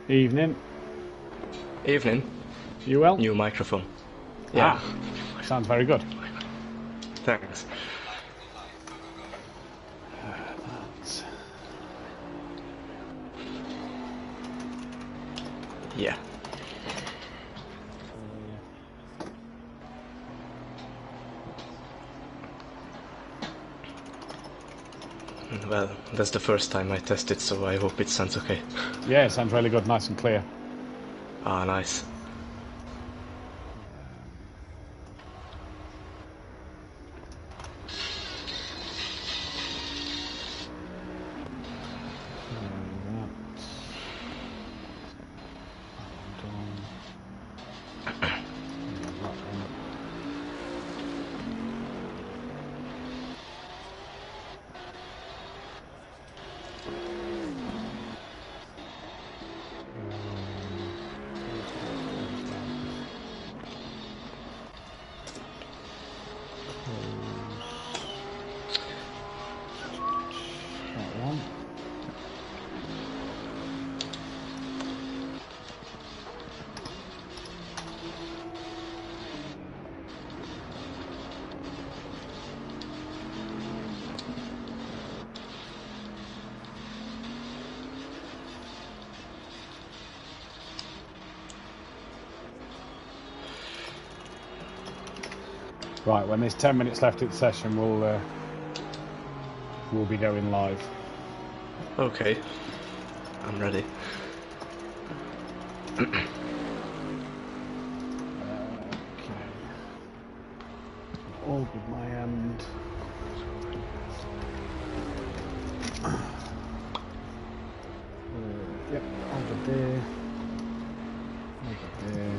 Evening. Evening. You well? New microphone. Yeah. Sounds very good. Thanks. Yeah. Well, that's the first time I tested, so I hope it sounds okay. Yeah, it sounds really good, nice and clear. Ah, nice. Right, when there's 10 minutes left in the session, we'll be going live. Okay. I'm ready. Okay. All good my end. Yep, over there. Over there.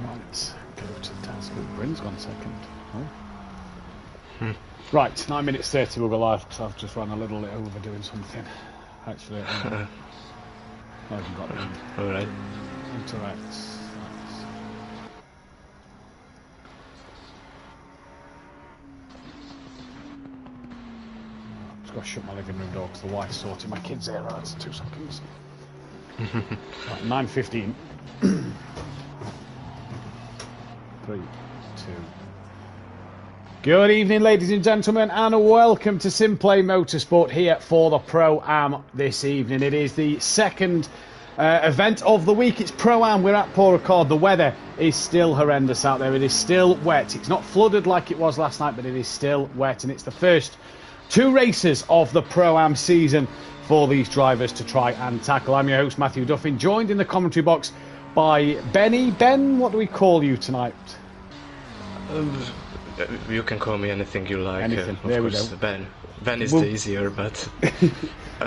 Right, go to the task. Bryn's 1 second. Oh. Right, 9 minutes 30 we'll go live because I've just run a little bit over doing something. Actually, I haven't got the Alright. interact. I've just got to shut my living room door because the wife's sorting my kids there. Right, 2 seconds. Right, 9:15. 3, 2. Good evening, ladies and gentlemen, and welcome to Simplay Motorsport here for the Pro-Am this evening. It is the second event of the week. It's Pro-Am. We're at Port Accord. The weather is still horrendous out there. It is still wet. It's not flooded like it was last night, but it is still wet, and it's the first 2 races of the Pro-Am season for these drivers to try and tackle. I'm your host, Matthew Duffin, joined in the commentary box by Benny. Ben, what do we call you tonight? You can call me anything you like. Anything. Of There course, we go. Ben. Ben is the easier, but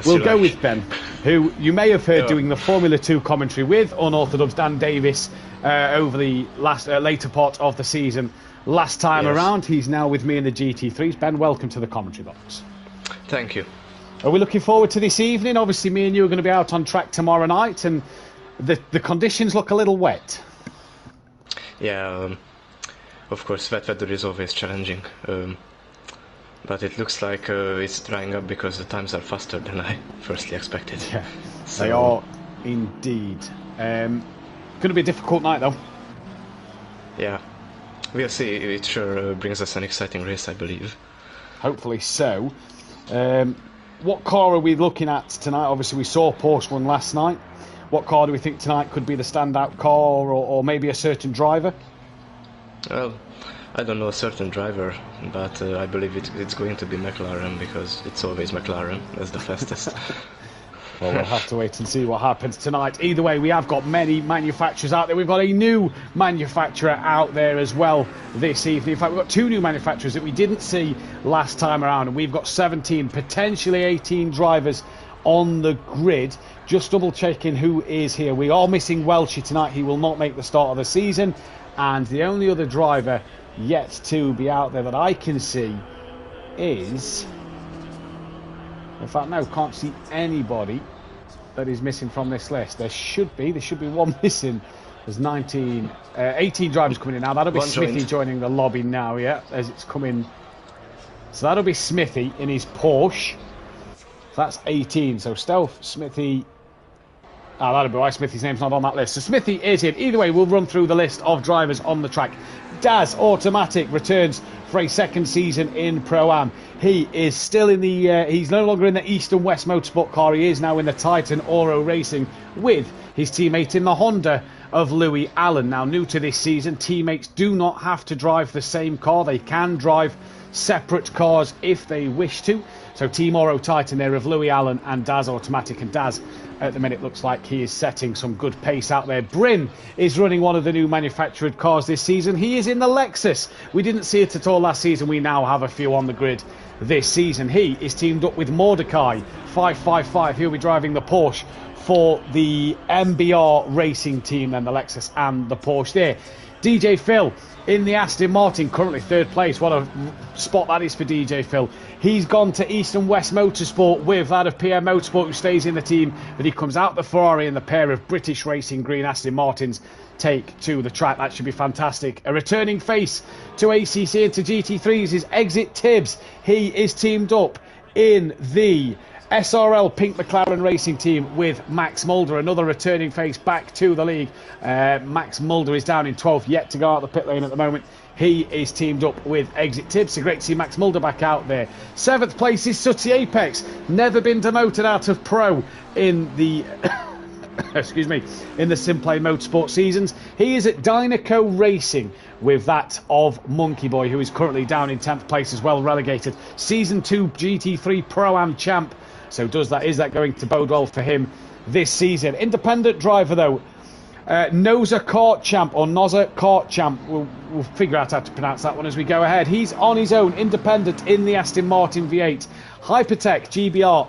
we'll go with Ben, who you may have heard doing the Formula 2 commentary with Unorthodox Dan Davis over the later part of the season. Last time around, he's now with me in the GT3s. Ben, welcome to the commentary box. Thank you. Are we looking forward to this evening? Obviously, me and you are going to be out on track tomorrow night, and the conditions look a little wet. Yeah, of course, wet weather is always challenging. But it looks like it's drying up because the times are faster than I firstly expected. Yeah, so, they are indeed. Going to be a difficult night, though. Yeah, we'll see. It sure brings us an exciting race, I believe. Hopefully so. What car are we looking at tonight? Obviously, we saw Porsche one last night. What car do we think tonight could be the standout car, or maybe a certain driver? Well, I don't know a certain driver, but I believe it's going to be McLaren, because it's always McLaren as the fastest. Well, we'll have to wait and see what happens tonight. Either way, we have got many manufacturers out there. We've got a new manufacturer out there as well this evening. In fact, we've got two new manufacturers that we didn't see last time around. And we've got 17, potentially 18 drivers on the grid. Just double checking who is here. We are missing Welchie tonight. He will not make the start of the season. And the only other driver yet to be out there that I can see is... In fact, no, can't see anybody that is missing from this list. There should be one missing. There's 18 drivers coming in now. That'll be Smithy joining the lobby now, yeah, as it's coming. So that'll be Smithy in his Porsche. So that's 18. So Stealth, Smithy. That'll be why Smithy's name's not on that list. So Smithy is in. Either way, we'll run through the list of drivers on the track. Daz Automatic returns for a second season in Pro-Am. He is still in the... he's no longer in the East and West Motorsport car. He is now in the Titan Oro Racing with his teammate in the Honda of Louis Allen. Now, new to this season, teammates do not have to drive the same car. They can drive separate cars if they wish to. So Team Oro Titan there of Louis Allen and Daz Automatic. And Daz, at the minute, looks like he is setting some good pace out there. Bryn is running one of the new manufactured cars this season. He is in the Lexus. We didn't see it at all last season. We now have a few on the grid this season. He is teamed up with Mordecai 555. He'll be driving the Porsche for the MBR racing team, and the Lexus and the Porsche there. DJ Phil in the Aston Martin, currently third place. What a spot that is for DJ Phil. He's gone to East and West Motorsport with that of PM Motorsport, who stays in the team, but he comes out the Ferrari in the pair of British Racing Green Aston Martins take to the track. That should be fantastic. A returning face to ACC and to GT3s is Exit Tibbs. He is teamed up in the SRL Pink McLaren Racing Team with Max Mulder, another returning face back to the league. Max Mulder is down in 12th, yet to go out the pit lane at the moment. He is teamed up with Exit Tibbs, so great to see Max Mulder back out there. 7th place is Sooty Apex, never been demoted out of Pro in the excuse me, in the Simplay Motorsport seasons. He is at Dynaco Racing with that of Monkey Boy, who is currently down in 10th place as well, relegated. Season 2 GT3 Pro-Am champ. So is that going to bode well for him this season? Independent driver though, Noza Kart Champ, or Noza Kart Champ, we'll figure out how to pronounce that one as we go ahead. He's on his own, independent in the Aston Martin V8. Hypertech GBR,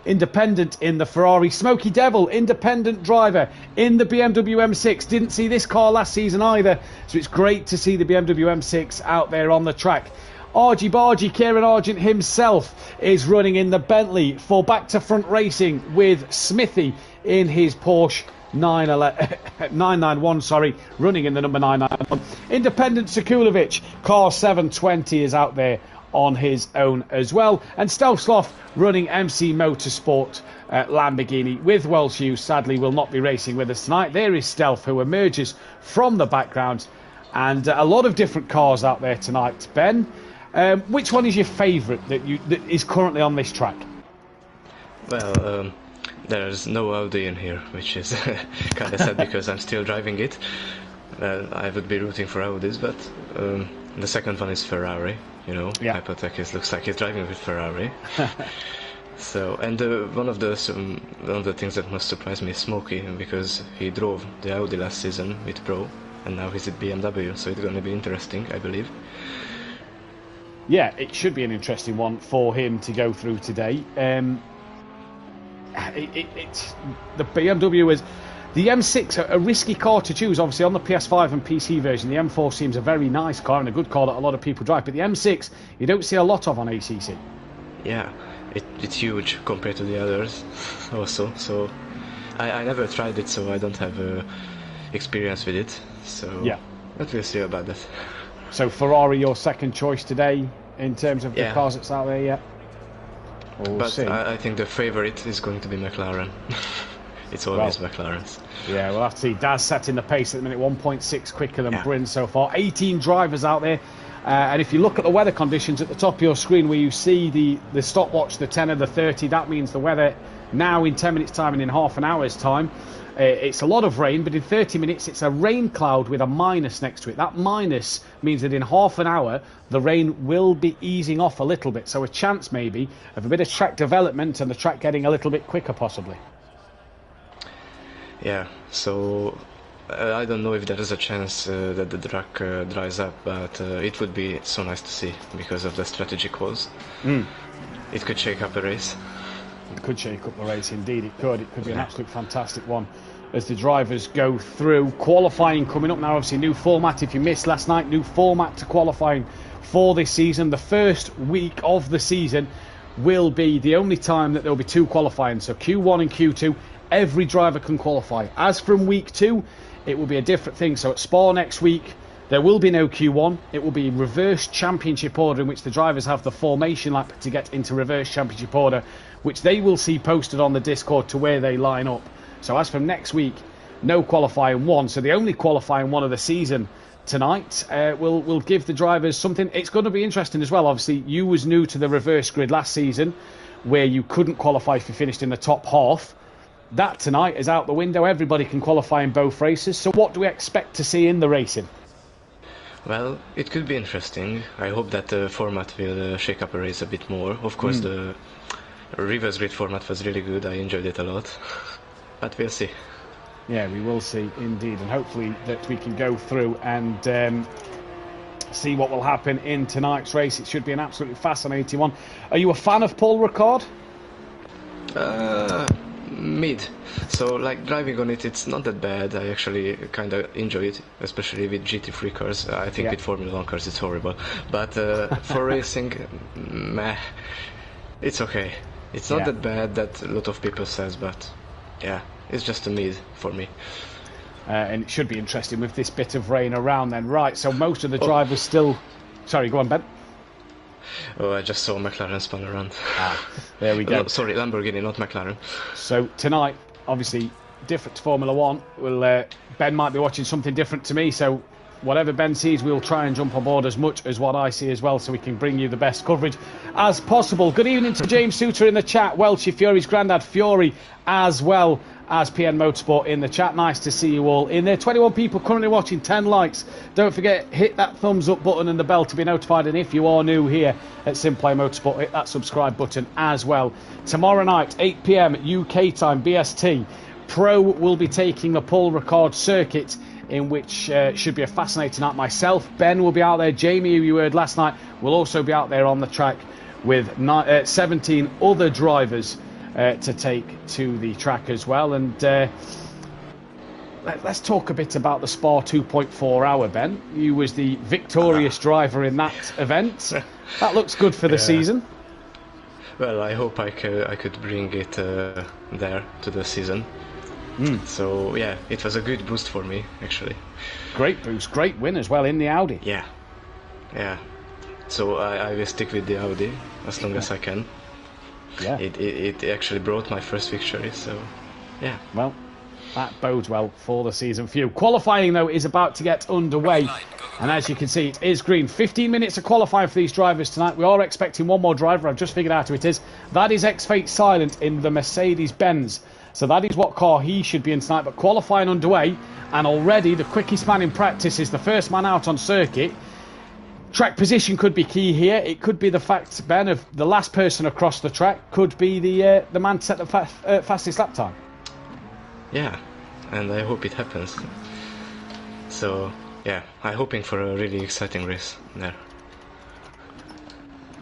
independent in the Ferrari. Smoky Devil, independent driver in the BMW M6. Didn't see this car last season either, so it's great to see the BMW M6 out there on the track. Argy Bargy, Kieran Argent himself, is running in the Bentley for Back to Front Racing with Smithy in his Porsche 991, running in the number 991. Independent Sekulovic, car 720, is out there on his own as well. And Stealth Sloth running MC Motorsport Lamborghini with Welsh Hughes. Sadly will not be racing with us tonight. There is Stealth, who emerges from the background. And a lot of different cars out there tonight. Ben, which one is your favourite that is currently on this track? Well, there's no Audi in here, which is kind of sad because I'm still driving it. I would be rooting for Audis, but the second one is Ferrari. You know, yeah. Hypertech looks like he's driving with Ferrari. So, and one of the things that must surprise me is Smokey, because he drove the Audi last season with Pro, and now he's at BMW. So it's going to be interesting, I believe. Yeah, it should be an interesting one for him to go through today. The BMW is the M6, a risky car to choose. Obviously, on the PS5 and PC version, the M4 seems a very nice car and a good car that a lot of people drive. But the M6, you don't see a lot of on ACC. Yeah, it's huge compared to the others, also. So I never tried it, so I don't have experience with it. So yeah, but we'll see about that. So Ferrari, your second choice today. in terms of the cars that's out there yet. We'll see. I think the favourite is going to be McLaren. It's always McLaren's. Yeah, we'll have to see. Daz setting the pace at the minute, 1.6 quicker than Bryn so far. 18 drivers out there. And if you look at the weather conditions at the top of your screen where you see the stopwatch, the 10 and the 30, that means the weather now in 10 minutes time and in half an hour's time. It's a lot of rain, but in 30 minutes it's a rain cloud with a minus next to it. That minus means that in half an hour the rain will be easing off a little bit. So a chance maybe of a bit of track development and the track getting a little bit quicker possibly. Yeah, so I don't know if there is a chance that the track dries up, but it would be so nice to see because of the strategy calls. It could shake up a race. It could shake up the race, indeed it could. It could be an absolute fantastic one as the drivers go through. Qualifying coming up now, obviously new format. If you missed last night, new format to qualifying for this season. The first week of the season will be the only time that there will be two qualifying. So Q1 and Q2, every driver can qualify. As from week 2, it will be a different thing. So at Spa next week, there will be no Q1. It will be reverse championship order in which the drivers have the formation lap to get into reverse championship order, which they will see posted on the Discord to where they line up. So as from next week, no qualifying one. So the only qualifying one of the season tonight will give the drivers something. It's going to be interesting as well. Obviously, you was new to the reverse grid last season where you couldn't qualify if you finished in the top half. That tonight is out the window. Everybody can qualify in both races. So what do we expect to see in the racing? Well, it could be interesting. I hope that the format will shake up a race a bit more. Of course, the reverse grid format was really good. I enjoyed it a lot. But we'll see. Yeah, we will see indeed. And hopefully that we can go through and see what will happen in tonight's race. It should be an absolutely fascinating one. Are you a fan of Paul Ricard? Mid. So, like, driving on it, it's not that bad. I actually kind of enjoy it, especially with GT3 cars. I think with Formula 1 cars it's horrible. But for racing, meh, it's okay. It's not that bad that a lot of people says, but yeah, it's just a mid for me. And it should be interesting with this bit of rain around then. Right, so most of the drivers still... Sorry, go on, Ben. Oh, I just saw McLaren spun around. There we go. No, sorry, Lamborghini, not McLaren. So tonight, obviously, different to Formula 1. Ben might be watching something different to me, so whatever Ben sees, we'll try and jump on board as much as what I see as well, so we can bring you the best coverage as possible. Good evening to James Souter in the chat, Welshie Fury's granddad Fury, as well as PN Motorsport in the chat. Nice to see you all in there. 21 people currently watching, 10 likes. Don't forget, hit that thumbs up button and the bell to be notified. And if you are new here at Simplay Motorsport, hit that subscribe button as well. Tomorrow night, 8 PM UK time, BST, Pro will be taking the Paul Ricard circuit, in which should be a fascinating night. Myself, Ben will be out there. Jamie, who you heard last night, will also be out there on the track with 17 other drivers to take to the track as well. And let's talk a bit about the Spa 2.4 hour, Ben. You was the victorious driver in that event. That looks good for the season. Well, I hope I could bring it there to the season. So yeah, it was a good boost for me, actually. Great boost, great win as well in the Audi. Yeah. So I will stick with the Audi as long as I can. Yeah. It actually brought my first victory, so yeah. Well, that bodes well for the season for you. Qualifying, though, is about to get underway. And as you can see, it is green. 15 minutes of qualifying for these drivers tonight. We are expecting one more driver. I've just figured out who it is. That is X-Fate Silent in the Mercedes-Benz. So that is what car he should be in tonight. But qualifying underway, and already the quickest man in practice is the first man out on circuit. Track position could be key here. It could be the fact, Ben, of the last person across the track could be the man to set the fastest lap time. Yeah, and I hope it happens. So, yeah, I'm hoping for a really exciting race there.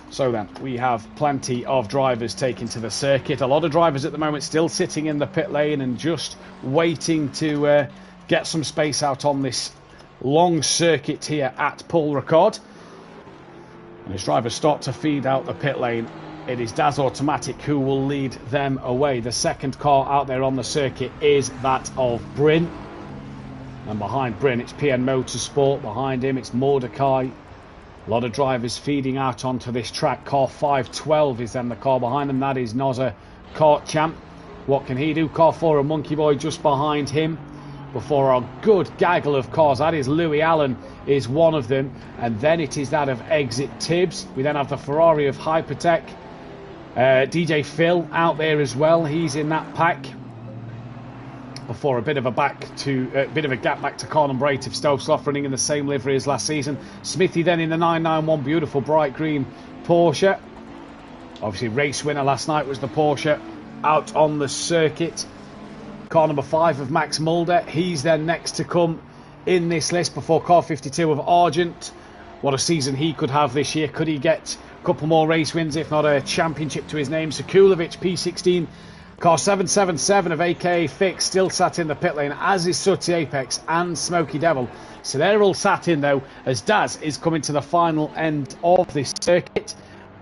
So then, we have plenty of drivers taking to the circuit. A lot of drivers at the moment still sitting in the pit lane and just waiting to get some space out on this long circuit here at Paul Ricard. And as drivers start to feed out the pit lane, it is Daz Automatic who will lead them away. The second car out there on the circuit is that of Bryn. And behind Bryn, it's PN Motorsport. Behind him, it's Mordecai. A lot of drivers feeding out onto this track. Car 512 is then the car behind them. That is Nozza, kart champ. What can he do? Car 4, a Monkey Boy just behind him. Before a good gaggle of cars. That is Louis Allen is one of them. And then it is that of Exit Tibbs. We then have the Ferrari of Hypertech. DJ Phil out there as well. He's in that pack. Before a bit of a gap back to car number 8 of Stokesloff, running in the same livery as last season. Smithy then in the 991, beautiful bright green Porsche. Obviously race winner last night was the Porsche out on the circuit. Car number 5 of Max Mulder, he's then next to come in this list before car 52 of Argent. What a season he could have this year. Could he get a couple more race wins, if not a championship to his name? Sekulovic, P16. Car 777 of AKA Fix still sat in the pit lane, as is Sooty Apex and Smoky Devil. So they're all sat in, though, as Daz is coming to the final end of this circuit.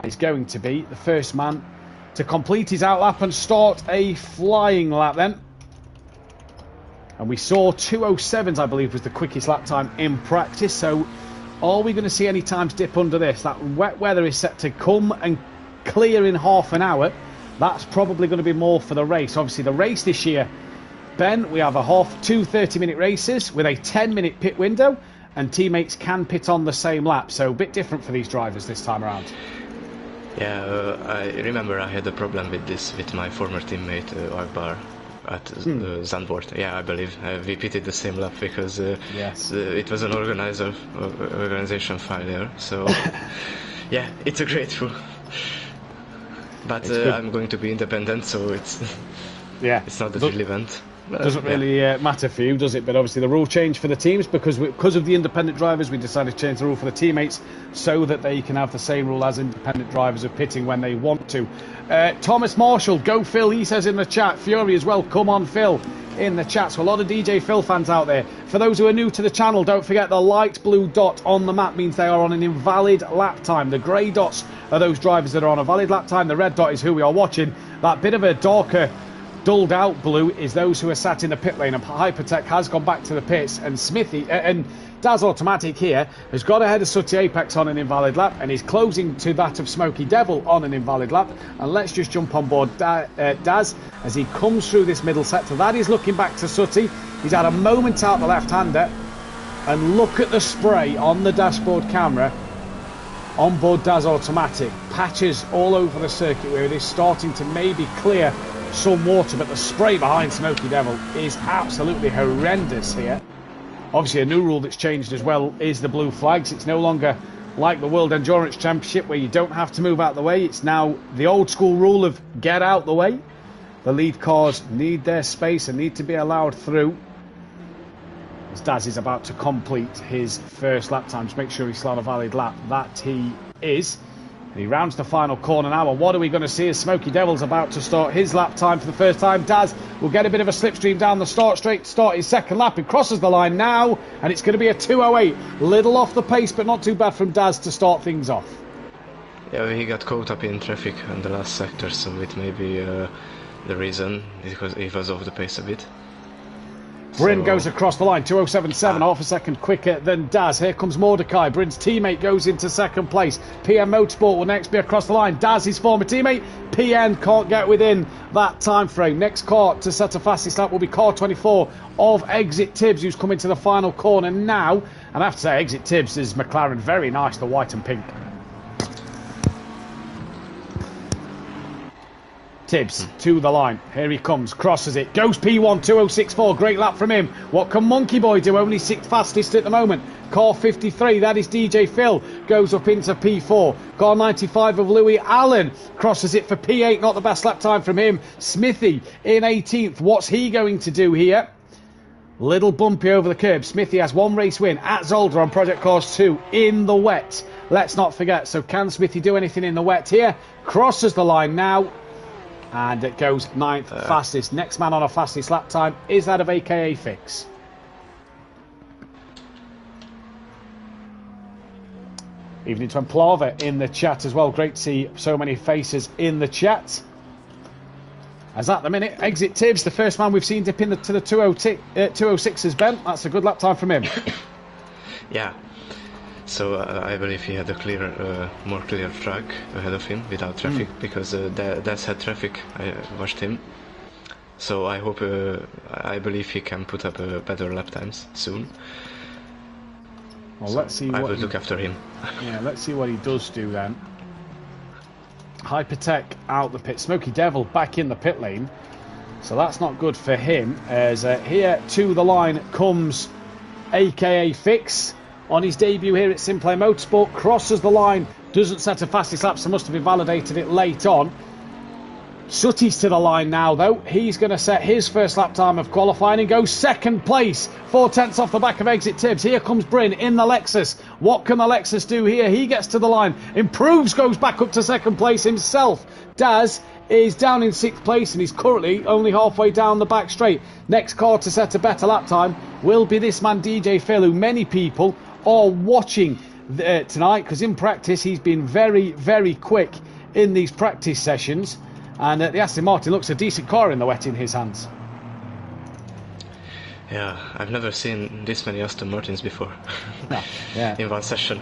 He's going to be the first man to complete his outlap and start a flying lap then. And we saw 2:07s, I believe, was the quickest lap time in practice. So are we going to see any times dip under this? That wet weather is set to come and clear in half an hour. That's probably going to be more for the race. Obviously, the race this year, Ben, we have two 30-minute races with a 10-minute pit window, and teammates can pit on the same lap. So a bit different for these drivers this time around. Yeah, I remember I had a problem with this with my former teammate Akbar at Zandvoort. Yeah, I believe we pitted the same lap because yes. It was an organization failure. So yeah, it's a great rule. But I'm going to be independent, so it's not the real event. Doesn't really matter for you, does it? But obviously the rule changed for the teams because of the independent drivers. We decided to change the rule for the teammates so that they can have the same rule as independent drivers of pitting when they want to. Thomas Marshall, go Phil, he says in the chat. Fury as well, come on Phil, in the chat. So a lot of DJ Phil fans out there. For those who are new to the channel, don't forget the light blue dot on the map means they are on an invalid lap time. The grey dots are those drivers that are on a valid lap time. The red dot is who we are watching. That bit of a darker, dulled out blue is those who are sat in the pit lane, and Hypertech has gone back to the pits, and Smithy and Daz Automatic here has got ahead of Sooty Apex on an invalid lap and is closing to that of Smoky Devil on an invalid lap. And let's just jump on board Daz as he comes through this middle sector. That is looking back to Sooty. He's had a moment out the left-hander, and look at the spray on the dashboard camera on board Daz Automatic. Patches all over the circuit where it is starting to maybe clear some water, but the spray behind Smoky Devil is absolutely horrendous here. Obviously a new rule that's changed as well is the blue flags. It's no longer like the World Endurance Championship where you don't have to move out the way. It's now the old school rule of get out the way. The lead cars need their space and need to be allowed through. As Daz is about to complete his first lap time, just make sure he's still on a valid lap. That he is. And he rounds the final corner now, and what are we going to see as Smoky Devil's about to start his lap time for the first time? Daz will get a bit of a slipstream down the start straight to start his second lap. He crosses the line now, and it's going to be a 2:08. Little off the pace, but not too bad from Daz to start things off. Yeah, he got caught up in traffic in the last sector, so it may be the reason, because he was off the pace a bit. Bryn goes across the line, 2:07.7, half a second quicker than Daz. Here comes Mordecai. Bryn's teammate goes into second place. PM Motorsport will next be across the line. Daz, his former teammate. PN can't get within that time frame. Next car to set a fastest lap will be car 24 of Exit Tibbs, who's coming to the final corner now. And I have to say, Exit Tibbs is McLaren. Very nice, the white and pink. Tibbs to the line. Here he comes, crosses it, goes P1, 2:06.4. Great lap from him. What can Monkey Boy do? Only sixth fastest at the moment. Car 53, that is DJ Phil, goes up into P4. Car 95 of Louis Allen crosses it for P8. Not the best lap time from him. Smithy in 18th. What's he going to do here? Little bumpy over the curb. Smithy has one race win at Zolder on Project Cars 2 in the wet. Let's not forget. So can Smithy do anything in the wet here? Crosses the line now. And it goes 9th fastest. Next man on a fastest lap time is that of AKA Fix. Evening to Plava in the chat as well. Great to see so many faces in the chat. As at the minute, Exit Tibbs, the first man we've seen dip in to the 2:06 has been. That's a good lap time from him. Yeah. So I believe he had a more clear track ahead of him without traffic, because Daz had traffic. I watched him. So I believe he can put up better lap times soon. Well, let's see. I will look after him. Yeah, let's see what he does do then. Hypertech out the pit. Smoky Devil back in the pit lane. So that's not good for him. As here to the line comes AKA Fix on his debut here at Simplay Motorsport. Crosses the line, doesn't set a fastest lap, so must have invalidated it late on. Sutty's to the line now, though. He's going to set his first lap time of qualifying and go second place. 4/10 off the back of exit Tibbs. Here comes Bryn in the Lexus. What can the Lexus do here? He gets to the line. Improves, goes back up to second place himself. Daz is down in 6th place and he's currently only halfway down the back straight. Next car to set a better lap time will be this man DJ Phil, who many people are watching tonight, because in practice he's been very, very quick in these practice sessions. And the Aston Martin looks a decent car in the wet in his hands. Yeah, I've never seen this many Aston Martins before. Yeah. In one session.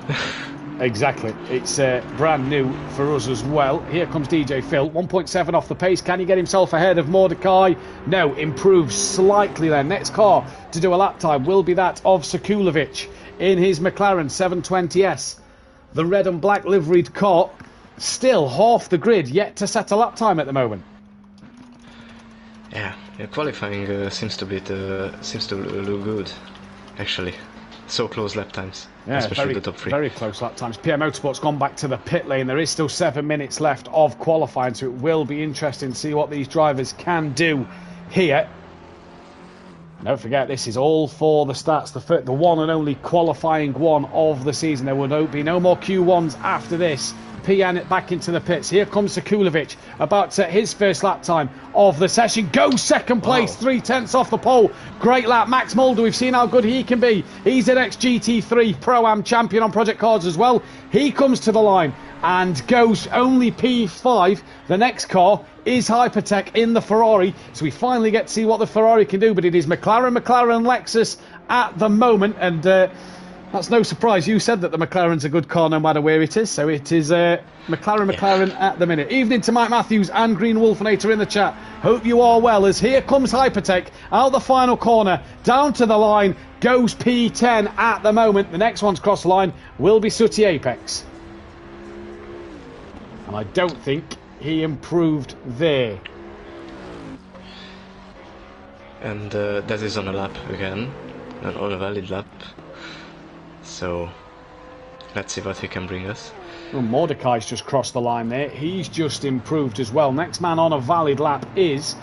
Exactly. It's brand new for us as well. Here comes DJ Phil. 1.7 off the pace. Can he get himself ahead of Mordecai? No, improves slightly then. Next car to do a lap time will be that of Sekulovic in his McLaren 720S. The red and black liveried car. Still half the grid, yet to set a lap time at the moment. Yeah, qualifying seems to look good, actually. So close lap times, yeah, especially the top 3. Very close lap times. PM Motorsport's gone back to the pit lane. There is still 7 minutes left of qualifying, so it will be interesting to see what these drivers can do here. Don't forget, this is all for the stats, the one and only qualifying one of the season. There will be no more Q1s after this. PN back into the pits. Here comes Sekulovic, about to set his first lap time of the session. Goes second place, 3/10 off the pole. Great lap. Max Mulder, we've seen how good he can be. He's an ex-GT3 Pro-Am champion on Project Cars as well. He comes to the line and goes only P5. The next car is Hypertech in the Ferrari, so we finally get to see what the Ferrari can do, but it is McLaren, Lexus at the moment, and that's no surprise. You said that the McLaren's a good car no matter where it is, so it is McLaren at the minute. Evening to Mike Matthews and Green Wolfinator in the chat. Hope you are well, as here comes Hypertech out the final corner, down to the line, goes P10 at the moment. The next one's cross the line will be Sooty Apex. And I don't think he improved there. And that is on a lap again, on a valid lap. So let's see what he can bring us. Well, Mordecai's just crossed the line there. He's just improved as well. Next man on a valid lap is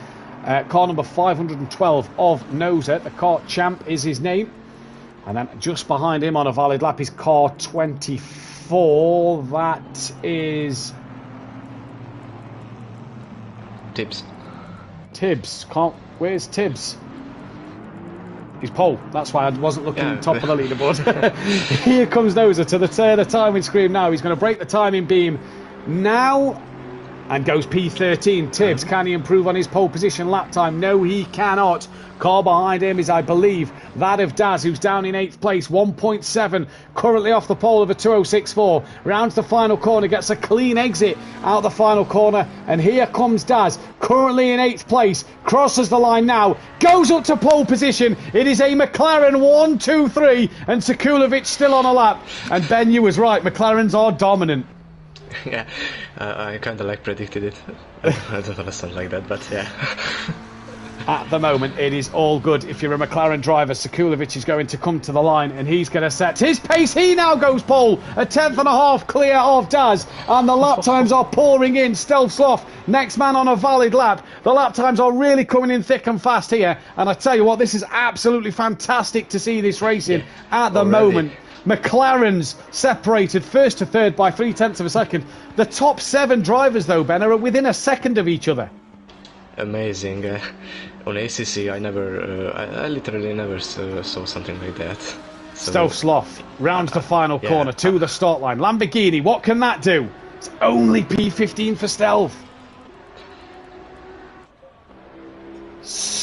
car number 512 of Noza. The car champ is his name. And then just behind him on a valid lap is car 24. That is Tibbs. Where's Tibbs? He's pole. That's why I wasn't looking top of the leaderboard. Here comes Noza to the timing screen now. He's going to break the timing beam now and goes P13. Tibbs, can he improve on his pole position lap time? No, he cannot. Car behind him is, I believe, that of Daz, who's down in 8th place. 1.7, currently off the pole of a 206.4. Rounds the final corner, gets a clean exit out the final corner. And here comes Daz, currently in 8th place. Crosses the line now, goes up to pole position. It is a McLaren 1, 2, 3. And Sekulovic still on a lap. And Ben, you was right, McLarens are dominant. Yeah, I kind of predicted it. I don't understand like that, but yeah. At the moment, it is all good. If you're a McLaren driver, Sekulovic is going to come to the line and he's going to set his pace. He now goes pole, a 10th.5 clear of Daz, and the lap times are pouring in. Stealth Sloth, next man on a valid lap. The lap times are really coming in thick and fast here, and I tell you what, this is absolutely fantastic to see this racing at the moment. McLaren's separated first to third by 0.3 of a second. The top 7 drivers, though, Ben, are within a second of each other. Amazing. On ACC, I literally never saw something like that. So, Stealth Sloth rounds the final corner to the start line. Lamborghini, what can that do? It's only P15 for Stealth.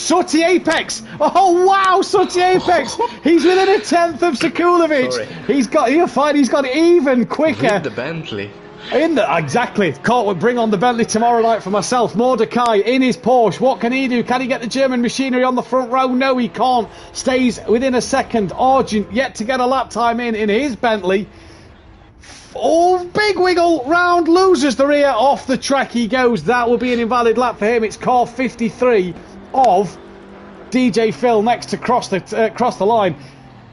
Sooty Apex. Oh, wow, Sooty Apex. He's within a tenth of Sekulovic. He'll find he's got even quicker. With the Bentley. Exactly. Can't bring on the Bentley tomorrow night for myself. Mordecai in his Porsche. What can he do? Can he get the German machinery on the front row? No, he can't. Stays within a second. Argent yet to get a lap time in his Bentley. Oh, big wiggle round, loses the rear, off the track he goes. That will be an invalid lap for him. It's car 53 of DJ Phil next to cross the line.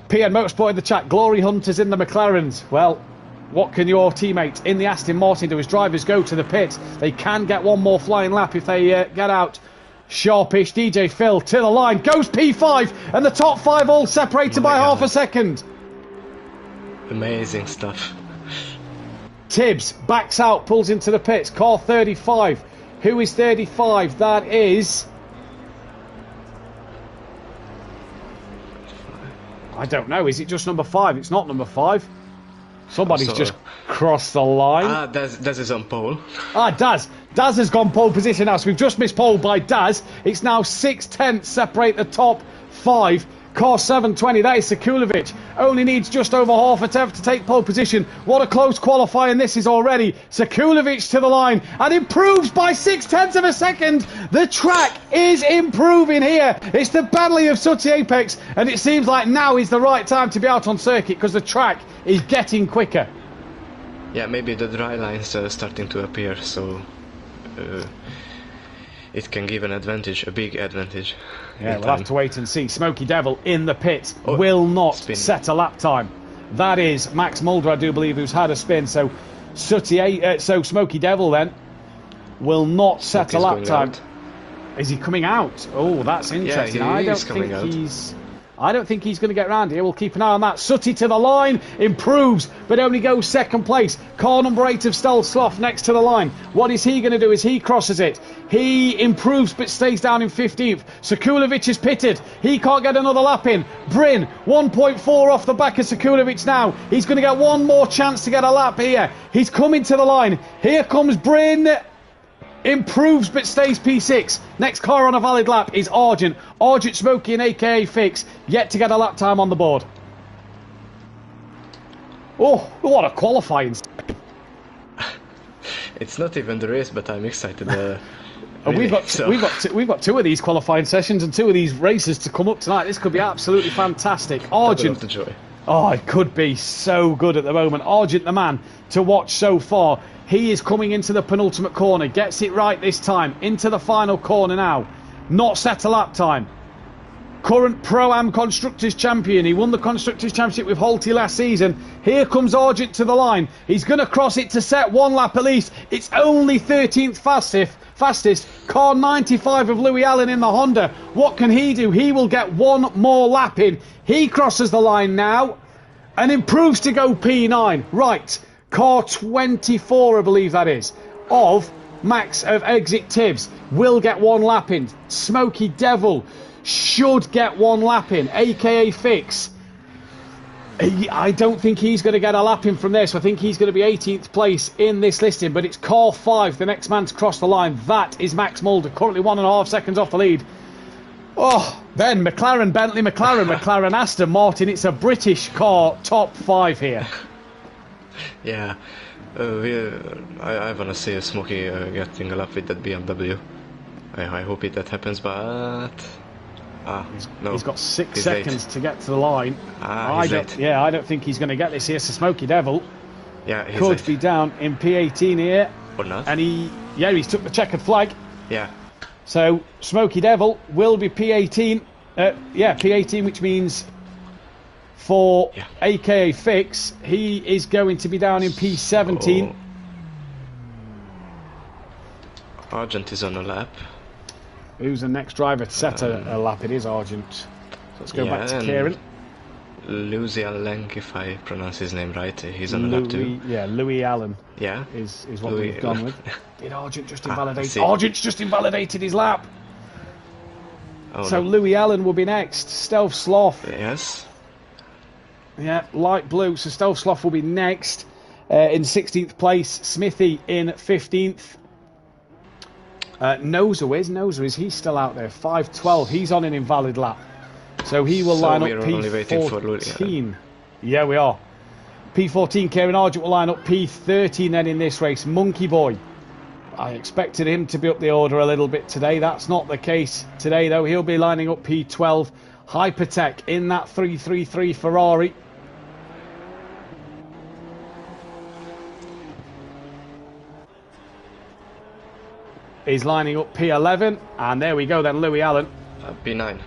PN Motorsport in the chat. Glory Hunters in the McLarens. Well, what can your teammates in the Aston Martin do as drivers go to the pit? They can get one more flying lap if they get out sharpish. DJ Phil to the line, goes P5, and the top 5 all separated by half a second. Amazing stuff. Tibbs backs out, pulls into the pits. Car 35. Who is 35? That is... I don't know. Is it just number 5? It's not number 5. Somebody's just crossed the line. Daz is on pole. Daz. Daz has gone pole position now, so we've just missed pole by Daz. It's now 6/10 separate the top 5. Car 720, that is Sekulovic. Only needs just over half a tenth to take pole position. What a close qualifying this is already. Sekulovic to the line and improves by 0.6 of a second. The track is improving here. It's the battle of Sooty Apex, and it seems like now is the right time to be out on circuit because the track is getting quicker. Yeah, maybe the dry lines are starting to appear, so it can give an advantage, a big advantage. Yeah, we'll have to wait and see. Smoky Devil in the pit will not set a lap time. That is Max Mulder, I do believe, who's had a spin. So Smoky Devil then will not set a lap time. Is he coming out? Oh, that's interesting. Yeah, I don't think he's going to get round here. We'll keep an eye on that. Sooty to the line, improves, but only goes second place. Car number 8 of Stelsloff next to the line. What is he going to do as he crosses it? He improves, but stays down in 15th. Sekulovic is pitted. He can't get another lap in. Bryn, 1.4 off the back of Sekulovic now. He's going to get one more chance to get a lap here. He's coming to the line. Here comes Bryn. Improves but stays P6. Next car on a valid lap is Argent. Argent, Smokey and AKA Fix yet to get a lap time on the board. Oh, what a qualifying. It's not even the race, but I'm excited. We've got 2 of these qualifying sessions and 2 of these races to come up tonight. This could be absolutely fantastic. Argent. The joy. Oh, it could be so good at the moment. Argent, the man to watch so far. He is coming into the penultimate corner. Gets it right this time. Into the final corner now. Not set a lap time. Current Pro-Am Constructors Champion. He won the Constructors Championship with Holty last season. Here comes Argent to the line. He's going to cross it to set 1 lap at least. It's only 13th fastest. Car 95 of Louis Allen in the Honda. What can he do? He will get 1 more lap in. He crosses the line now and improves to go P9. Right. Car 24, I believe that is, of Max of Exit Tibbs will get 1 lap in. Smoky Devil should get 1 lap in. AKA Fix. I don't think he's going to get a lap in from this. I think he's going to be 18th place in this listing, but it's car 5, the next man to cross the line. That is Max Mulder, currently 1.5 seconds off the lead. Oh, then McLaren, Bentley, McLaren, Aston Martin. It's a British car top 5 here. Yeah, I want to see a Smokey getting a lap with that BMW. I hope that happens, but no. He's got 6 seconds to get to the line. I don't think he's going to get this here. So Smoky Devil he's could late. be down in P18 here. Or not. And he's took the checkered flag. Yeah. So Smoky Devil will be P18. P18, which means for AKA Fix, he is going to be down in P17. Argent is on a lap. Who's the next driver to set a lap? It is Argent. So let's go back to Kieran. Louis Allen, if I pronounce his name right, he's on a lap too. Yeah, Louis Allen. Yeah. Is what we've gone with. Did Argent just invalidate? Argent's just invalidated his lap. So no. Louis Allen will be next. Stealth Sloth. Yes. Yeah, light blue. So Stealth Sloth will be next in 16th place. Smithy in 15th. Noser, where's Noser? Is he still out there? 5:12. He's on an invalid lap. So he will line up P14. Yeah, we are. P14, Kieran Argent will line up P13 then in this race. Monkey Boy. I expected him to be up the order a little bit today. That's not the case today, though. He'll be lining up P12. Hypertech in that 333 Ferrari. Is lining up P11. And there we go then, Louis Allen. P9.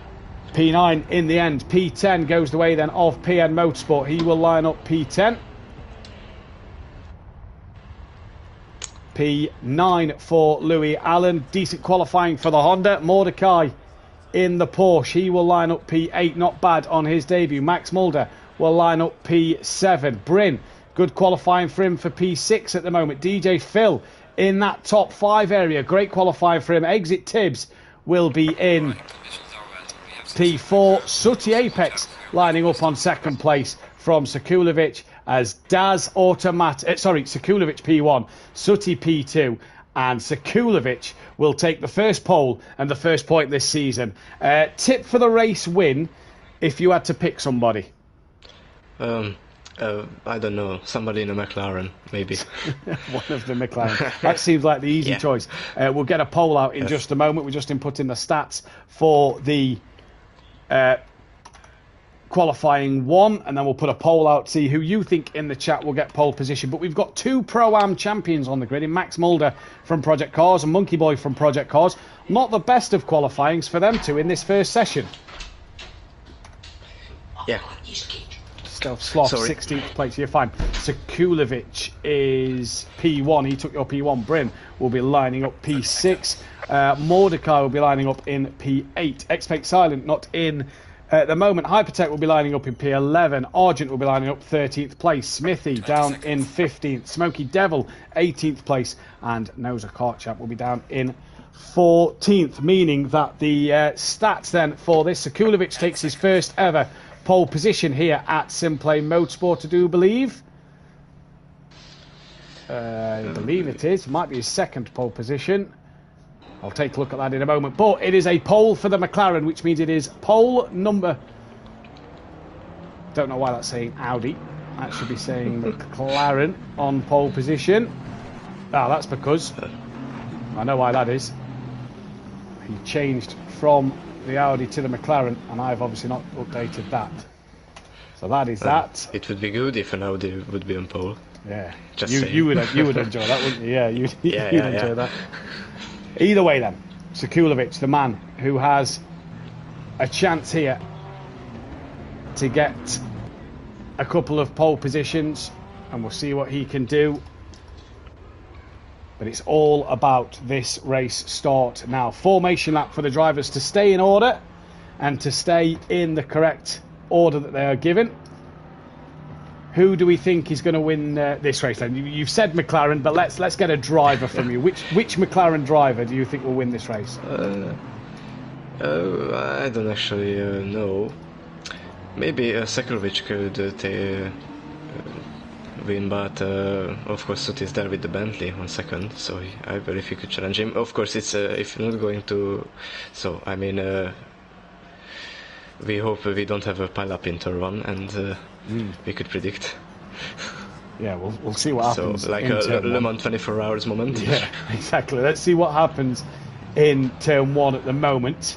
P9 in the end. P10 goes the way then of PN Motorsport. He will line up P10. P9 for Louis Allen. Decent qualifying for the Honda. Mordecai in the Porsche. He will line up P8. Not bad on his debut. Max Mulder will line up P7. Bryn, good qualifying for him for P6 at the moment. DJ Phil in that top 5 area. Great qualifying for him. Exit Tibbs will be in P4. Sooty Apex lining up on second place from Sekulovic as Daz Automatic. Sekulovic P1, Sooty P2, and Sekulovic will take the first pole and the first point this season. Tip for the race win if you had to pick somebody. I don't know. Somebody in a McLaren, maybe. One of the McLaren. That seems like the easy choice. We'll get a poll out in just a moment. We're just inputting the stats for the qualifying one, and then we'll put a poll out, see who you think in the chat will get pole position. But we've got 2 Pro-Am champions on the grid, in Max Mulder from Project Cars and Monkey Boy from Project Cars. Not the best of qualifyings for them two in this first session. Yeah. Stealth Sloth, 16th place. You're fine. Sekulovic is P1. He took your P1. Bryn will be lining up P6. Mordecai will be lining up in P8. Expect Silent not in at the moment. Hypertech will be lining up in P11. Argent will be lining up 13th place. Smithy down in 15th. Smoky Devil 18th place. And Noser Kart Champ will be down in 14th. Meaning that the stats then for this, Sekulovic takes his first ever pole position here at Simplay Motorsport, I do believe. I believe it is. Might be his second pole position. I'll take a look at that in a moment. But it is a pole for the McLaren, which means it is pole number... Don't know why that's saying Audi. That should be saying McLaren on pole position. Ah, that's because... I know why that is. He changed from the Audi to the McLaren, and I've obviously not updated that. So that is that. It would be good if an Audi would be on pole. Yeah, you would enjoy that, wouldn't you? Yeah, you'd enjoy that. Either way, then, Sekulovic, the man who has a chance here to get a couple of pole positions, and we'll see what he can do. But it's all about this race start now. Formation lap for the drivers to stay in order and to stay in the correct order that they are given. Who do we think is going to win this race then? You've said McLaren, but let's get a driver from you. Which McLaren driver do you think will win this race? I don't actually know. Maybe Sekulovic could win, but of course Sooty is there with the Bentley on second, so I believe he could challenge him. Of course, it's if you're not going to, so I mean, we hope we don't have a pile-up in turn 1, and we could predict. Yeah, we'll see what happens. So like a Le Mans 24 hours moment. Yeah, exactly. Let's see what happens in turn 1 at the moment.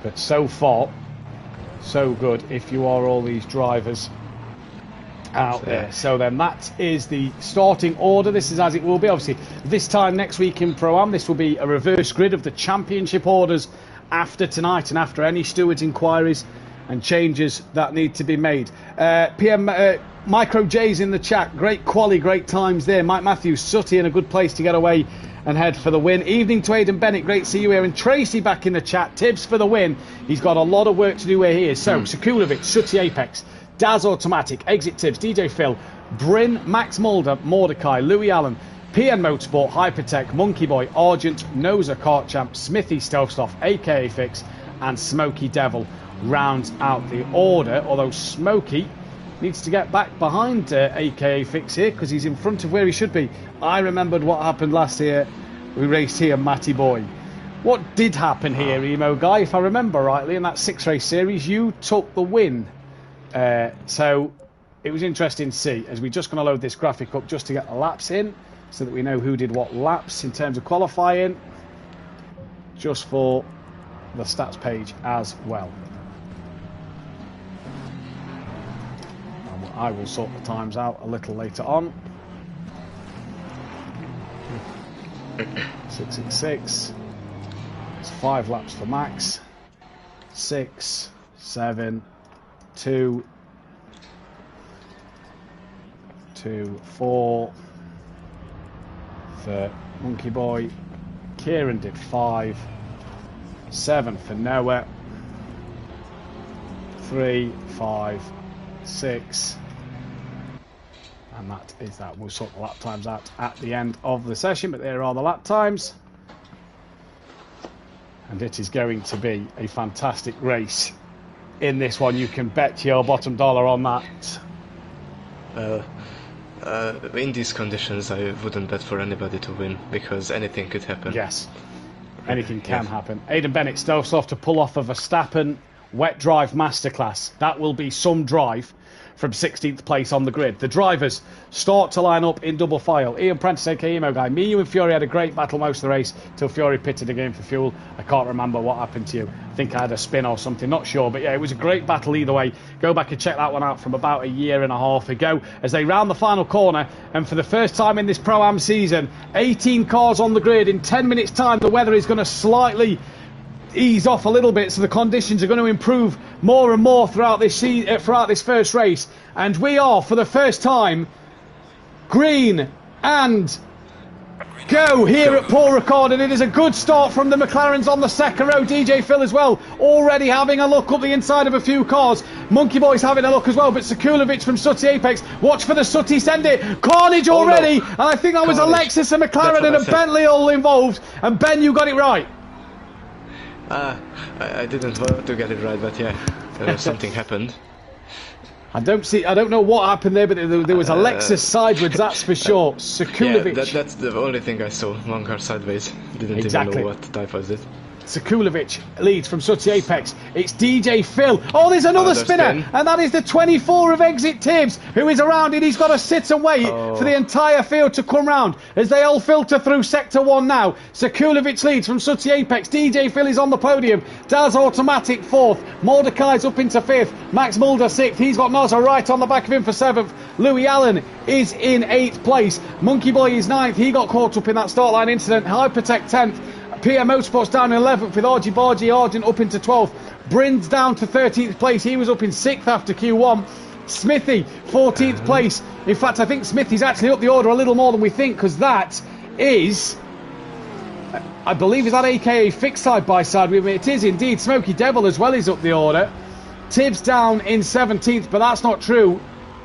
But so far, so good. If you are all these drivers out there. So then that is the starting order. This is as it will be. Obviously, this time next week in Pro-Am, this will be a reverse grid of the championship orders after tonight and after any stewards' inquiries and changes that need to be made. PM Micro J's in the chat. Great quali, great times there. Mike Matthews, Sooty in a good place to get away and head for the win. Evening to Aidan Bennett. Great to see you here. And Tracy back in the chat. Tibbs for the win. He's got a lot of work to do where he is. So, Sekulovic, Sooty Apex, Daz Automatic, Exit Tibbs, DJ Phil, Bryn, Max Mulder, Mordecai, Louis Allen, PN Motorsport, Hypertech, Monkey Boy, Argent, Noser Kart Champ, Smithy Stealthstoff, aka Fix, and Smoky Devil rounds out the order. Although Smoky needs to get back behind aka Fix here because he's in front of where he should be. I remembered what happened last year. We raced here, Matty Boy. What did happen here, Emo Guy? If I remember rightly, in that 6-race series, you took the win. So it was interesting to see, as we're just going to load this graphic up just to get the laps in, so that we know who did what laps in terms of qualifying, just for the stats page as well. And I will sort the times out a little later on. 666. It's 5 laps for Max. 6, 7, 2, 4 for Monkey Boy. Kieran did 5. 7 for Noah. 3, 5, 6. And that is that. We'll sort the lap times out at the end of the session, but there are the lap times. And it is going to be a fantastic race in this one. You can bet your bottom dollar on that. In these conditions, I wouldn't bet for anybody to win, because anything could happen. Yes, anything can happen. Aidan Bennett stoves off to pull off a Verstappen wet drive masterclass. That will be some drive from 16th place on the grid. The drivers start to line up in double file. Ian Prentice, aka Emo Guy. Me, you and Fury had a great battle most of the race till Fury pitted again for fuel. I can't remember what happened to you. I think I had a spin or something, not sure. But yeah, it was a great battle either way. Go back and check that one out from about a year and a half ago as they round the final corner. And for the first time in this Pro-Am season, 18 cars on the grid. In 10 minutes time, the weather is going to slightly ease off a little bit, so the conditions are going to improve more and more throughout this first race. And we are, for the first time, green and go here at Paul Ricard, and it is a good start from the McLarens on the second row. DJ Phil as well, already having a look up the inside of a few cars. Monkey Boy's having a look as well, but Sekulovic from Sooty Apex, watch for the Sooty, send it, carnage already, no. And I think that was a Lexus, a McLaren and a Bentley all involved, and Ben, you got it right. I didn't want to get it right, but yeah, something happened. I don't know what happened there, but there was a Lexus sideways, that's for sure. Sekulovic. Yeah, that's the only thing I saw, one car sideways. Didn't even know what type was it. Sekulovic leads from Sooty Apex. It's DJ Phil. Oh, there's another spinner, and that is the 24 of Exit Tibbs, who is around it. He's got to sit and wait for the entire field to come round as they all filter through Sector 1 now. Sekulovic leads from Sooty Apex. DJ Phil is on the podium. Daz Automatic 4th. Mordecai's up into 5th. Max Mulder 6th. He's got Nozza right on the back of him for 7th. Louis Allen is in 8th place. Monkey Boy is 9th. He got caught up in that start line incident. Hypertech 10th. PM Motorsports down in 11th with Argy Bargy Argent up into 12th. Brins down to 13th place. He was up in 6th after Q1. Smithy, 14th place. In fact, I think Smithy's actually up the order a little more than we think, because that is, I believe, is that AKA fixed side by side with me? It is indeed. Smoky Devil as well is up the order. Tibbs down in 17th, but that's not true,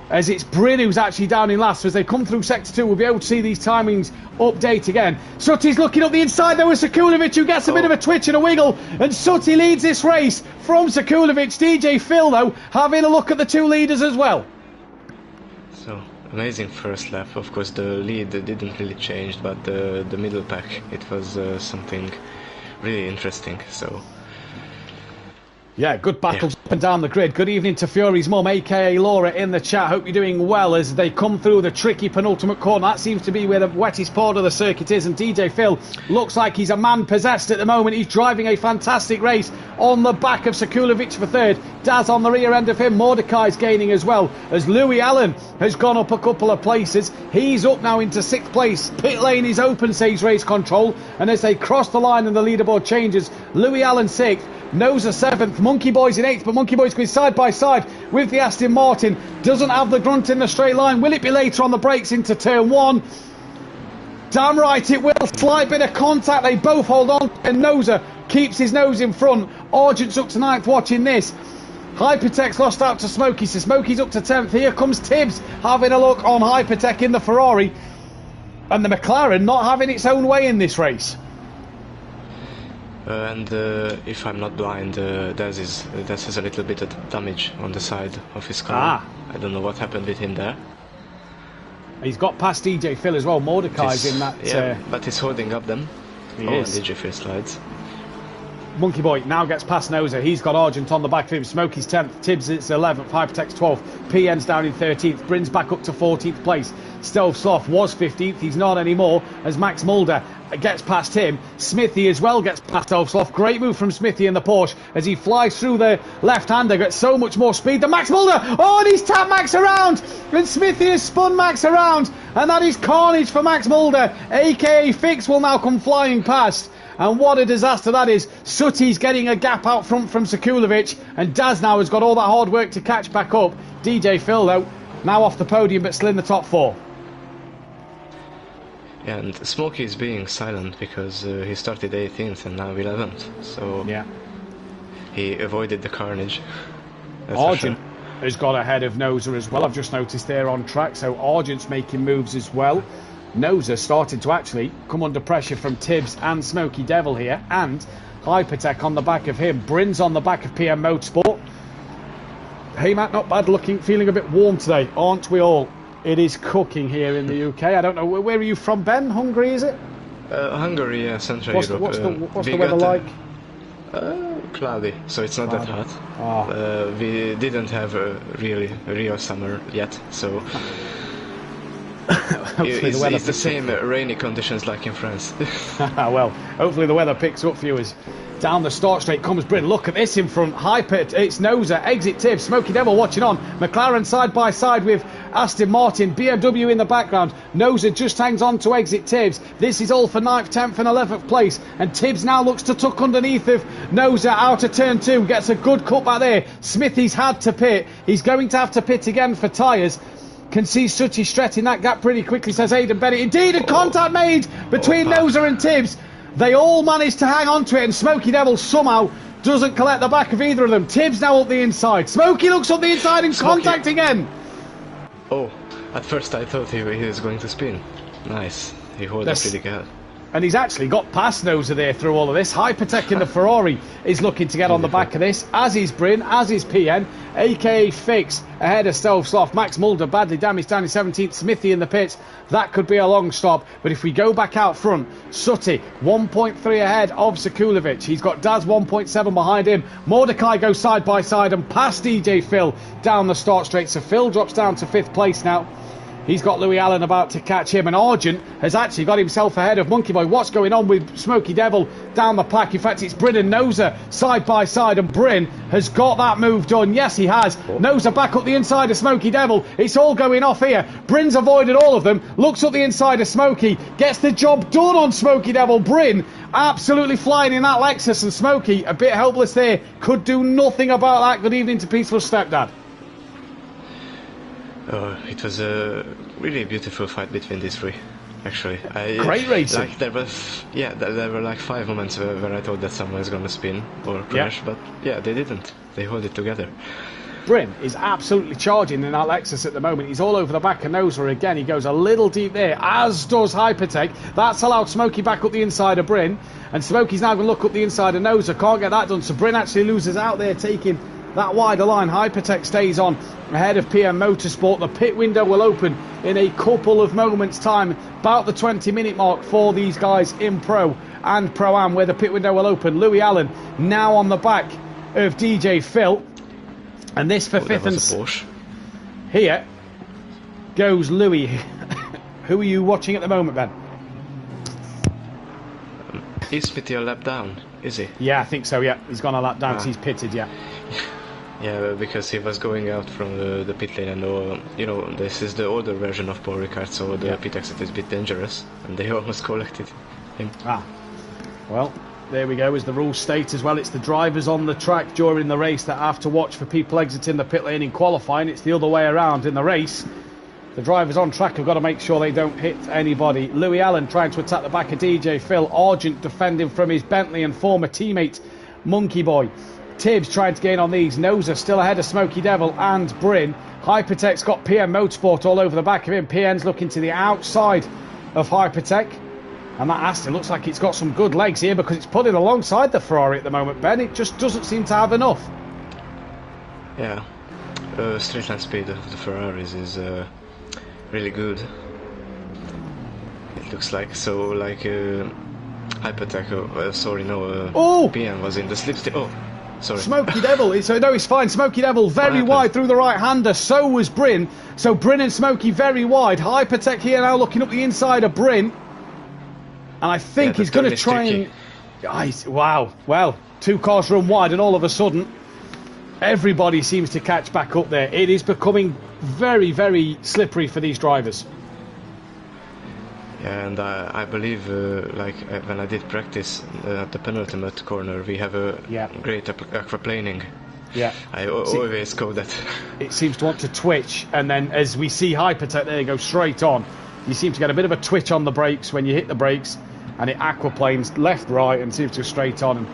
as it's Bryn who's actually down in last. So as they come through Sector 2, we'll be able to see these timings update again. Sooty's looking up the inside there with Sekulovic, who gets a bit of a twitch and a wiggle, and Sooty leads this race from Sekulovic. DJ Phil, though, having a look at the two leaders as well. So, amazing first lap. Of course, the lead didn't really change, but the middle pack, it was something really interesting. So, yeah, good battles up and down the grid. Good evening to Fury's mum, aka Laura, in the chat. Hope you're doing well as they come through the tricky penultimate corner. That seems to be where the wettest part of the circuit is, and DJ Phil looks like he's a man possessed at the moment. He's driving a fantastic race on the back of Sekulovic for 3rd. Daz on the rear end of him. Mordecai's gaining as well, as Louis Allen has gone up a couple of places. He's up now into 6th place. Pit lane is open, says Race Control, and as they cross the line and the leaderboard changes, Louis Allen 6th, Nozza 7th, Monkey Boy's in 8th, but Monkey Boy's going side by side with the Aston Martin. Doesn't have the grunt in the straight line. Will it be later on the brakes into turn 1? Damn right it will. Slight bit of contact. They both hold on, and Nozza keeps his nose in front. Argent's up to 9th watching this. Hypertech's lost out to Smokey, so Smokey's up to 10th. Here comes Tibbs having a look on Hypertech in the Ferrari, and the McLaren not having its own way in this race. And if I'm not blind, Daz has a little bit of damage on the side of his car. I don't know what happened with him there. He's got past DJ Phil as well. Mordecai's in that. Yeah, but he's holding up them. He is. And DJ Phil slides. Monkey Boy now gets past Noza. He's got Argent on the back of him. Smokey's 10th. Tibbs is 11th. Hypertech's 12th. PN's down in 13th. Bryn's back up to 14th place. Stove Sloth was 15th. He's not anymore as Max Mulder gets past him. Smithy as well gets past Stove Sloth. Great move from Smithy in the Porsche as he flies through the left-hander. Gets so much more speed than Max Mulder. Oh, and he's tapped Max around. And Smithy has spun Max around. And that is carnage for Max Mulder. A.K.A. Fix will now come flying past. And what a disaster that is. Sutty's getting a gap out front from Sekulovic, and Daz now has got all that hard work to catch back up. DJ Phil, though, now off the podium, but still in the top 4. Yeah, and Smokey is being silent because he started 18th and now 11th, so yeah, he avoided the carnage. Argent has got ahead of Noza as well. I've just noticed they're on track, so Argent's making moves as well. Noza starting to actually come under pressure from Tibbs and Smokey Devil here, and Hypertech on the back of him. Bryn's on the back of PM Motorsport. Hey Matt, not bad looking, feeling a bit warm today, aren't we all? It is cooking here in the UK. I don't know, where are you from, Ben? Hungary, is it? Hungary, yeah, Central Europe. What's the weather like? Cloudy, so it's not that hot. Oh. We didn't have a real summer yet, so it's the same rainy conditions like in France. Well, hopefully the weather picks up for you as down the start straight comes Bryn. Look at this in front. Hyper, it's Noza, exit Tibbs, Smokey Devil watching on. McLaren side by side with Aston Martin, BMW in the background. Noza just hangs on to exit Tibbs. This is all for 9th, 10th and 11th place. And Tibbs now looks to tuck underneath of Noza out of turn 2. Gets a good cut back there. Smithy's had to pit. He's going to have to pit again for tyres. Can see Sutty stretching that gap pretty quickly, says Aidan Bennett. Indeed, a contact made between Noza and Tibbs. They all managed to hang on to it, and Smokey Devil somehow doesn't collect the back of either of them. Tibbs now up the inside. Smokey looks up the inside and contact again. Oh, at first I thought he was going to spin. Nice. He held up pretty good. And he's actually got past Noza there through all of this. Hypertech in the Ferrari is looking to get on the back of this, as is Bryn, as is PN, a.k.a. Fix, ahead of Stove Sloth. Max Mulder badly damaged down in 17th. Smithy in the pits. That could be a long stop. But if we go back out front, Sutty 1.3 ahead of Sekulovic. He's got Daz 1.7 behind him. Mordecai goes side by side and past DJ Phil down the start straight. So Phil drops down to 5th place now. He's got Louis Allen about to catch him, and Argent has actually got himself ahead of Monkey Boy. What's going on with Smokey Devil down the pack? In fact, it's Bryn and Noza side by side, and Bryn has got that move done. Yes, he has. Noza back up the inside of Smokey Devil. It's all going off here. Bryn's avoided all of them. Looks up the inside of Smokey. Gets the job done on Smokey Devil. Bryn absolutely flying in that Lexus, and Smokey a bit helpless there. Could do nothing about that. Good evening to Peaceful Stepdad. It was a really beautiful fight between these three, actually. Great racing. Like there were like 5 moments where I thought that someone was going to spin or crash, but yeah, they didn't. They hold it together. Bryn is absolutely charging in that Lexus at the moment. He's all over the back of Noza again. He goes a little deep there, as does Hypertech. That's allowed Smokey back up the inside of Bryn, and Smokey's now going to look up the inside of Noza. Can't get that done, so Bryn actually loses out there, taking that wider line. Hypertech stays on ahead of PM Motorsport. The pit window will open in a couple of moments' time, about the 20-minute mark for these guys in Pro and Pro-Am, where the pit window will open. Louis Allen now on the back of DJ Phil, and this for 5th and 6th. Here goes Louis. Who are you watching at the moment, Ben? Is Smithy a lap down? Is he? Yeah, I think so. Yeah, he's gone a lap down. So he's pitted. Yeah. Yeah, because he was going out from the pit lane, and you know, this is the older version of Paul Ricard, so the pit exit is a bit dangerous, and they almost collected him. Well, there we go. As the rules state as well, it's the drivers on the track during the race that have to watch for people exiting the pit lane in qualifying. It's the other way around in the race. The drivers on track have got to make sure they don't hit anybody. Louis Allen trying to attack the back of DJ Phil. Argent defending from his Bentley and former teammate Monkey Boy. Tibbs trying to gain on these. Noza still ahead of Smokey Devil and Bryn. Hypertech's got PM Motorsport all over the back of him. PN's looking to the outside of Hypertech. And that Aston looks like it's got some good legs here, because it's pulling alongside the Ferrari at the moment, Ben. It just doesn't seem to have enough. Yeah. Straight line speed of the Ferraris is really good. It looks like Hypertech, sorry, no, Oh! PN was in the slipstream. Oh, sorry. Smoky Devil, no, it's fine. Smoky Devil very wide through the right-hander. So was Bryn. So Bryn and Smoky very wide. Hypertech here now looking up the inside of Bryn. And I think he's going to try and... Wow. Well, 2 cars run wide and all of a sudden, everybody seems to catch back up there. It is becoming very, very slippery for these drivers. Yeah, and I believe, when I did practice at the penultimate corner, we have a great aquaplaning. Yeah. I always go that. It seems to want to twitch, and then as we see Hypertech there go straight on, you seem to get a bit of a twitch on the brakes when you hit the brakes, and it aquaplanes left, right, and seems to go straight on. And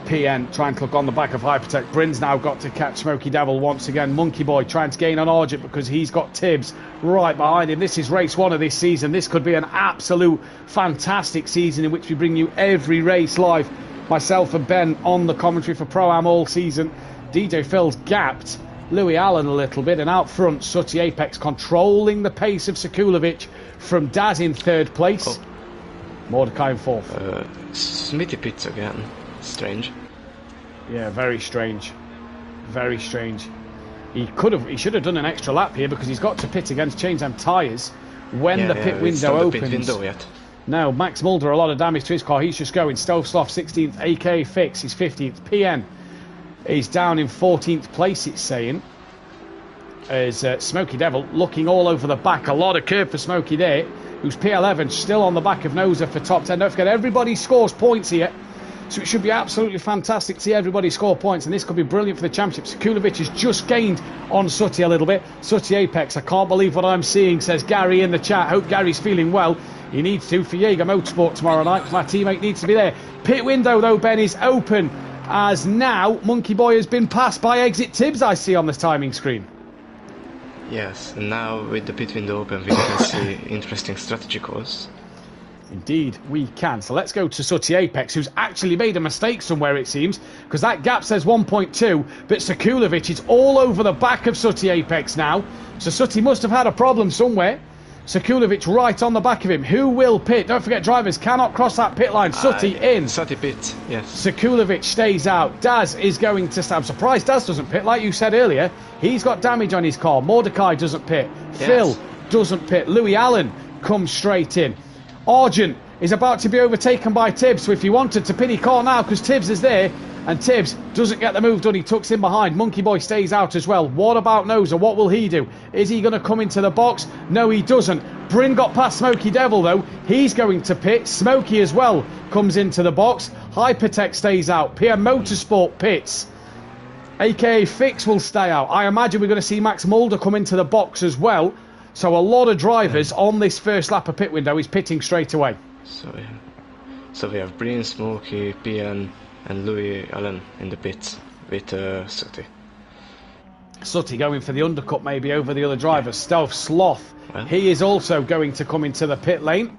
PN trying to look on the back of Hypertech. Bryn's now got to catch Smoky Devil once again. Monkey Boy trying to gain on Argent because he's got Tibbs right behind him. This is race 1 of this season. This could be an absolute fantastic season in which we bring you every race live. Myself and Ben on the commentary for Pro-Am all season. DJ Phil's gapped Louis Allen a little bit, and out front Sooty Apex controlling the pace of Sekulovic from Daz in 3rd place. Oh. Mordecai in 4th. Smithy pits again. Strange. Yeah, very strange. Very strange. He should have done an extra lap here because he's got to pit against change them tyres when the pit window opens. Pit window yet. Now, Max Mulder, a lot of damage to his car. He's just going. Stove Sloth 16th, AK Fix, he's 15th. PN is down in 14th place, it's saying. As Smoky Devil looking all over the back. A lot of curve for Smoky there, who's P11, still on the back of Noza for top 10. Don't forget, everybody scores points here. So it should be absolutely fantastic to see everybody score points, and this could be brilliant for the championship. Sekulovic has just gained on Sooty a little bit. Sooty Apex, I can't believe what I'm seeing, says Gary in the chat. Hope Gary's feeling well. He needs to for Jaeger Motorsport tomorrow night. My teammate needs to be there. Pit window, though, Ben, is open, as now Monkey Boy has been passed by Exit Tibbs, I see on this timing screen. Yes, and now with the pit window open, we can see interesting strategy calls. Indeed, we can. So let's go to Sooty Apex, who's actually made a mistake somewhere, it seems, because that gap says 1.2, but Sekulovic is all over the back of Sooty Apex now. So Sooty must have had a problem somewhere. Sekulovic right on the back of him. Who will pit? Don't forget, drivers cannot cross that pit line. Sooty in. Sooty pit, yes. Sekulovic stays out. Daz is going to stay. I'm surprised Daz doesn't pit. Like you said earlier, he's got damage on his car. Mordecai doesn't pit. Yes. Phil doesn't pit. Louis Allen comes straight in. Argent is about to be overtaken by Tibbs, so if he wanted to pit, he can't now because Tibbs is there, and Tibbs doesn't get the move done. He tucks in behind. Monkey Boy stays out as well. What about Noza? What will he do? Is he going to come into the box? No, he doesn't. Bryn got past Smoky Devil, though. He's going to pit. Smoky as well comes into the box. Hypertech stays out. PM Motorsport pits. AKA Fix will stay out. I imagine we're going to see Max Mulder come into the box as well. So a lot of drivers on this first lap of pit window is pitting straight away. So we have Bryn, Smokey, PN and Louis Allen in the pits with Sooty. Sooty going for the undercut maybe over the other drivers. Stealth Sloth, he is also going to come into the pit lane.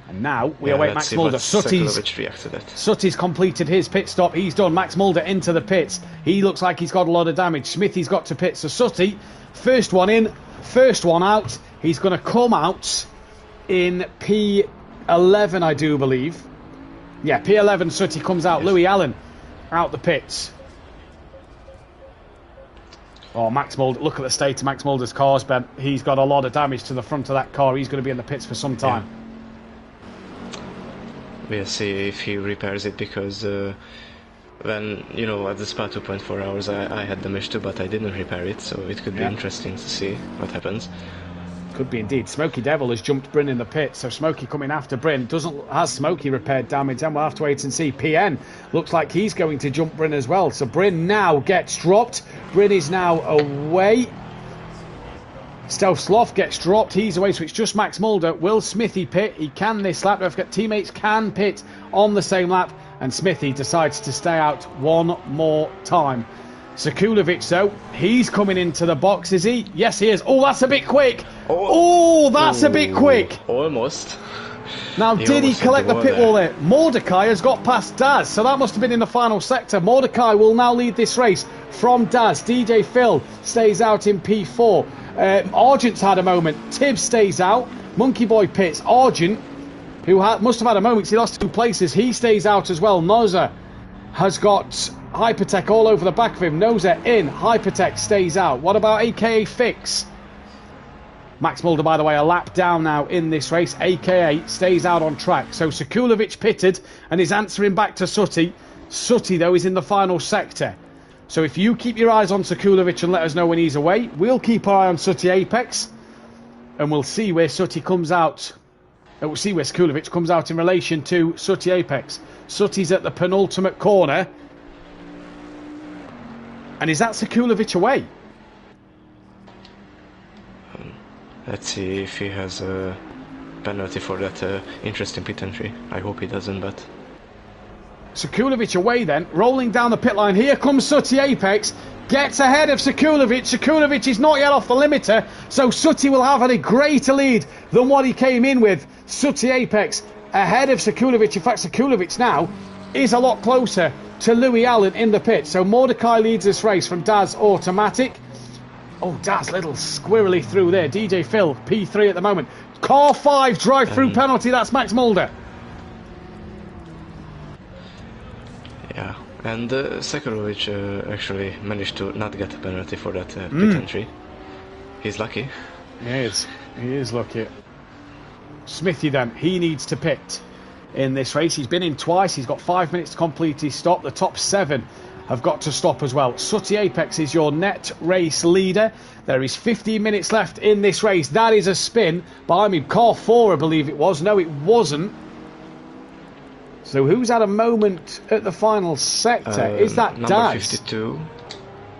And now we await Max Mulder. Sooty's completed his pit stop. He's done. Max Mulder into the pits. He looks like he's got a lot of damage. Smithy's got to pit. So Sooty, first one in, first one out. He's going to come out in P11, I do believe. Yeah, P11, Sooty comes out. Yes. Louis Allen out the pits. Oh, Max Mulder, look at the state of Max Mulder's cars, Ben. He's got a lot of damage to the front of that car. He's going to be in the pits for some time. Yeah. We'll see if he repairs it, because when, you know, at the Spa 2.4 hours I had damage too, but I didn't repair it, so it could be interesting to see what happens. Could be indeed. Smoky Devil has jumped Bryn in the pit, so Smoky coming after Bryn. Has Smoky repaired damage? And we'll have to wait and see. PN looks like he's going to jump Bryn as well, so Bryn now gets dropped. Bryn is now away. Stealth Sloth gets dropped. He's away, so it's just Max Mulder. Will Smithy pit? He can this lap. Don't forget, teammates can pit on the same lap, and Smithy decides to stay out one more time. Sekulovic, though, he's coming into the box, is he? Yes, he is. Oh, that's a bit quick. Oh, that's a bit quick. Almost. Now, did he collect the pit wall there? Mordecai has got past Daz, so that must have been in the final sector. Mordecai will now lead this race from Daz. DJ Phil stays out in P4. Argent's had a moment. Tibbs stays out. Monkey Boy pits. Argent who must have had a moment. He lost 2 places. He stays out as well. Noza has got Hypertech all over the back of him. Noza in. Hypertech stays out. What about AKA Fix? Max Mulder, by the way, a lap down now in this race. AKA stays out on track. So Sekulovic pitted and is answering back to Sutty. Sutty, though, is in the final sector. So if you keep your eyes on Sekulovic and let us know when he's away, we'll keep our eye on Sutty Apex. And we'll see where Sutty comes out. We'll see where Sekulovic comes out in relation to Sutty Apex. Sutty's at the penultimate corner. And is that Sekulovic away? Let's see if he has a penalty for that interesting pit entry. I hope he doesn't, but... Sekulovic away then, rolling down the pit line. Here comes Sutty Apex, gets ahead of Sekulovic. Sekulovic is not yet off the limiter, so Sutty will have a greater lead than what he came in with. Sutty Apex ahead of Sekulovic. In fact, Sekulovic now is a lot closer to Louis Allen in the pit. So Mordecai leads this race from Daz Automatic. Oh, Daz, little squirrely through there. DJ Phil, P3 at the moment. Car 5 drive-through penalty. That's Max Mulder. Yeah, and Sekulovic actually managed to not get a penalty for that pit entry. He's lucky. He is lucky. Smithy then, he needs to pit in this race. He's been in twice. He's got 5 minutes to complete his stop. The top 7 have got to stop as well. Sutty Apex is your net race leader. There is 15 minutes left in this race. That is a spin behind me. Car 4, I believe it was. No, it wasn't. So who's had a moment at the final sector? Is that number Daz? 52,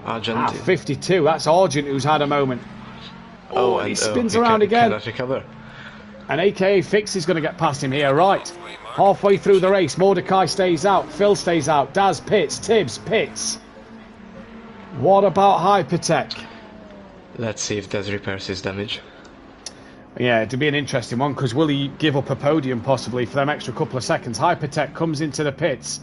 Argent. 52. That's Argent who's had a moment. Oh, and he spins around again. Cannot recover. And AKA Fix is going to get past him here. Right. Halfway through the race, Mordecai stays out. Phil stays out. Daz pits. Tibbs pits. What about Hypertech? Let's see if Daz repairs his damage. Yeah, it'd be an interesting one, because will he give up a podium possibly for them extra couple of seconds? Hypertech comes into the pits.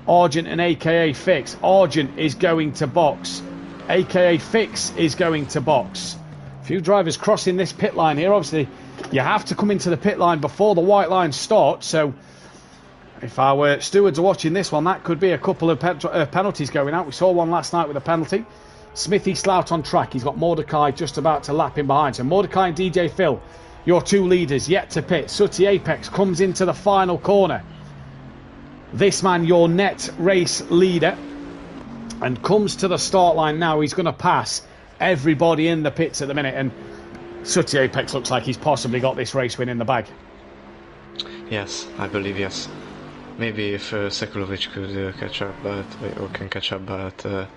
Argent and AKA Fix. Argent is going to box. AKA Fix is going to box. A few drivers crossing this pit line here. Obviously, you have to come into the pit line before the white line starts. So, if our stewards are watching this one, that could be a couple of penalties going out. We saw one last night with a penalty. Smithy Slout on track. He's got Mordecai just about to lap in behind. So Mordecai and DJ Phil, your 2 leaders, yet to pit. Sutty Apex comes into the final corner. This man, your net race leader, and comes to the start line now. He's going to pass everybody in the pits at the minute. And Sutty Apex looks like he's possibly got this race win in the bag. Yes, I believe yes. Maybe if Sekulovic could catch up, or can catch up, but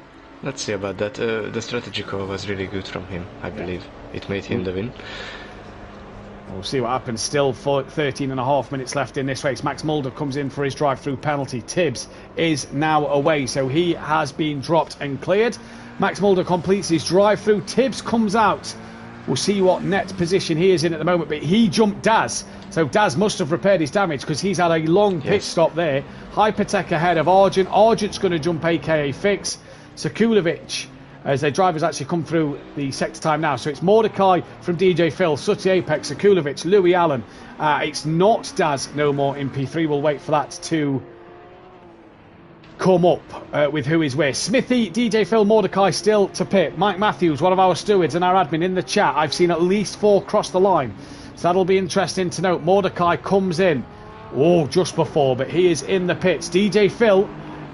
let's see about that. The strategy call was really good from him, I believe. It made him the win. We'll see what happens. Still 13 and a half minutes left in this race. Max Mulder comes in for his drive-through penalty. Tibbs is now away, so he has been dropped and cleared. Max Mulder completes his drive-through. Tibbs comes out. We'll see what net position he is in at the moment, but he jumped Daz. So Daz must have repaired his damage, because he's had a long pit stop there. Hypertech ahead of Argent. Argent's going to jump AKA Fix. Sekulovic, as their drivers actually come through the sector time now. So it's Mordecai from DJ Phil, Sutty Apex, Sekulovic, Louis Allen. It's not Daz no more in P3. We'll wait for that to come up with who is where. Smithy, DJ Phil, Mordecai still to pit. Mike Matthews, one of our stewards and our admin in the chat. I've seen at least 4 cross the line. So that'll be interesting to note. Mordecai comes in. Oh, just before, but he is in the pits. DJ Phil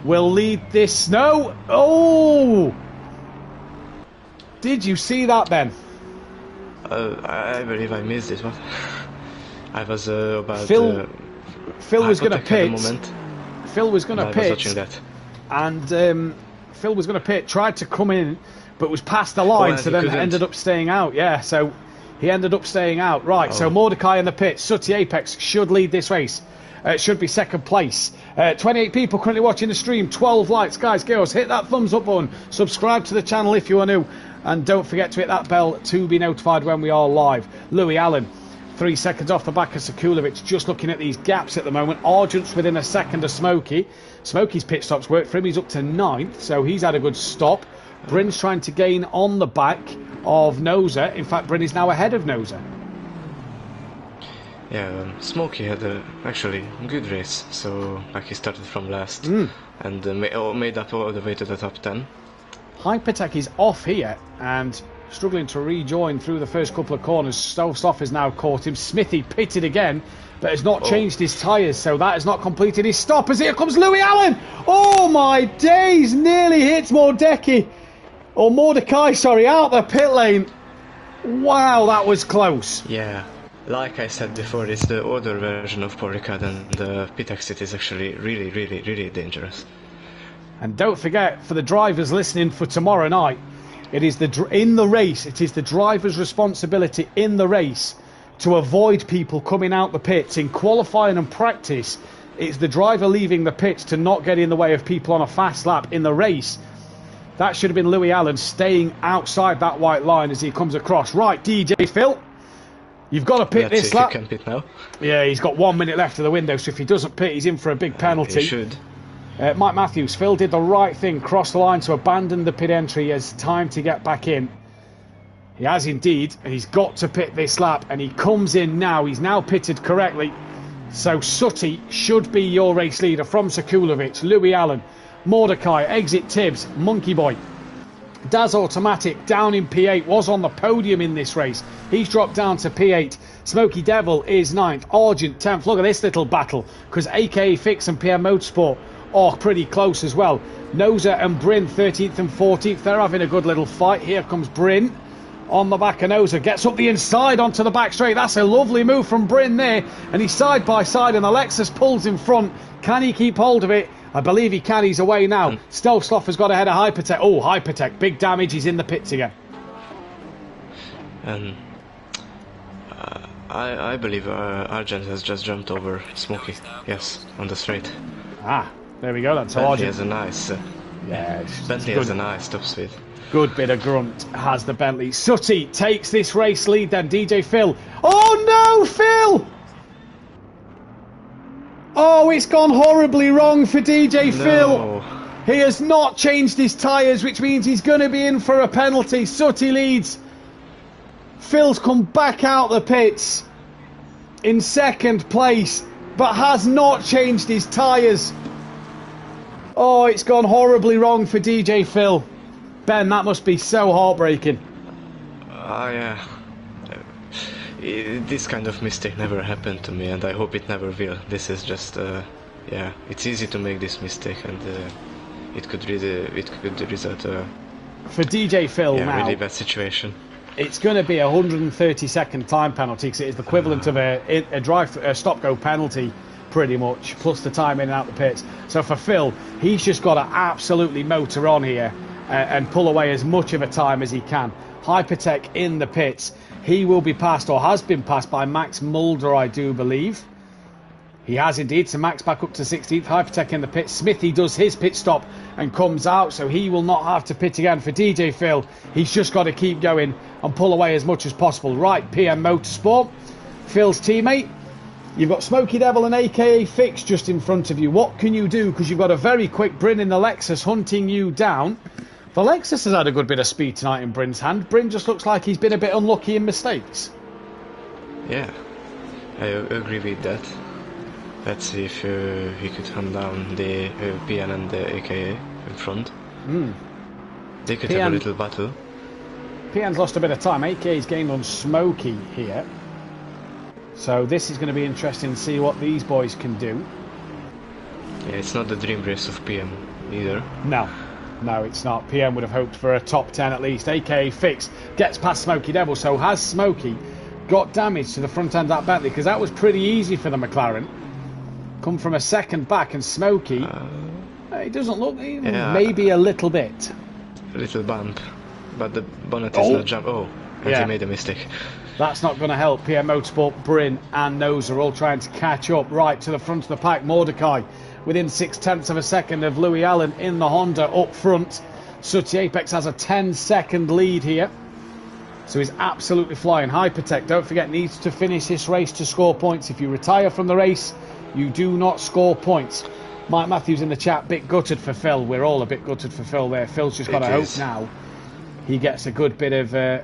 will lead this. No! Oh! Did you see that, Ben? I believe I missed it. What? I was about... Phil was going to pit. Phil was going to pit. I was watching that. And Phil was going to pit, tried to come in, but was past the line, so then ended up staying out. Yeah, so he ended up staying out. Right, so Mordecai in the pit. Sutty Apex should lead this race. It should be second place. 28 people currently watching the stream. 12 likes. Guys, girls, hit that thumbs up button. Subscribe to the channel if you are new. And don't forget to hit that bell to be notified when we are live. Louis Allen, 3 seconds off the back of Sekulovic. Just looking at these gaps at the moment. Argent's within a second of Smokey. Smokey's pit stops work for him. He's up to 9th, so he's had a good stop. Bryn's trying to gain on the back of Noza. In fact, Bryn is now ahead of Noza. Yeah, Smokey had a actually good race, so like he started from last and made up all the way to the top 10. Hypertech is off here and struggling to rejoin through the first couple of corners. Stovestoff has now caught him. Smithy pitted again, but has not changed his tyres, so that has not completed his stop. As here comes Louis Allen. Oh my days! Nearly hits Mordecai, out the pit lane. Wow, that was close. Yeah, like I said before, it's the older version of Poricad, and the pit exit is actually really dangerous. And don't forget, for the drivers listening for tomorrow night, it is in the race, it is the driver's responsibility in the race to avoid people coming out the pits. In qualifying and practice, it's the driver leaving the pits to not get in the way of people on a fast lap. In the race, that should have been Louis Allen staying outside that white line as he comes across. Right, DJ Phil, you've got to pit this lap. He can pit now. Yeah, he's got 1 minute left of the window, so if he doesn't pit, he's in for a big penalty. He should. Mike Matthews, Phil did the right thing, crossed the line to abandon the pit entry. He has time to get back in. He has indeed, and he's got to pit this lap, and he comes in now. He's now pitted correctly. So Sutty should be your race leader from Sekulovic, Louis Allen, Mordecai, Exit Tibbs, Monkey Boy. Daz Automatic down in P8, was on the podium in this race. He's dropped down to P8. Smoky Devil is 9th, Argent 10th. Look at this little battle, because AKA Fix and PM Motorsport are pretty close as well. Noza and Bryn 13th and 14th. They're having a good little fight. Here comes Bryn on the back of Noza. Gets up the inside onto the back straight. That's a lovely move from Bryn there. And he's side by side and the Lexus pulls in front. Can he keep hold of it? I believe he can. He's away now. Stelsloff has got ahead of Hypertech. Oh, Hypertech. Big damage. He's in the pits again. I believe Argent has just jumped over Smokey. Yes, on the straight. Ah, there we go. That's Bentley Argent. has a nice. Bentley has a nice top speed. Good bit of grunt has the Bentley. Sutty takes this race lead then. DJ Phil. Oh no, Phil! Oh, it's gone horribly wrong for DJ Phil. He has not changed his tyres, which means he's going to be in for a penalty. Sutty leads. Phil's come back out the pits in second place, but has not changed his tyres. Oh, it's gone horribly wrong for DJ Phil. Ben, that must be so heartbreaking. Yeah. This kind of mistake never happened to me, and I hope it never will. This is just, yeah, it's easy to make this mistake, and it could result for DJ Phil now. Really bad situation. It's going to be a 130-second time penalty, because it is the equivalent of a stop-go penalty, pretty much, plus the time in and out the pits. So for Phil, he's just got to absolutely motor on here and pull away as much of a time as he can. Hypertech in the pits. He will be passed, or has been passed, by Max Mulder, I do believe. He has indeed. So Max back up to 16th. Hypertech in the pits. Smithy does his pit stop and comes out, so he will not have to pit again. For DJ Phil, he's just got to keep going and pull away as much as possible. Right, PM Motorsport, Phil's teammate. You've got Smoky Devil and AKA Fix just in front of you. What can you do? Because you've got a very quick Bryn in the Lexus hunting you down. The Lexus has had a good bit of speed tonight in Bryn's hand. Bryn just looks like he's been a bit unlucky in mistakes. Yeah, I agree with that. Let's see if he could hunt down the PN and the AKA in front. They could have a little battle. PN's lost a bit of time. AKA's gained on Smokey here. So this is going to be interesting to see what these boys can do. Yeah, it's not the dream race of PM either. No, it's not. PM would have hoped for a top 10 at least. AKA Fix gets past Smoky Devil. So has Smokey got damage to the front end of that Bentley? Because that was pretty easy for the McLaren. Come from a second back, and Smokey, it doesn't look, maybe a little bit. A little bump, but the bonnet is not jump. Oh, and he made a mistake. That's not going to help. PM Motorsport, Bryn and Nose are all trying to catch up right to the front of the pack. Mordecai within 0.6 of a second of Louis Allen in the Honda up front. Sutty Apex has a 10-second lead here. So he's absolutely flying. Hypertech, don't forget, needs to finish this race to score points. If you retire from the race, you do not score points. Mike Matthews in the chat, bit gutted for Phil. We're all a bit gutted for Phil there. Phil's just got to hope now he gets a good bit of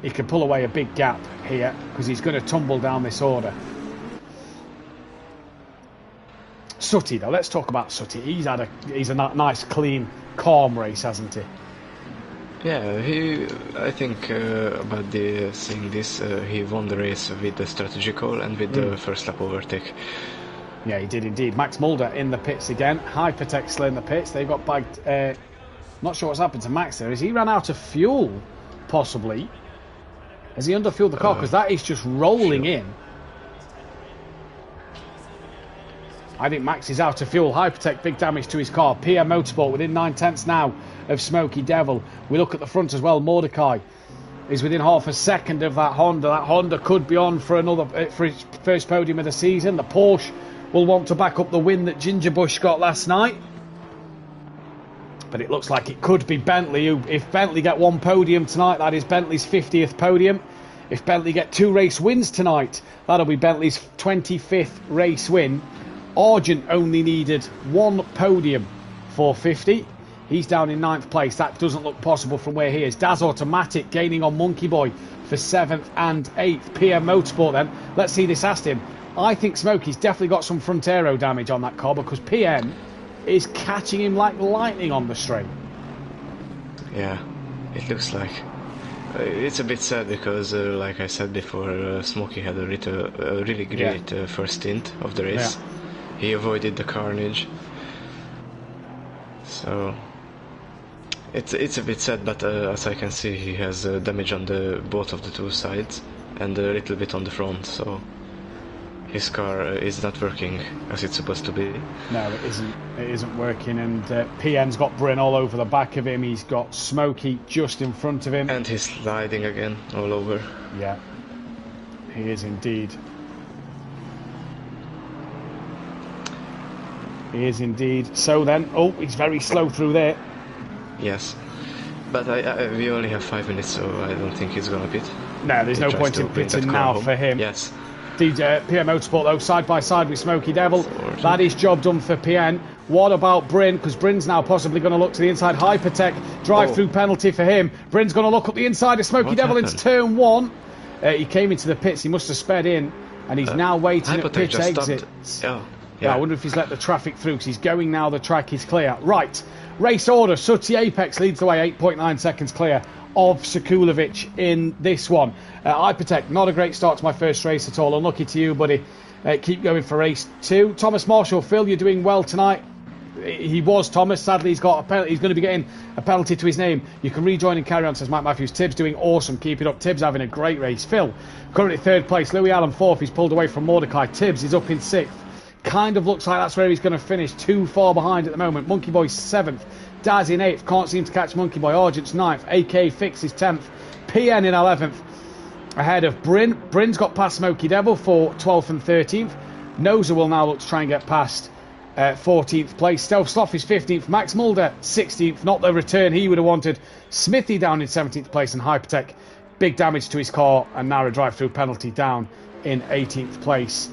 he can pull away a big gap here because he's going to tumble down this order. Sutty, though, let's talk about Sutty. He's a nice, clean, calm race, hasn't he? Yeah, I think about seeing this, he won the race with the strategy call and with the first lap overtake. Yeah, he did indeed. Max Mulder in the pits again. Hypertech still in the pits. They've got bagged. Not sure what's happened to Max there. Has he ran out of fuel? Possibly. Has he underfueled the car? Because that is just rolling in. I think Max is out of fuel. Hypertech, big damage to his car. ProAm Motorsport within 9/10 now of Smoky Devil. We look at the front as well. Mordecai is within half a second of that Honda. That Honda could be on for his first podium of the season. The Porsche will want to back up the win that Ginger Bush got last night. But it looks like it could be Bentley. If Bentley get one podium tonight, that is Bentley's 50th podium. If Bentley get 2 race wins tonight, that'll be Bentley's 25th race win. Argent only needed 1 podium for 50. He's down in 9th place. That doesn't look possible from where he is. Daz Automatic gaining on Monkey Boy for 7th and 8th. ProAm Motorsport then. Let's see this Aston. I think Smokey's definitely got some front aero damage on that car because ProAm is catching him like lightning on the straight. Yeah, it looks like. It's a bit sad because, like I said before, Smokey had a really great first stint of the race. Yeah. He avoided the carnage. So it's a bit sad, but as I can see, he has damage on both of the 2 sides and a little bit on the front. So his car is not working as it's supposed to be. No, it isn't. It isn't working, and PN's got Bryn all over the back of him. He's got Smokey just in front of him, and he's sliding again all over. Yeah, he is indeed. He is indeed. So then, he's very slow through there. Yes, but we only have 5 minutes, so I don't think he's gonna pit. No, there's no point in pitting now for him. Yes. ProAm Motorsport though, side by side with Smoky Devil. That is job done for PN. What about Bryn? Because Bryn's now possibly going to look to the inside. Hypertech drive-through penalty for him. Bryn's going to look up the inside of Smoky Devil into turn 1. He came into the pits. He must have sped in, and he's now waiting at pit exits. Yeah, I wonder if he's let the traffic through because he's going now. The track is clear. Right, race order. Sutty Apex leads the way, 8.9 seconds clear of Sekulovic in this one. Hypertech, not a great start to my first race at all. Unlucky to you, buddy. Keep going for race 2. Thomas Marshall, Phil, you're doing well tonight. He was Thomas. Sadly, he's got a penalty. He's going to be getting a penalty to his name. You can rejoin and carry on, says Mike Matthews. Tibbs doing awesome. Keep it up. Tibbs having a great race. Phil, currently 3rd place. Louis Allen 4th. He's pulled away from Mordecai. Tibbs is up in 6th. Kind of looks like that's where he's going to finish. Too far behind at the moment. Monkey Boy 7th. Daz in 8th. Can't seem to catch Monkey Boy. Argent's 9th. AK Fix is 10th. PN in 11th. Ahead of Bryn. Bryn's got past Smoky Devil for 12th and 13th. Noza will now look to try and get past 14th place. Stealth Sloth is 15th. Max Mulder 16th. Not the return he would have wanted. Smithy down in 17th place. And Hypertech, big damage to his car and now a drive-through penalty down in 18th place.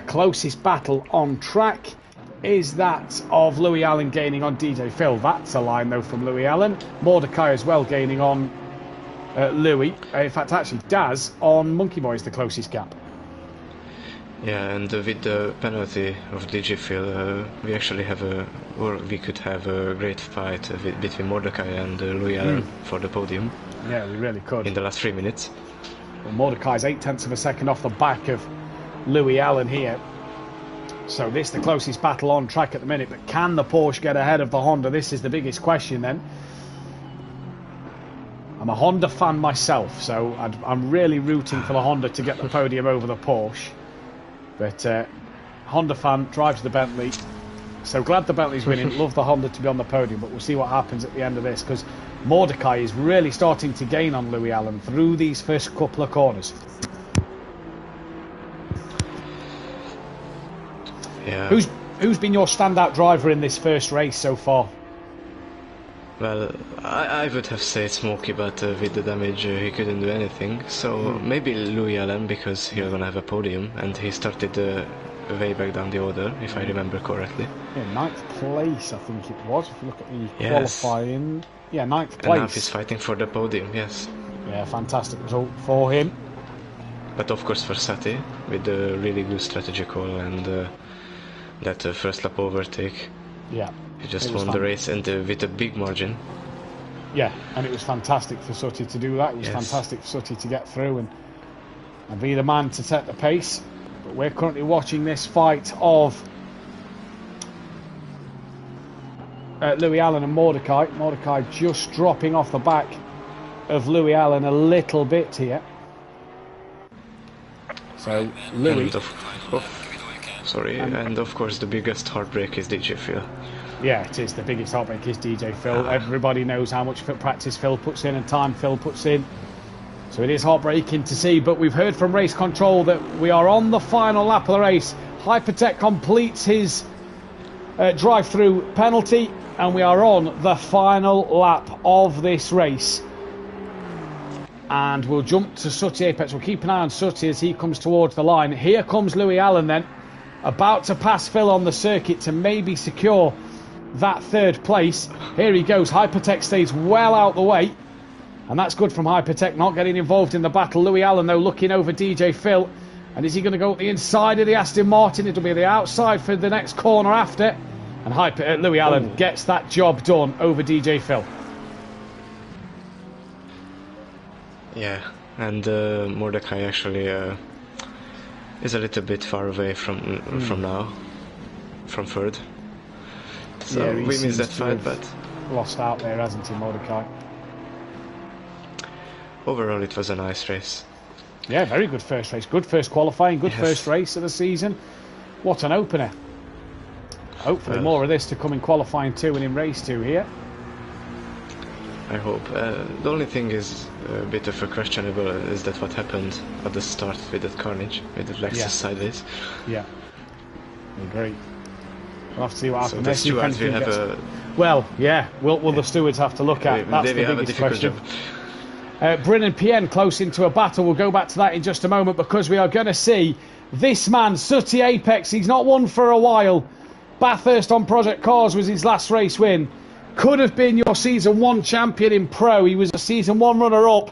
Closest battle on track is that of Louis Allen gaining on DJ Phil. That's a line though from Louis Allen. Mordecai as well gaining on Louis. In fact, actually Daz on Monkey Boy is the closest gap. Yeah, and with the penalty of DJ Phil, we actually we could have a great fight between Mordecai and Louis Allen for the podium. Yeah, we really could. In the last 3 minutes. Well, Mordecai's 0.8 of a second off the back of Louis Allen here. So this is the closest battle on track at the minute, but can the Porsche get ahead of the Honda? This is the biggest question then. I'm a Honda fan myself, so I'm really rooting for the Honda to get the podium over the Porsche. But Honda fan, drive to the Bentley. So glad the Bentley's winning. Love the Honda to be on the podium, but we'll see what happens at the end of this, because Mordecai is really starting to gain on Louis Allen through these first couple of corners. Yeah. Who's been your standout driver in this first race so far? Well, I would have said Smokey, but with the damage he couldn't do anything. So maybe Louis Allen, because he's gonna have a podium, and he started way back down the order, if I remember correctly. Yeah, 9th place I think it was, if you look at the qualifying. Yeah, 9th place. And now he's fighting for the podium, yes. Yeah, fantastic result for him. But of course for Sati, with a really good strategy call and that first lap overtake. Yeah. He just won the race and with a big margin. Yeah, and it was fantastic for Sutty to do that. It was fantastic for Sutty to get through and be the man to set the pace. But we're currently watching this fight of Louis Allen and Mordecai. Mordecai just dropping off the back of Louis Allen a little bit here. So Louis... And of course the biggest heartbreak is DJ Phil. Yeah, it is. The biggest heartbreak is DJ Phil. Everybody knows how much practice Phil puts in and time Phil puts in. So it is heartbreaking to see, but we've heard from race control that we are on the final lap of the race. Hypertech completes his drive-through penalty, and we are on the final lap of this race. And we'll jump to Sutty Apex. We'll keep an eye on Sutty as he comes towards the line. Here comes Louis Allen then, about to pass Phil on the circuit to maybe secure that third place. Here he goes. Hypertech stays well out the way, and that's good from Hypertech, not getting involved in the battle. Louis Allen though looking over DJ Phil, and is he going to go at the inside of the Aston Martin? It'll be the outside for the next corner after, and Louis Allen gets that job done over DJ Phil. Yeah, and Mordecai actually is a little bit far away from now, from third. So yeah, we missed that fight, but lost out there, hasn't he, Mordecai? Overall, it was a nice race. Yeah, very good first race. Good first qualifying, good first race of the season. What an opener. Hopefully more of this to come in qualifying 2 and in race 2 here. I hope. The only thing is a bit of a questionable is that what happened at the start with that carnage, with the Lexus sideways. Yeah, I agree. We'll have to see what happens. So the stewards will have a... Well, yeah, will the stewards have to look at? That's the biggest question. Bryn and PN close into a battle. We'll go back to that in just a moment, because we are going to see this man, Sutty Apex. He's not won for a while. Bathurst on Project Cars was his last race win. Could have been your Season 1 champion in Pro. He was a Season 1 runner-up.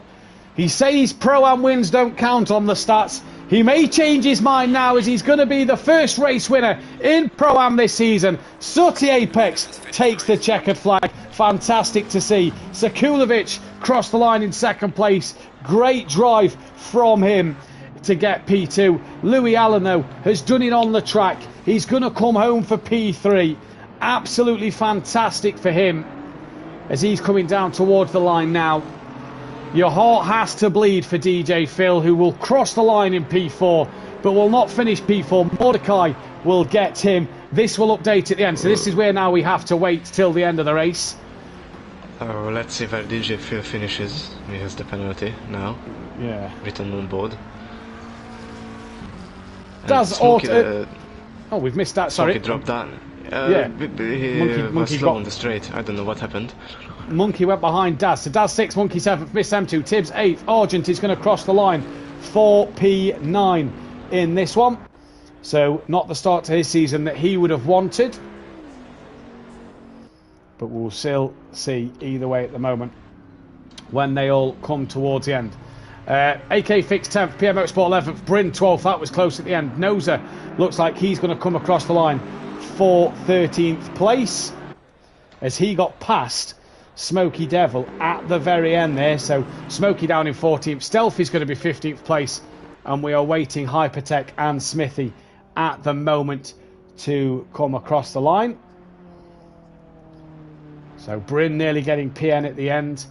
He says Pro-Am wins don't count on the stats. He may change his mind now, as he's going to be the first race winner in Pro-Am this season. Sutty Apex takes the checkered flag. Fantastic to see. Sekulovic crossed the line in second place. Great drive from him to get P2. Louis Allen, though, has done it on the track. He's going to come home for P3. Absolutely fantastic for him as he's coming down towards the line now. Your heart has to bleed for DJ Phil, who will cross the line in P4 but will not finish P4. Mordecai will get him. This will update at the end, so this is where now we have to wait till the end of the race. Oh, let's see where DJ Phil finishes. He has the penalty now. Yeah. Written on board. Does auto... oh, we've missed that, sorry. Monkey dropped down. Yeah. He was slow on the straight. I don't know what happened. Monkey went behind Daz. So Daz 6th, Monkey 7th, Miss M2, Tibbs 8th. Argent is going to cross the line for P9 in this one. So not the start to his season that he would have wanted. But we'll still see either way at the moment when they all come towards the end. AK Fix 10th, PM Motorsport 11th, Bryn 12th. That was close at the end. Noza looks like he's going to come across the line for 13th place as he got past Smoky Devil at the very end there. So Smoky down in 14th. Stealth is going to be 15th place, and we are waiting Hypertech and Smithy at the moment to come across the line. So Bryn nearly getting PN at the end.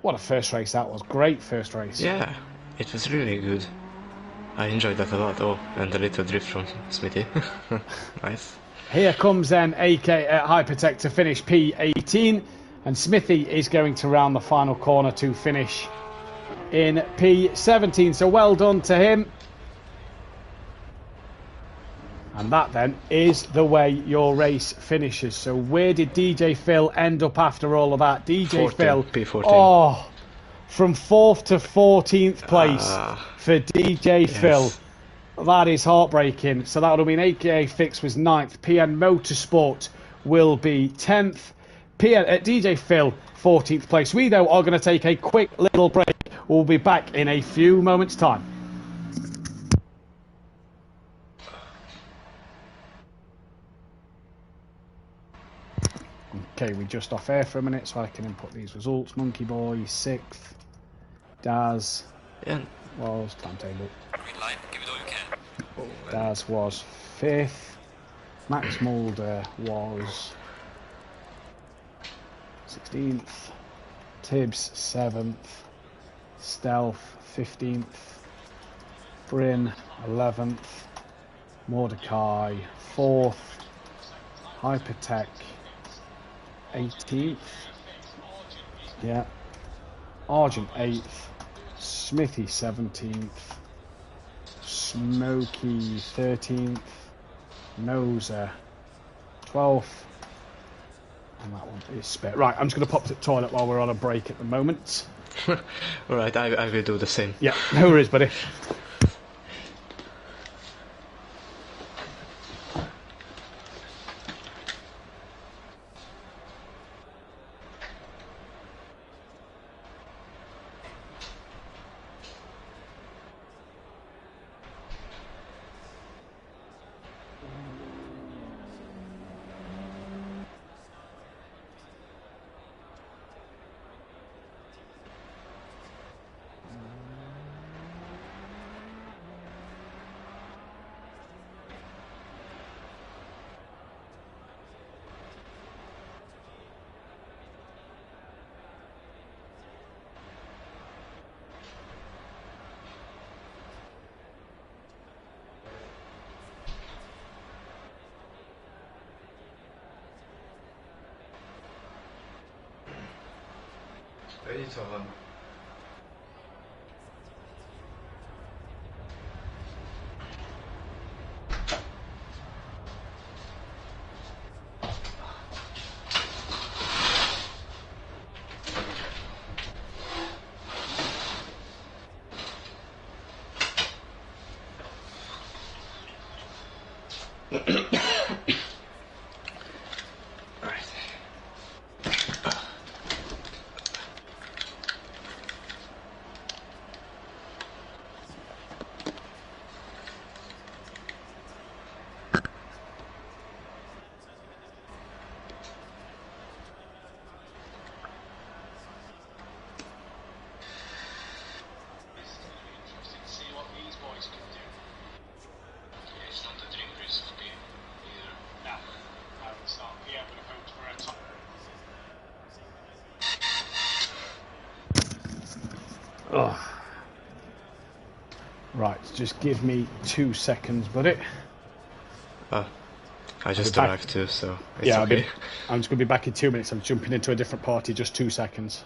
What a first race that was. Great first race. Yeah, it was really good. I enjoyed that a lot. Oh, and a little drift from Smithy. Nice. Here comes then Hypertech to finish P18, and Smithy is going to round the final corner to finish in P17. So well done to him. And that then is the way your race finishes. So where did DJ Phil end up after all of that? DJ 14, Phil, P14. oh, from 4th to 14th place for DJ Phil. That is heartbreaking. So that would have been AKA Fix was 9th. PN Motorsport will be 10th. DJ Phil, 14th place. We, though, are going to take a quick little break. We'll be back in a few moments' time. Okay, we just off air for a minute so I can input these results. Monkey Boy, 6th. Daz was timetable. Green light, give it all you can. Daz was 5th. Max Mulder was 16th. Tibbs 7th. Stealth 15th. Bryn 11th. Mordecai 4th. Hypertech 18th. Yeah. Argent 8th. Smithy 17th. Smokey 13th. Noser 12th. And that one is spare. Right, I'm just going to pop to the toilet while we're on a break at the moment. Alright, I will do the same. Yeah, no worries, buddy. Ready to run. Oh. Right, just give me 2 seconds, buddy. Oh, I just arrived too, so it's yeah, okay. I'm just going to be back in 2 minutes. I'm jumping into a different party, just 2 seconds.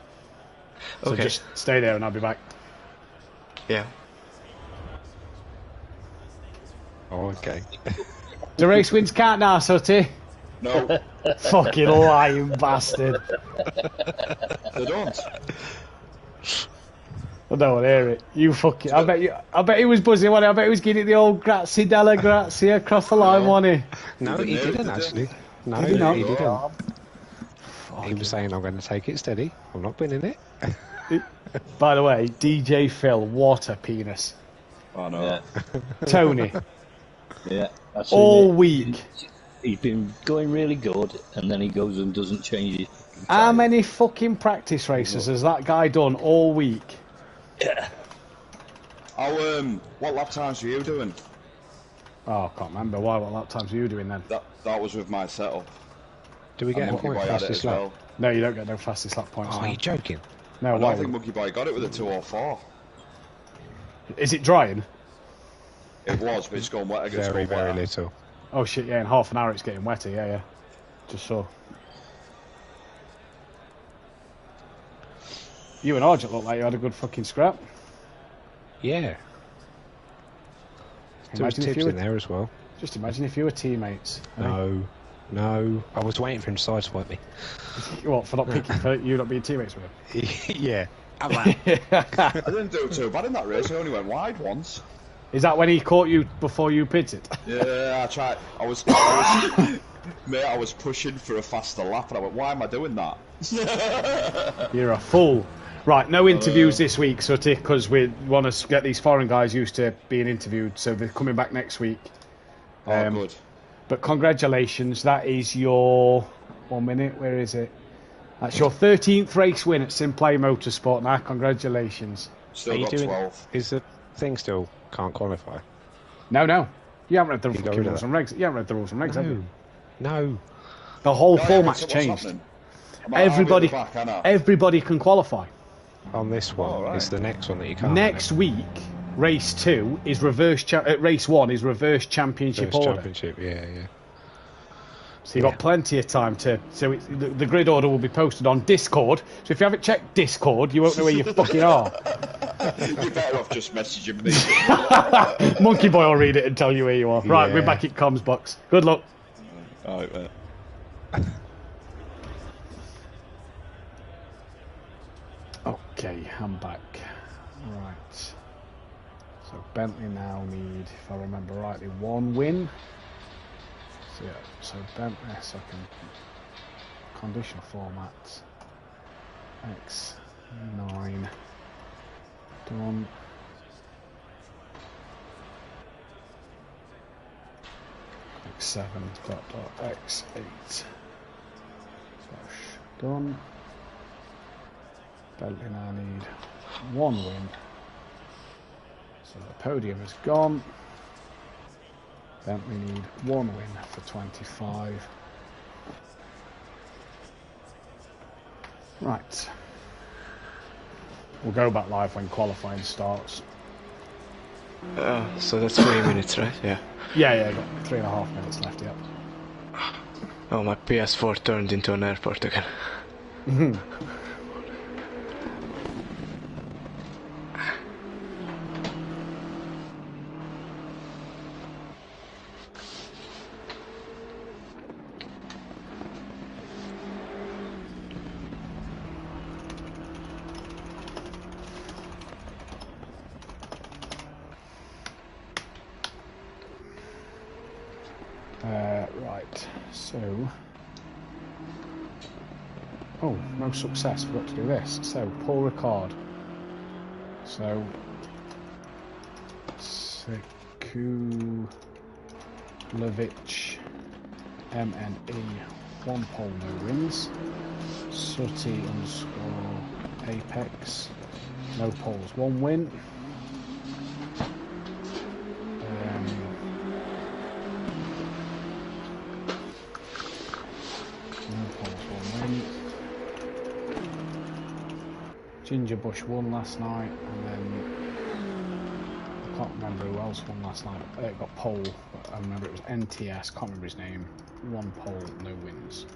So Okay. just stay there and I'll be back. Yeah. Oh, okay. The race wins can't now, Sutty. No, Fucking lying bastard. they don't. I don't want to hear it. You fucking. I bet he was buzzing, wasn't he? I bet he was getting the old grazie della grazie across the line, wasn't he? No, he didn't actually. No, Did he not? he didn't. He was saying, I'm going to take it steady. I'm not winning it. By the way, DJ Phil, what a penis. I know. Yeah, Tony, yeah. I've seen all it. week. He's been going really good, and then he goes and doesn't change it. How many fucking practice races has that guy done all week? What lap times were you doing? Oh, I can't remember. Why? What lap times were you doing then? That was with my setup. Do we get a Monkey point Boy for had it fastest as lap? well. No, you don't get no fastest lap points. Oh, now. are you joking? No, I why? don't think Monkey Boy got it with a 204. Is it drying? It was, but it's gone wet against Very, gone very wetter. little. Oh shit! Yeah, in half an hour it's getting wetter. Yeah, yeah. Just saw. You and Argent looked like you had a good fucking scrap. Yeah. There was Imagine if tips you were, in there as well. just imagine if you were teammates. eh? No. I was waiting for him to sideswipe me. What, for not picking, for you not being teammates with him? Yeah. I'm out. I didn't do too bad in that race. I only went wide once. Is that when he caught you before you pitted? Yeah, I tried. Mate, I was pushing for a faster lap, and I went, "Why am I doing that?" You're a fool. Right, no interviews this week, Sooty, because we want to get these foreign guys used to being interviewed, so they're coming back next week. Oh, good. But congratulations, that is your... 1 minute, where is it? That's your 13th race win at Simplay Motorsport now. Congratulations. Still Are you got doing? 12. Is the thing still can't qualify? No. You haven't read the You got fucking rid of rules and regs. You haven't read the rules and regs, have you? No. The whole No, format's so what's changed. happening? Everybody can qualify. On this one, Oh, right. it's the next one that you can't. Next week, race 2 is race 1 is reverse championship First order. championship, yeah. So you've got plenty of time to. So the grid order will be posted on Discord. So if you haven't checked Discord, you won't know where you fucking are. You're better off just messaging me. Monkey Boy will read it and tell you where you are. Right, Yeah. we're back at comms box. Good luck. Alright, mate. Okay, I'm back. Right. So Bentley now need, if I remember rightly, 1 win. So yeah, so Bentley second condition format. X9 done. X7 .x8 done. Bentley now need 1 win. So the podium is gone. Bentley need 1 win for 25. Right. We'll go back live when qualifying starts. So that's 3 minutes, right? Yeah. Yeah, got 3.5 minutes left, yep. Oh, my PS4 turned into an airport again. Right, so... Oh, no success, forgot to do this. So, Paul Ricard. So... Sekulovic, MNE, 1 pole, no wins. Sooty _ Apex, no poles, 1 win. Ginger Bush won last night, and then I can't remember who else won last night. It got pole, but I remember it was NTS, can't remember his name. 1 pole, no wins.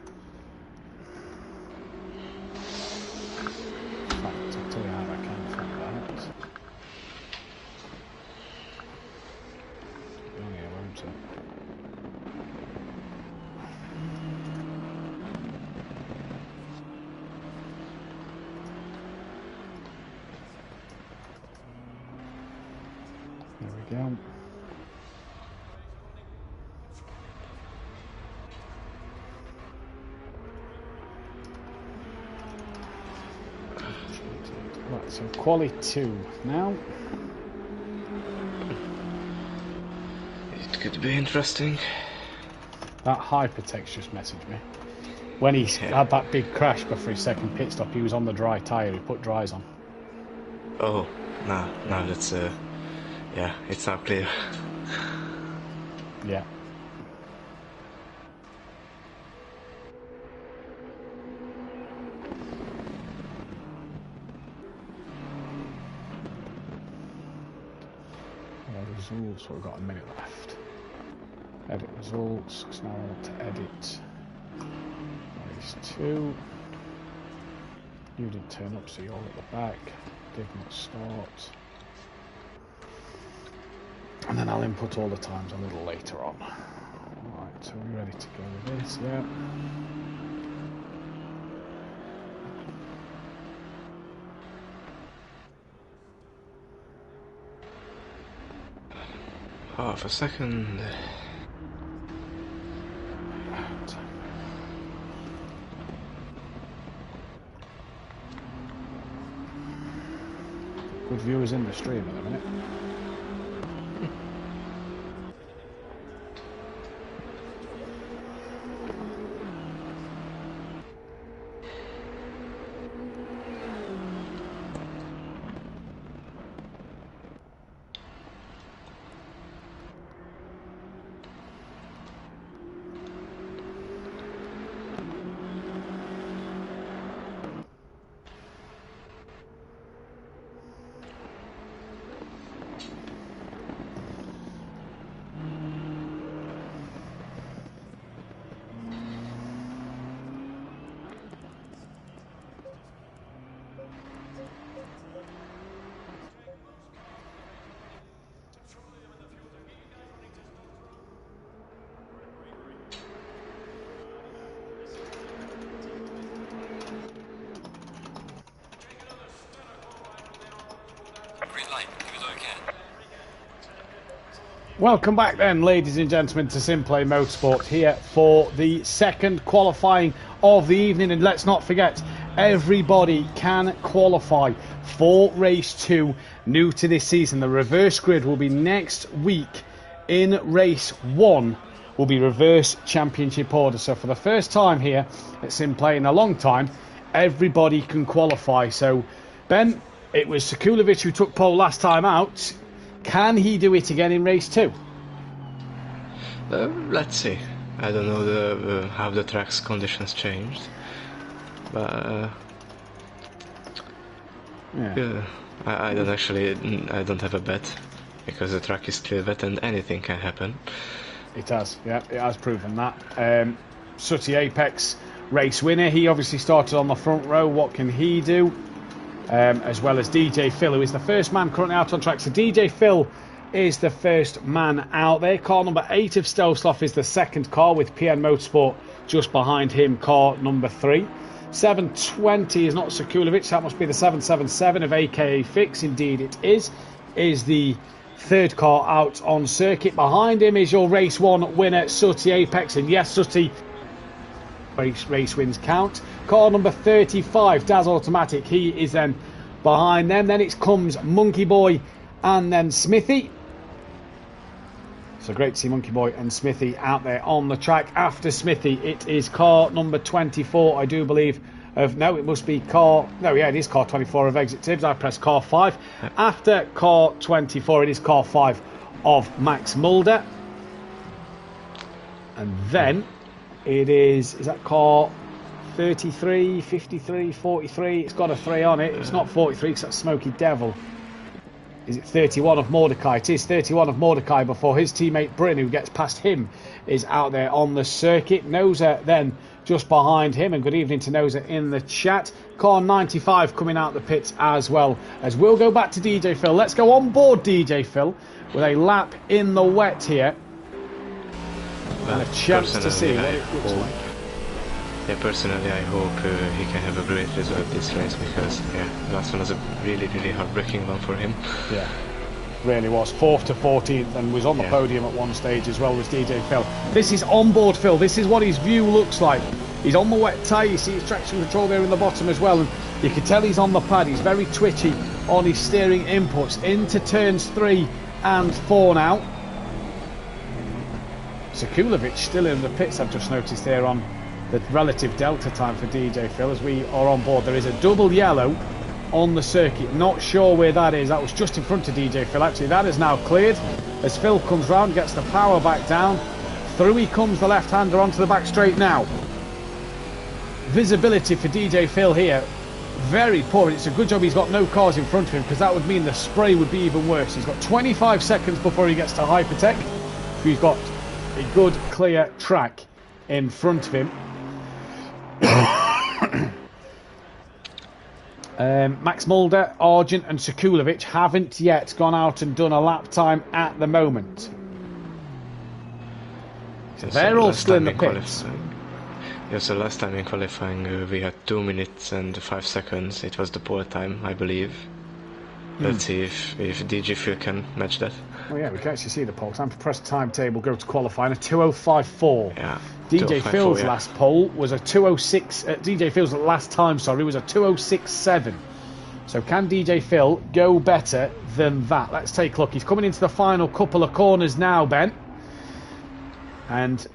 In fact, I'll tell you how I can find that. Oh yeah, won't it? There we go. Right, so quali 2 now. It could be interesting. That Hypertext just messaged me. When he had that big crash before his second pit stop, he was on the dry tyre, he put dries on. Oh, no, that's yeah, it's now clear. Yeah. Results, we've got a minute left. Edit results, because now I want to edit race 2. You didn't turn up, so you're at the back. Did not start. And then I'll input all the times a little later on. Right, so we're ready to go with this, yeah. Half a second. Good viewers in the stream at the minute. Green light, give it all you can. Welcome back then, ladies and gentlemen, to Simplay Motorsport here for the second qualifying of the evening. And let's not forget, everybody can qualify for race 2, new to this season. The reverse grid will be next week. In race 1 will be reverse championship order. So for the first time here at Simplay in a long time, everybody can qualify. So Ben, it was Sekulovic who took pole last time out. Can he do it again in race 2? Let's see. I don't know how the track's conditions changed, but I don't actually. I don't have a bet because the track is still wet and anything can happen. It has, yeah, it has proven that. Sooty Apex race winner. He obviously started on the front row. What can he do? As well as DJ Phil, who is the first man currently out on track. So DJ Phil is the first man out there. Car number 8 of Stelsloff is the second car, with PN Motorsport just behind him, car number 3. 720 is not Sekulovic, that must be the 777 of AKA Fix. Indeed it is the third car out on circuit. Behind him is your race 1 winner, Sooty Apex, and yes, Sooty race wins count. Car number 35, Daz Automatic, he is then behind them. Then it comes Monkey Boy and then Smithy. So great to see Monkey Boy and Smithy out there on the track. After Smithy, it is car number 24, I do believe. No, it must be car... No, yeah, it is car 24 of Exit Tibbs. I press car 5. After car 24, it is car 5 of Max Mulder. And then it is that car 33, 53, 43? It's got a 3 on it. It's not 43 because that's Smoky Devil. Is it 31 of Mordecai? It is 31 of Mordecai before his teammate Bryn, who gets past him, is out there on the circuit. Noza then just behind him, and good evening to Noza in the chat. Car 95 coming out the pits as well, as we'll go back to DJ Phil. Let's go on board DJ Phil with a lap in the wet here. And a chance to see what it looks like. Yeah, personally I hope he can have a great result this race, because last one was a really heartbreaking one for him. Yeah, really was. 4th to 14th, and was on the podium at one stage as well, was DJ Phil. This is onboard Phil. This is what his view looks like. He's on the wet tyre. You see his traction control there in the bottom as well, and you can tell he's on the pad. He's very twitchy on his steering inputs. Into turns 3 and 4 now. Sekulovic still in the pits, I've just noticed there on the relative delta time for DJ Phil as we are on board. There is a double yellow on the circuit, not sure where that is. That was just in front of DJ Phil. Actually, that is now cleared as Phil comes round, gets the power back down. Through he comes, the left-hander onto the back straight now. Visibility for DJ Phil here, very poor. It's a good job he's got no cars in front of him, because that would mean the spray would be even worse. He's got 25 seconds before he gets to Hypertech. He's got a good, clear track in front of him. Max Mulder, Argent and Sekulovic haven't yet gone out and done a lap time at the moment. So they're all still in the pits. Yeah, so last time in qualifying we had 2 minutes and 5 seconds. It was the pole time, I believe. Let's see if DJ Phil can match that. Oh yeah, we can actually see the pole time. Press timetable, go to qualifying, a 2:05.4. Yeah. DJ Phil's last pole was a 2:06. DJ Phil's last time, sorry, was a 2:06.7. So can DJ Phil go better than that? Let's take a look. He's coming into the final couple of corners now, Ben. And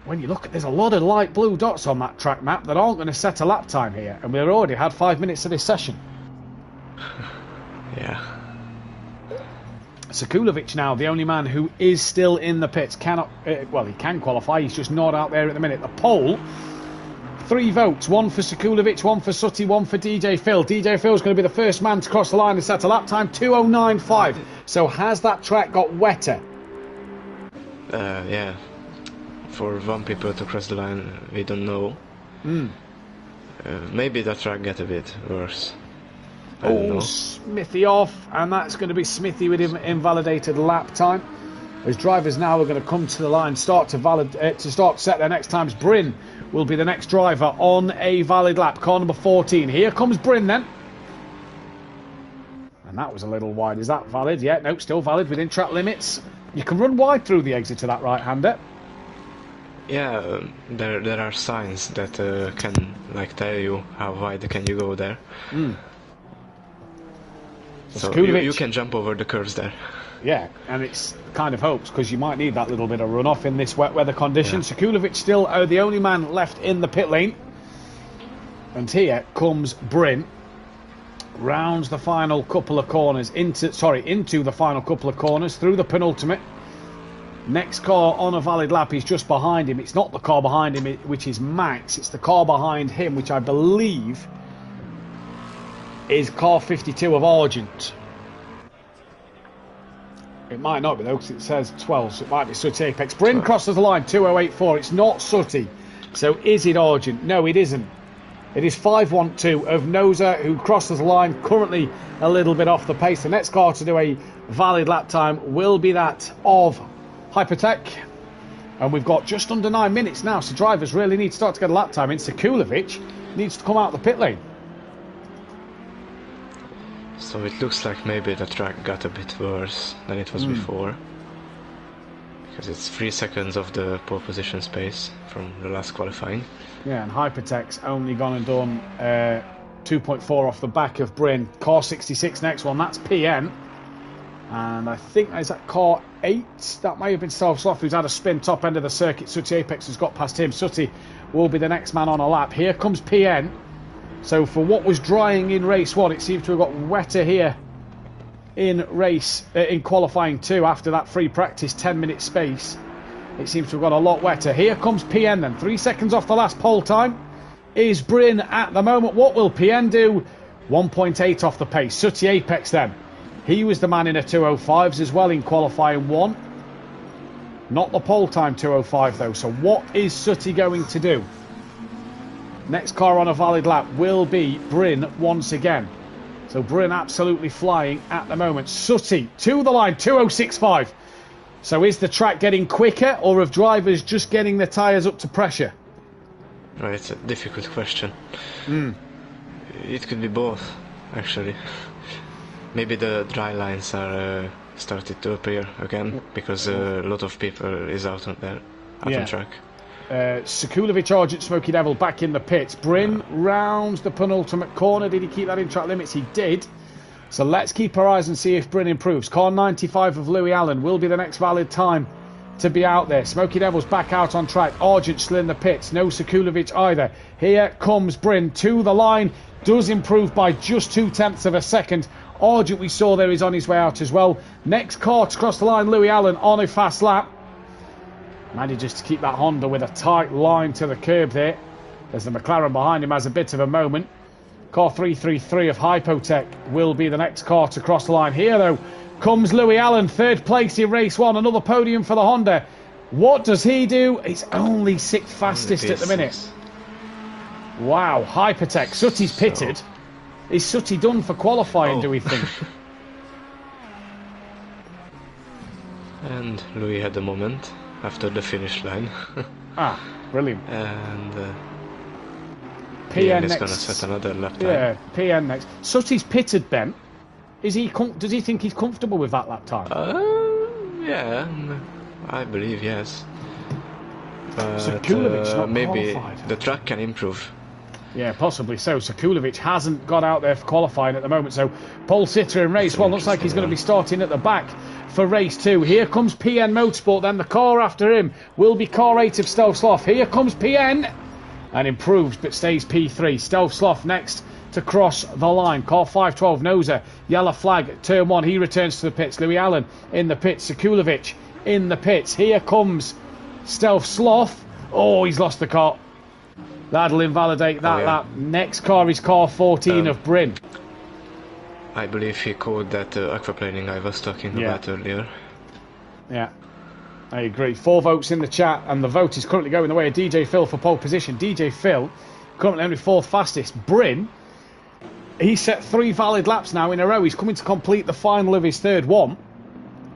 when you look at, there's a lot of light blue dots on that track map that aren't going to set a lap time here. And we've already had 5 minutes of this session. Yeah. Sekulovic now, the only man who is still in the pits. Cannot, well, he can qualify. He's just not out there at the minute. The pole, 3 votes. 1 for Sekulovic, 1 for Sutty, 1 for DJ Phil. DJ Phil's going to be the first man to cross the line and set a lap time, 2:09.5. So has that track got wetter? Yeah. For one people to cross the line, we don't know. Maybe that track get a bit worse. I don't know. Smithy off, and that's going to be Smithy with invalidated lap time. As drivers now are going to come to the line, start to set their next times. Bryn will be the next driver on a valid lap. Car number 14. Here comes Bryn then. And that was a little wide. Is that valid? Yeah, no, still valid within track limits. You can run wide through the exit to that right-hander. Yeah, there are signs that can like tell you how wide can you go there. So you can jump over the curves there. Yeah, and it's kind of hopes because you might need that little bit of runoff in this wet weather condition. Yeah. Sekulovic still the only man left in the pit lane. And here comes Bryn. Rounds the final couple of corners into the final couple of corners through the penultimate. Next car on a valid lap is just behind him. It's not the car behind him, which is Max. It's the car behind him, which I believe is car 52 of Argent. It might not be though, because it says 12, so it might be Sutty Apex. Bryn crosses the line, 2:08.4. It's not Sutty. So is it Argent? No, it isn't. It is 512 of Noza, who crosses the line, currently a little bit off the pace. The next car to do a valid lap time will be that of Hypertech. And we've got just under 9 minutes now, so drivers really need to start to get a lap time in. Sekulovic needs to come out of the pit lane. So it looks like maybe the track got a bit worse than it was before. Because it's 3 seconds of the pole position space from the last qualifying. Yeah, and Hypertech's only gone and done 2.4 off the back of Bryn. Car 66 next one, that's PN. And I think, is that car 8? That may have been Sloth, who's had a spin top end of the circuit. Sutty Apex has got past him. Sutty will be the next man on a lap. Here comes PN. So for what was drying in race 1, it seems to have got wetter here in qualifying 2 after that free practice 10-minute space. It seems to have got a lot wetter. Here comes PN then. 3 seconds off the last pole time is Bryn at the moment. What will PN do? 1.8 off the pace. Sutty Apex then. He was the man in a 2:05s as well in qualifying 1. Not the pole time 2:05 though. So what is Sutty going to do? Next car on a valid lap will be Bryn once again. So Bryn absolutely flying at the moment. Sutty to the line, 2:06.5. So is the track getting quicker, or have drivers just getting their tyres up to pressure? Right, it's a difficult question. It could be both, actually. Maybe the dry lines are started to appear again, because a lot of people is out on track. Sekulovic, Argent, Smoky Devil back in the pits. Bryn rounds the penultimate corner. Did he keep that in track limits? He did. So let's keep our eyes and see if Bryn improves. Car 95 of Louis Allen will be the next valid time to be out there. Smoky Devil's back out on track. Argent still in the pits. No Sekulovic either. Here comes Bryn to the line. Does improve by just 0.2 of a second. Argent, we saw there, is on his way out as well. Next car to cross the line, Louis Allen on a fast lap. Manages to keep that Honda with a tight line to the curb there. There's the McLaren behind him, has a bit of a moment. Car 333 of Hypotech will be the next car to cross the line. Here, though, comes Louis Allen, 3rd place in race 1. Another podium for the Honda. What does he do? He's only 6th fastest at the minute. Wow, Hypotech. Sutty's pitted. Is Sutty done for qualifying, do we think? And Louis had a moment after the finish line. Brilliant. And PN is next. going to set another lap time. Yeah, PN next. Sutty's pitted, Ben. Does he think he's comfortable with that lap time? Yeah, I believe yes. But Sekulovic not maybe qualified. the track can improve. Yeah, possibly so. So Kulovic hasn't got out there for qualifying at the moment. So pole sitter in race 1 looks like he's going to be starting at the back for race 2. Here comes PN Motorsport. Then the car after him will be car 8 of Stealth Sloth. Here comes PN and improves but stays P3. Stealth Sloth next to cross the line. Car 512 Noser. Yellow flag turn 1. He returns to the pits. Louis Allen in the pits. Sekulovic in the pits. Here comes Stealth Sloth. Oh, he's lost the car. That'll invalidate that lap. Next car is car 14 of Bryn. I believe he called that aquaplaning I was talking about earlier. Yeah, I agree. 4 votes in the chat, and the vote is currently going the way of DJ Phil for pole position. DJ Phil, currently only 4th fastest. Bryn, he's set 3 valid laps now in a row. He's coming to complete the final of his 3rd one,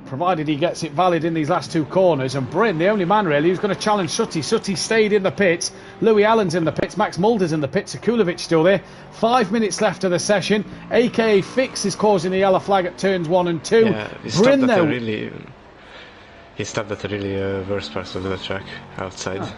provided he gets it valid in these last 2 corners. And Bryn, the only man really who's going to challenge Sutty. Sutty stayed in the pits. Louis Allen's in the pits. Max Mulder's in the pits. Sekulovic still there. 5 minutes left of the session. AKA Fix is causing the yellow flag at turns 1 and 2. Yeah, Bryn, though, he stopped at a really worst part of the track outside. Oh.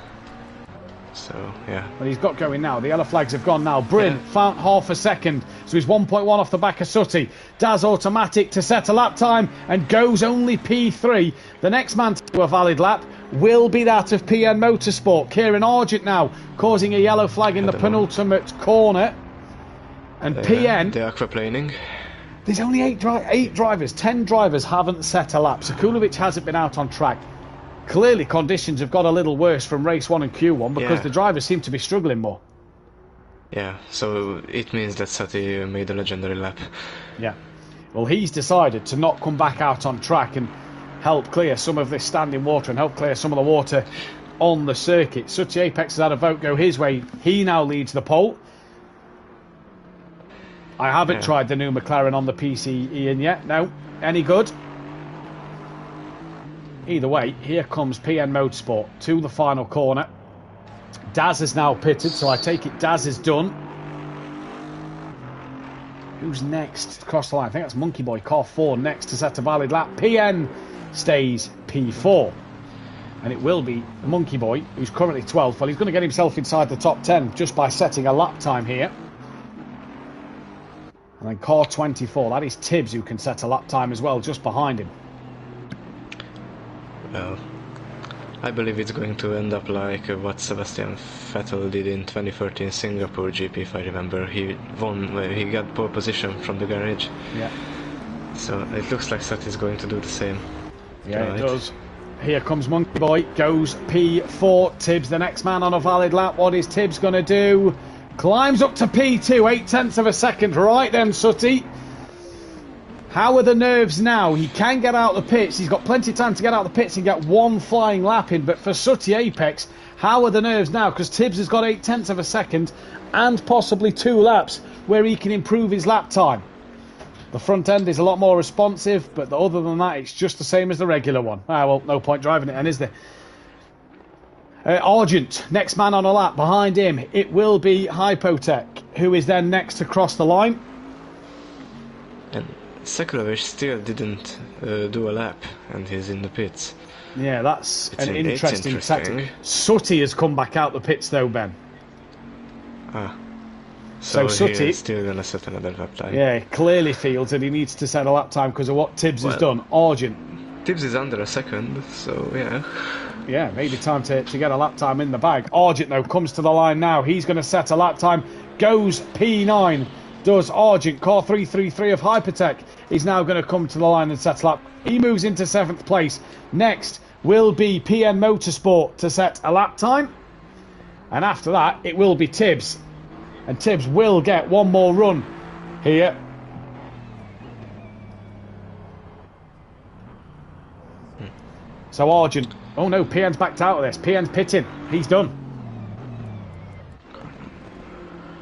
So, yeah. But he's got going now. The yellow flags have gone now. Bryn found half a second. So he's 1.1 off the back of Sutty. Daz automatic to set a lap time and goes only P3. The next man to do a valid lap will be that of PN Motorsport. Kieran Argent now causing a yellow flag in the penultimate corner. And PN... The aquaplaning. There's only 8 drivers. 10 drivers haven't set a lap. Sekulovic hasn't been out on track. Clearly conditions have got a little worse from race 1 and Q1 because the drivers seem to be struggling more. Yeah, so it means that Sutty made a legendary lap. Yeah. Well, he's decided to not come back out on track and help clear some of this standing water and help clear some of the water on the circuit. Sutty Apex has had a vote go his way. He now leads the poll. I haven't tried the new McLaren on the PC, Ian, yet. No. Any good? Either way, here comes PN Motorsport to the final corner. Daz is now pitted, so I take it Daz is done. Who's next to cross the line? I think that's Monkey Boy, car 4, next to set a valid lap. PN stays P4. And it will be Monkey Boy, who's currently 12th. Well, he's going to get himself inside the top 10 just by setting a lap time here. And then car 24, that is Tibbs, who can set a lap time as well, just behind him. Well, I believe it's going to end up like what Sebastian Vettel did in 2013 Singapore GP, if I remember. He won, he got pole position from the garage. Yeah. So it looks like Sutty's going to do the same. Yeah, it does. Here comes Monkey Boy, goes P4. Tibbs, the next man on a valid lap. What is Tibbs going to do? Climbs up to P2, 8/10 of a second. Right then, Sutty. How are the nerves now? He can get out the pits. He's got plenty of time to get out the pits and get 1 flying lap in. But for Sutty Apex, how are the nerves now? Because Tibbs has got 8/10 of a second and possibly 2 laps where he can improve his lap time. The front end is a lot more responsive, but other than that, it's just the same as the regular one. Ah, well, no point driving it then, is there? Argent, next man on a lap. Behind him, it will be Hypotech, who is then next to cross the line. And Sekulovic still didn't do a lap, and he's in the pits. Yeah, that's an interesting tactic. Sutty has come back out the pits though, Ben. Ah. So Sutty is still going to set another lap time. Yeah, clearly feels that he needs to set a lap time because of what Tibbs has done. Argent. Tibbs is under a second, so yeah. Yeah, maybe time to get a lap time in the bag. Argent, though, comes to the line now. He's going to set a lap time. Goes P9. Does Argent. Car 333 of Hypertech is now going to come to the line and set a lap. He moves into 7th place. Next will be PN Motorsport to set a lap time. And after that, it will be Tibbs. And Tibbs will get 1 more run here. So Argent... Oh no, PN's backed out of this. PN's pitting. He's done.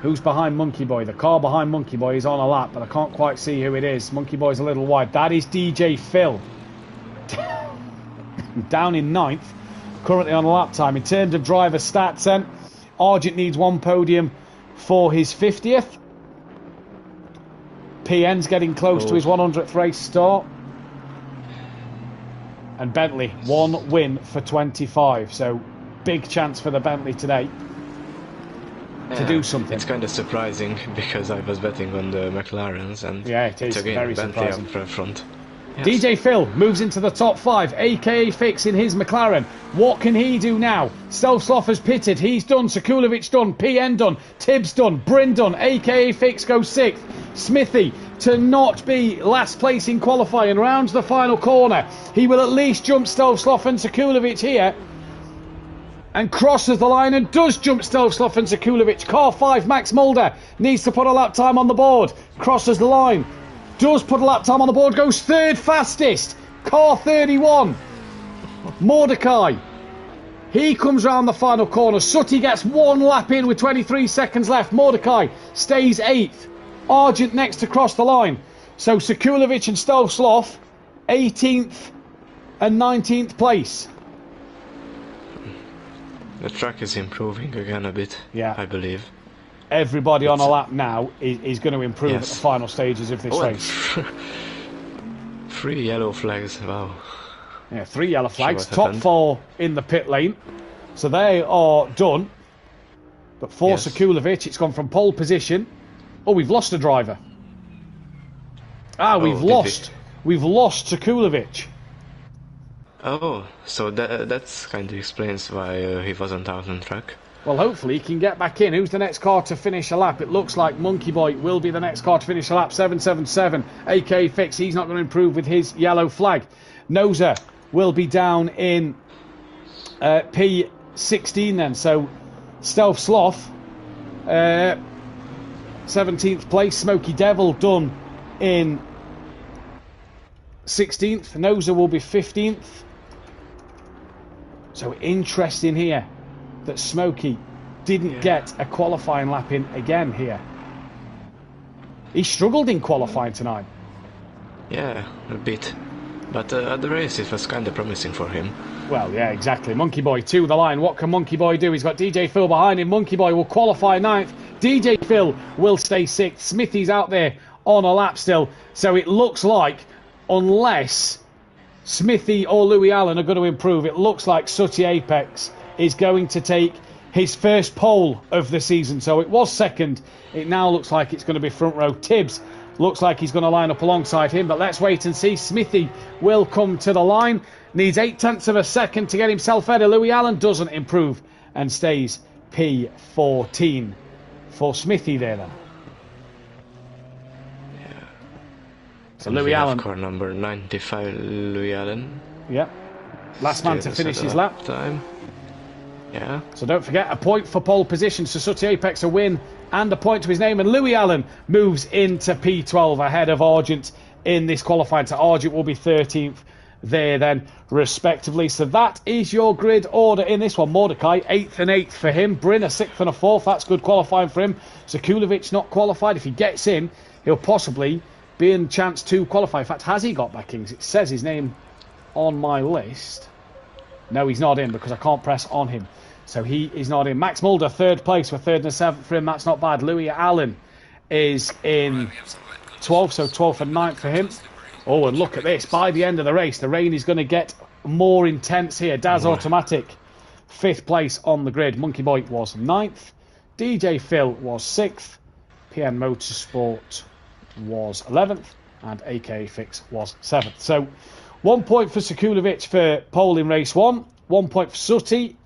Who's behind Monkey Boy? The car behind Monkey Boy is on a lap, but I can't quite see who it is. Monkey Boy's a little wide. That is DJ Phil. Down in 9th. Currently on a lap time. In terms of driver stats, then, Argent needs 1 podium for his 50th. PN's getting close to his 100th race start. And Bentley, 1 win for 25. So, big chance for the Bentley today. to do something. It's kind of surprising because I was betting on the McLarens and Yeah, it is again very Bentley surprising. up front. Yes. DJ Phil moves into the top 5, aka Fix in his McLaren. What can he do now? Stelzloff has pitted, he's done, Sekulovic done, PN done, Tibbs done, Bryn done, aka Fix goes 6th. Smithy to not be last place in qualifying, rounds the final corner. He will at least jump Stelzloff and Sekulovic here. And crosses the line and does jump Stelzloff and Sekulovic. Car 5, Max Mulder, needs to put a lap time on the board. Crosses the line. Does put a lap time on the board, goes 3rd fastest. Car 31. Mordecai. He comes round the final corner. Sutty gets 1 lap in with 23 seconds left. Mordecai stays 8th. Argent next to cross the line. So Sekulovic and Stelzloff 18th and 19th place. The track is improving again a bit, Yeah. I believe. Everybody on a lap now is going to improve at the final stages of this race. 3 yellow flags, wow. Yeah, 3 yellow flags. What Top happened? 4 in the pit lane. So they are done. But for Yes. Sekulovic, it's gone from pole position. Oh, we've lost a driver. We've did lost. We've lost Sekulovic. Oh, so that's kind of explains why he wasn't out on track. Well, hopefully he can get back in. Who's the next car to finish a lap? It looks like Monkey Boy will be the next car to finish a lap. 777, aka Fix. He's not going to improve with his yellow flag. Noza will be down in P16 then. So Stealth Sloth, 17th place. Smoky Devil done in 16th. Noza will be 15th. So interesting here that Smokey didn't get a qualifying lap in again here. He struggled in qualifying tonight. Yeah, a bit. But at the race it was kind of promising for him. Well, yeah, exactly. Monkey Boy to the line. What can Monkey Boy do? He's got DJ Phil behind him. Monkey Boy will qualify 9th. DJ Phil will stay 6th. Smithy's out there on a lap still. So it looks like, unless Smithy or Louis Allen are going to improve, it looks like Sutty Apex is going to take his first pole of the season. So it was 2nd. It now looks like it's going to be front row. Tibbs looks like he's going to line up alongside him, but let's wait and see. Smithy will come to the line. Needs 0.8 of a second to get himself better. Louis Allen doesn't improve and stays P14 for Smithy there then. Yeah. So And Louis we have Allen. car number 95, Louis Allen. Yeah. Last man to Still finish set his a lap. time. Yeah. So don't forget, a point for pole position. So Sutty Apex a win and a point to his name. And Louis Allen moves into P12 ahead of Argent in this qualifying. So Argent will be 13th there then, respectively. So that is your grid order in this one. Mordecai, 8th and 8th for him. Bryn, a 6th and a 4th. That's good qualifying for him. Sekulovic not qualified. If he gets in, he'll possibly be in chance to qualify. In fact, has he got backings? It says his name on my list. No, he's not in because I can't press on him. So he is not in. Max Mulder, 3rd place with 3rd and 7th for him. That's not bad. Louis Allen is in 12th, so 12th and 9th for him. Oh, and look at this. By the end of the race, the rain is going to get more intense here. Daz Automatic, 5th place on the grid. Monkey Boy was 9th. DJ Phil was 6th. PN Motorsport was 11th. And AK Fix was 7th. So 1 point for Sekulovic for pole in race 1. 1 point for Sutty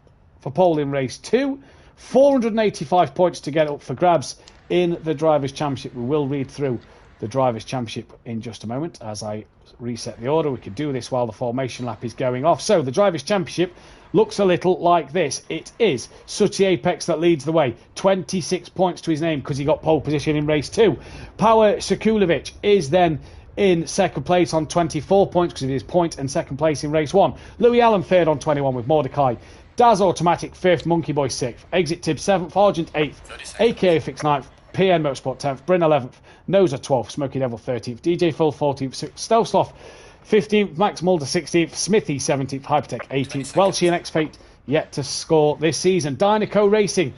for pole in race 2. 485 points to get up for grabs in the Drivers' Championship. We will read through the Drivers' Championship in just a moment as I reset the order. We could do this while the formation lap is going off. So the Drivers' Championship looks a little like this. It is Sutty Apex that leads the way. 26 points to his name because he got pole position in race 2. Power Sekulovic is then in 2nd place on 24 points because of his point, and 2nd place in race 1. Louis Allen 3rd on 21 with Mordecai. Daz Automatic 5th, Monkey Boy 6th, Exit Tib 7th, Argent 8th, AKA Fix 9th, PN Motorsport 10th, Bryn 11th, Noza 12th, Smoky Devil 13th, DJ Phil 14th, Stelzloff 15th, Max Mulder 16th, Smithy 17th, Hypertech 18th, Welshie and X-Fate yet to score this season. Dynaco Racing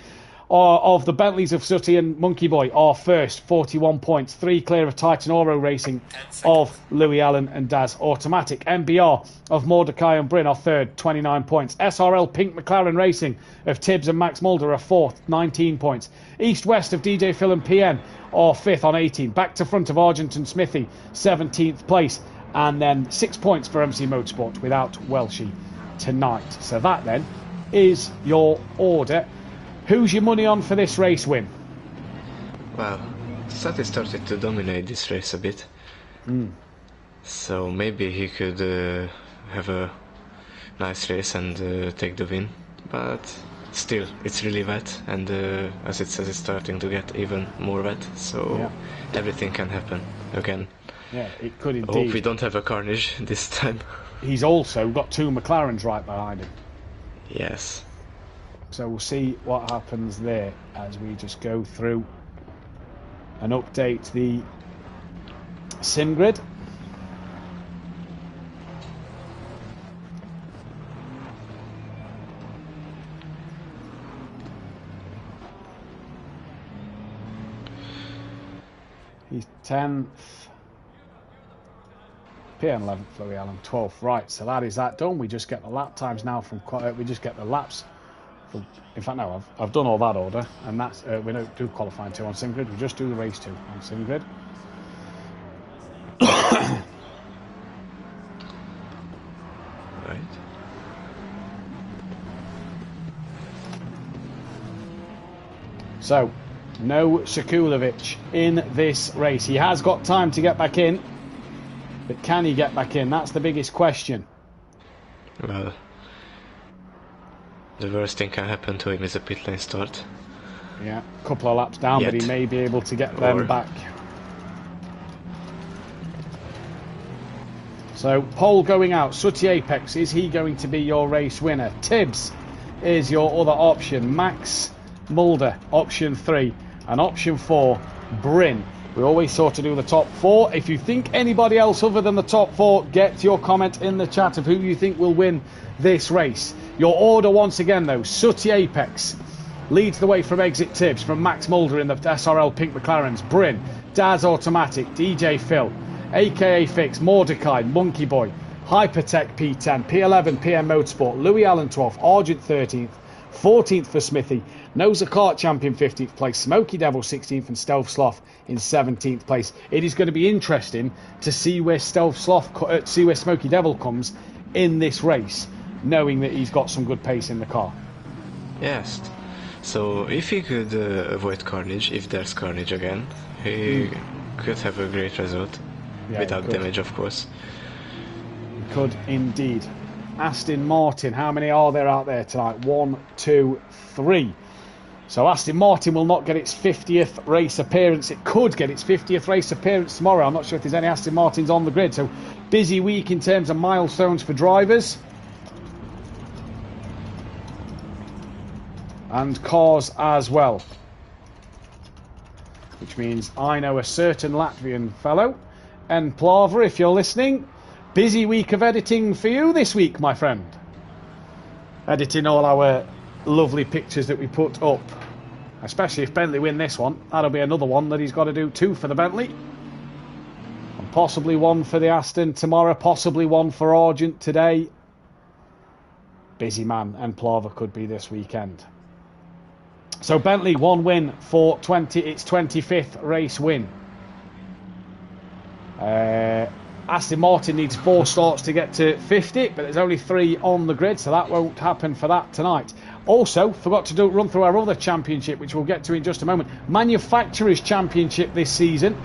of the Bentleys of Sooty and Monkey Boy are first, 41 points. 3 clear of Titan Oro Racing of Louis Allen and Daz Automatic. MBR of Mordecai and Bryn are third, 29 points. SRL Pink McLaren Racing of Tibbs and Max Mulder are fourth, 19 points. East-West of DJ Phil and PN are fifth on 18. Back to front of Argent and Smithy, 17th place. And then 6 points for MC Motorsport without Welshie tonight. So that then is your order. Who's your money on for this race win? Well, Sati started to dominate this race a bit. So maybe he could have a nice race and take the win. But still, it's really wet, and as it says, it's starting to get even more wet. So everything can happen again. Yeah, it could indeed. I hope we don't have a carnage this time. He's also got 2 McLarens right behind him. Yes. So we'll see what happens there as we just go through and update the sim grid. He's 10th. PM 11th, Louis Allen 12th. Right, so that is that done. We just get the lap times now from. We just get the laps. In fact, no, I've done all that order, and that's we don't do qualifying 2 on sim grid. We just do the race 2 on sim grid. Right. So, no Sekulovic in this race. He has got time to get back in, but can he get back in? That's the biggest question. Well, the worst thing can happen to him is a pit lane start. Yeah, a couple of laps down, but he may be able to get them back. So, pole going out. Sooty Apex, is he going to be your race winner? Tibbs is your other option. Max Mulder, option 3. And option 4, Bryn. We always sort of do the top 4. If you think anybody else other than the top 4, get your comment in the chat of who you think will win this race. Your order once again though, Sooty Apex leads the way from exit Tibbs, from Max Mulder in the SRL Pink McLarens, Bryn, Daz Automatic, DJ Phil, aka Fix, Mordecai, Monkey Boy, Hypertech P10, P11 PM Motorsport, Louis Allen 12th, Argent 13th, 14th for Smithy, Noza Kart Champion 15th place, Smoky Devil 16th, and Stealth Sloth in 17th place. It is going to be interesting to see where Smoky Devil comes in this race, knowing that he's got some good pace in the car. Yes. So if he could avoid carnage, if there's carnage again, he could have a great result, without damage, of course. He could indeed. Aston Martin, how many are there out there tonight? 1, 2, 3. So Aston Martin will not get its 50th race appearance. It could get its 50th race appearance tomorrow. I'm not sure if there's any Aston Martins on the grid. So busy week in terms of milestones for drivers. And cars as well. Which means I know a certain Latvian fellow, and Plava, if you're listening, busy week of editing for you this week, my friend. Editing all our lovely pictures that we put up. Especially if Bentley win this one. That'll be another one that he's got to do 2 for the Bentley. And possibly 1 for the Aston tomorrow. Possibly 1 for Argent today. Busy man, and Plava could be this weekend. So Bentley, 1 win for its 25th race win. Aston Martin needs 4 starts to get to 50, but there's only 3 on the grid, so that won't happen for that tonight. Also, forgot to run through our other championship, which we'll get to in just a moment. Manufacturers' Championship this season,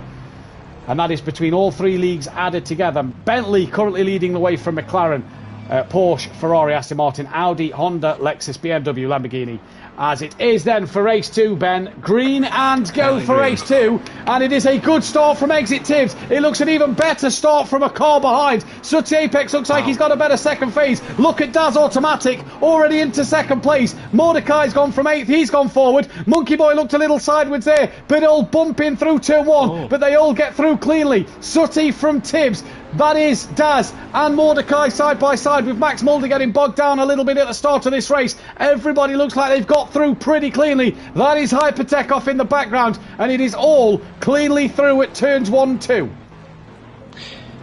and that is between all 3 leagues added together. Bentley currently leading the way from McLaren, Porsche, Ferrari, Aston Martin, Audi, Honda, Lexus, BMW, Lamborghini. As it is then for race 2, Ben. Green and go for race 2. And it is a good start from exit Tibbs. It looks an even better start from a car behind. Sooty Apex looks like he's got a better second phase. Look at Daz Automatic, already into second place. Mordecai's gone from 8th, he's gone forward. Monkey Boy looked a little sideways there, but all bumping through turn 1. But they all get through cleanly. Sooty from Tibbs. That is Daz and Mordecai side by side, with Max Mulder getting bogged down a little bit at the start of this race. Everybody looks like they've got through pretty cleanly. That is Hypertech off in the background, and it is all cleanly through at turns 1 and 2.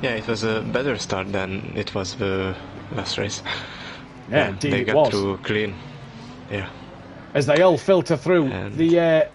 Yeah, it was a better start than it was the last race. Yeah, indeed they it got was. through clean. Yeah. As they all filter through And the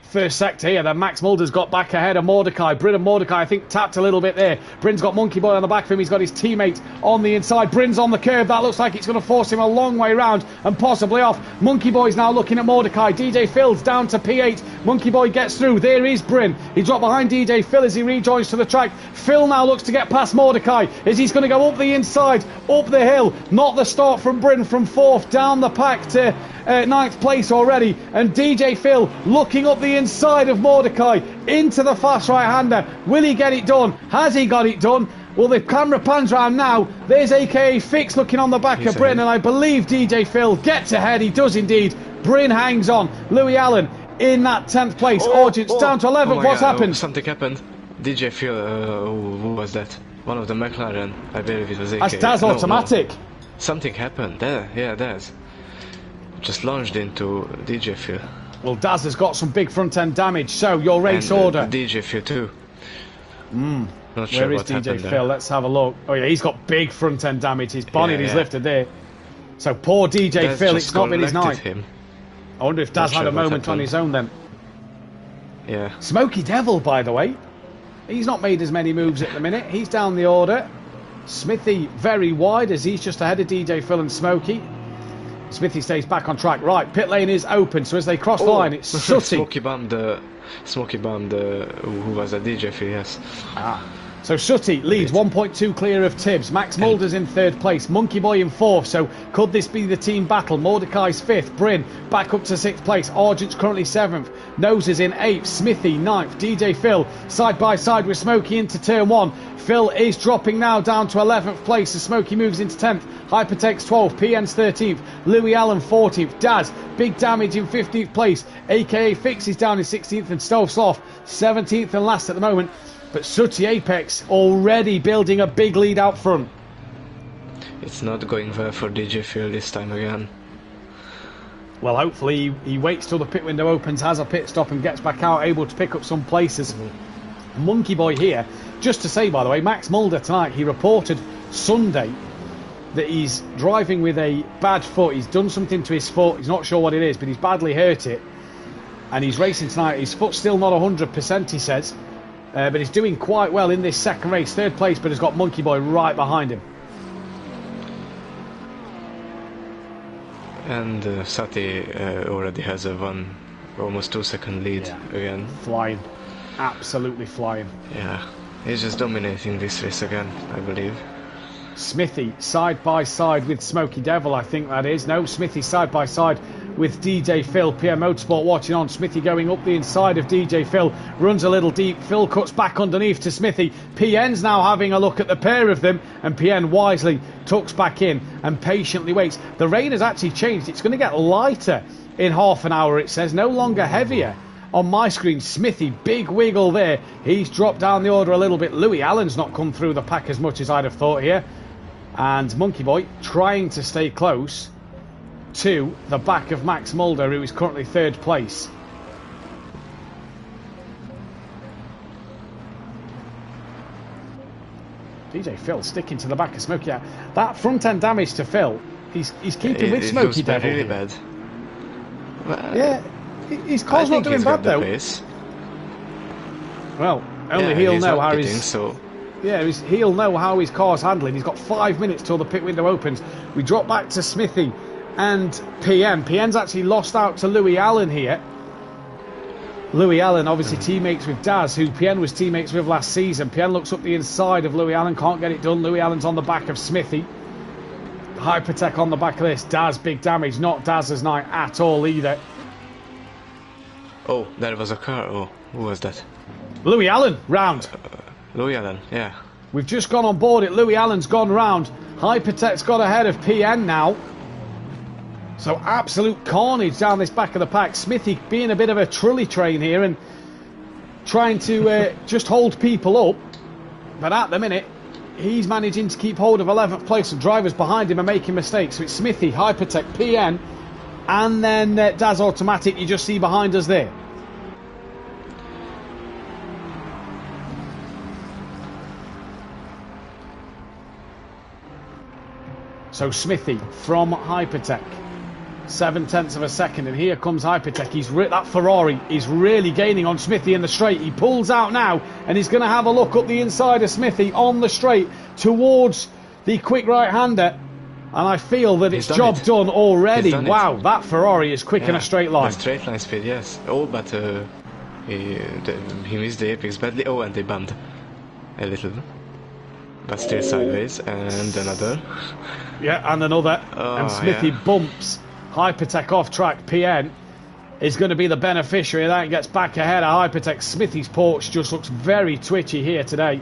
first sector here, then Max Mulder's got back ahead of Mordecai. Bryn and Mordecai, I think, tapped a little bit there. Bryn's got Monkey Boy on the back of him. He's got his teammate on the inside. Bryn's on the curve. That looks like it's going to force him a long way round and possibly off. Monkey Boy's now looking at Mordecai. DJ Phil's down to P8. Monkey Boy gets through. There is Bryn. He dropped behind DJ Phil as he rejoins to the track. Phil now looks to get past Mordecai as he's going to go up the inside, up the hill. Not the start from Bryn, from 4th down the pack to 9th place already. And DJ Phil looking up the inside of Mordecai into the fast right-hander. Will he get it done? Has he got it done? Well, the camera pans round now. There's AKA Fix looking on the back of Bryn, and I believe DJ Phil gets ahead. He does indeed. Bryn hangs on. Louis Allen in that 10th place. Orgent's down to 11th. What's happened? Something happened. DJ Phil, who was that? One of the McLaren. I believe it was AKA. That's Daz Automatic. No. Something happened there. Yeah, Daz. Just launched into DJ Phil. Well, Daz has got some big front end damage, so your race and, order. DJ Phil too. Not sure Where is what DJ happened Phil? there. Let's have a look. Oh yeah, he's got big front end damage. His bonnet is Yeah. lifted there. So poor DJ Daz Phil, just it's not been his collected night. him. I wonder if Daz Not had a sure what moment on happened. his own then. Yeah. Smoky Devil, by the way, he's not made as many moves at the minute. He's down the order. Smithy very wide as he's just ahead of DJ Phil and Smoky. Smithy stays back on track. Right, pit lane is open, so as they cross the line, it's Sooty. Smoky bombed who was a DJ Phil, yes. So Sooty leads 1.2 clear of Tibbs. Max Mulder's in 3rd place. Monkey Boy in 4th. So could this be the team battle? Mordecai's 5th. Bryn back up to 6th place. Argent's currently 7th. Nose is in 8th. Smithy 9th. DJ Phil side by side with Smokey into turn 1. Phil is dropping now down to 11th place as Smokey moves into 10th. Hypertex 12th. PN's 13th. Louis Allen 14th. Daz, big damage in 15th place. AKA Fix is down in 16th and Stove Sloth 17th and last at the moment. But Sooty Apex already building a big lead out front. It's not going well for DJ Phil this time again. Well, hopefully he waits till the pit window opens, has a pit stop and gets back out, able to pick up some places. Monkey Boy here, just to say, by the way, Max Mulder tonight, he reported Sunday that he's driving with a bad foot. He's done something to his foot. He's not sure what it is, but he's badly hurt it. And he's racing tonight. His foot's still not 100%, he says. But he's doing quite well in this second race. 3rd place, but has got Monkey Boy right behind him. And Sati already has a almost 2-second lead again. Flying. Absolutely flying. Yeah, he's just dominating this race again, I believe. Smithy side by side with Smoky Devil, I think that is. No, Smithy side by side with DJ Phil. PM Motorsport watching on. Smithy going up the inside of DJ Phil. Runs a little deep. Phil cuts back underneath to Smithy. PN's now having a look at the pair of them. And PN wisely tucks back in and patiently waits. The rain has actually changed. It's going to get lighter in half an hour, it says. No longer heavier. On my screen, Smithy, big wiggle there. He's dropped down the order a little bit. Louis Allen's not come through the pack as much as I'd have thought here. And Monkey Boy trying to stay close to the back of Max Mulder, who is currently 3rd place. DJ Phil sticking to the back of Smokey. That front end damage to Phil, he's keeping with Smokey Devil. Really bad. Well, yeah, his car's not doing bad though. Pace. Well, only he'll know how his... So. Yeah, he'll know how his car's handling. He's got 5 minutes till the pit window opens. We drop back to Smithy and PM. PM's actually lost out to Louis Allen here. Louis Allen, obviously teammates with Daz, who PN was teammates with last season. PN looks up the inside of Louis Allen, can't get it done. Louis Allen's on the back of Smithy. Hypertech on the back of this. Daz, big damage. Not Daz's night at all either. Oh, there was a car. Oh, who was that? Louis Allen, round. Louis Allen, yeah. We've just gone on board it. Louis Allen's gone round. Hypertech's got ahead of PN now. So absolute carnage down this back of the pack. Smithy being a bit of a trolley train here and trying to just hold people up. But at the minute, he's managing to keep hold of 11th place, and drivers behind him are making mistakes. So it's Smithy, Hypertech, PN, and then Daz Automatic you just see behind us there. So Smithy from Hypertech, 7/10 of a second, and here comes Hypertech. That Ferrari is really gaining on Smithy in the straight. He pulls out now, and he's going to have a look up the inside of Smithy on the straight towards the quick right-hander. And I feel that it's job done already. Wow, that Ferrari is quick in a straight line. Straight line speed, yes. Oh, but he missed the apex badly. Oh, and they bumped a little. But still sideways, and another. Yeah, and another. And Smithy bumps Hypertech off track. PN is going to be the beneficiary of that and gets back ahead of Hypertech. Smithy's Porsche just looks very twitchy here today.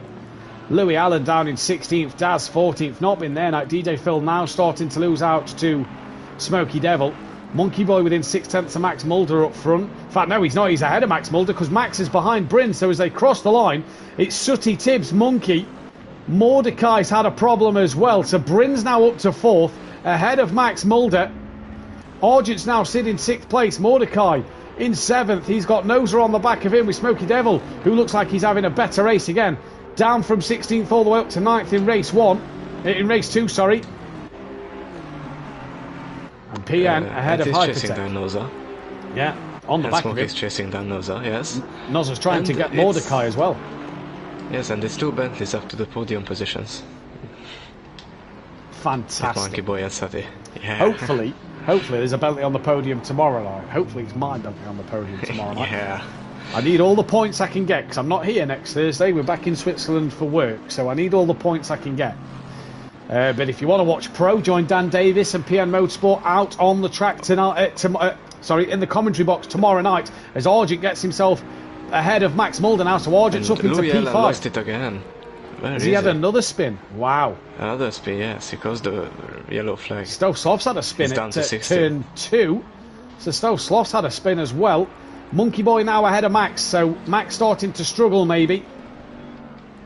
Louis Allen down in 16th, Daz 14th, not been there now. DJ Phil now starting to lose out to Smokey Devil. Monkey Boy within 6/10 of Max Mulder up front. In fact, no, he's not. He's ahead of Max Mulder because Max is behind Bryn. So as they cross the line, it's Sooty, Tibbs, Monkey. Mordecai's had a problem as well. So Bryn's now up to 4th, ahead of Max Mulder. Argent's now sitting 6th place. Mordecai in 7th. He's got Noser on the back of him with Smokey Devil, who looks like he's having a better race again. Down from 16th all the way up to 9th in race 2, sorry. And PN ahead of Hypertech. Chasing down Noser. Yeah, on the back of him. Smokey's chasing down Noser, yes. Noser's trying to get Mordecai as well. Yes, and it's 2 Bentleys up to the podium positions. Fantastic. Monkey Boy and Sati. Yeah. Hopefully there's a Bentley on the podium tomorrow night. Hopefully it's my Bentley on the podium tomorrow night. Yeah. I need all the points I can get because I'm not here next Thursday. We're back in Switzerland for work, so I need all the points I can get. But if you want to watch Pro, join Dan Davis and PN Motorsport out on the track tonight. In the commentary box tomorrow night as Argent gets himself ahead of Max Mulder now. So Argent's up into P5. Lost it again. Has he had another spin? Wow. Another spin, yes. He caused the yellow flag. Stowe Sloth's had a spin at turn 2. So Stowe Sloth's had a spin as well. Monkey Boy now ahead of Max, so Max starting to struggle maybe.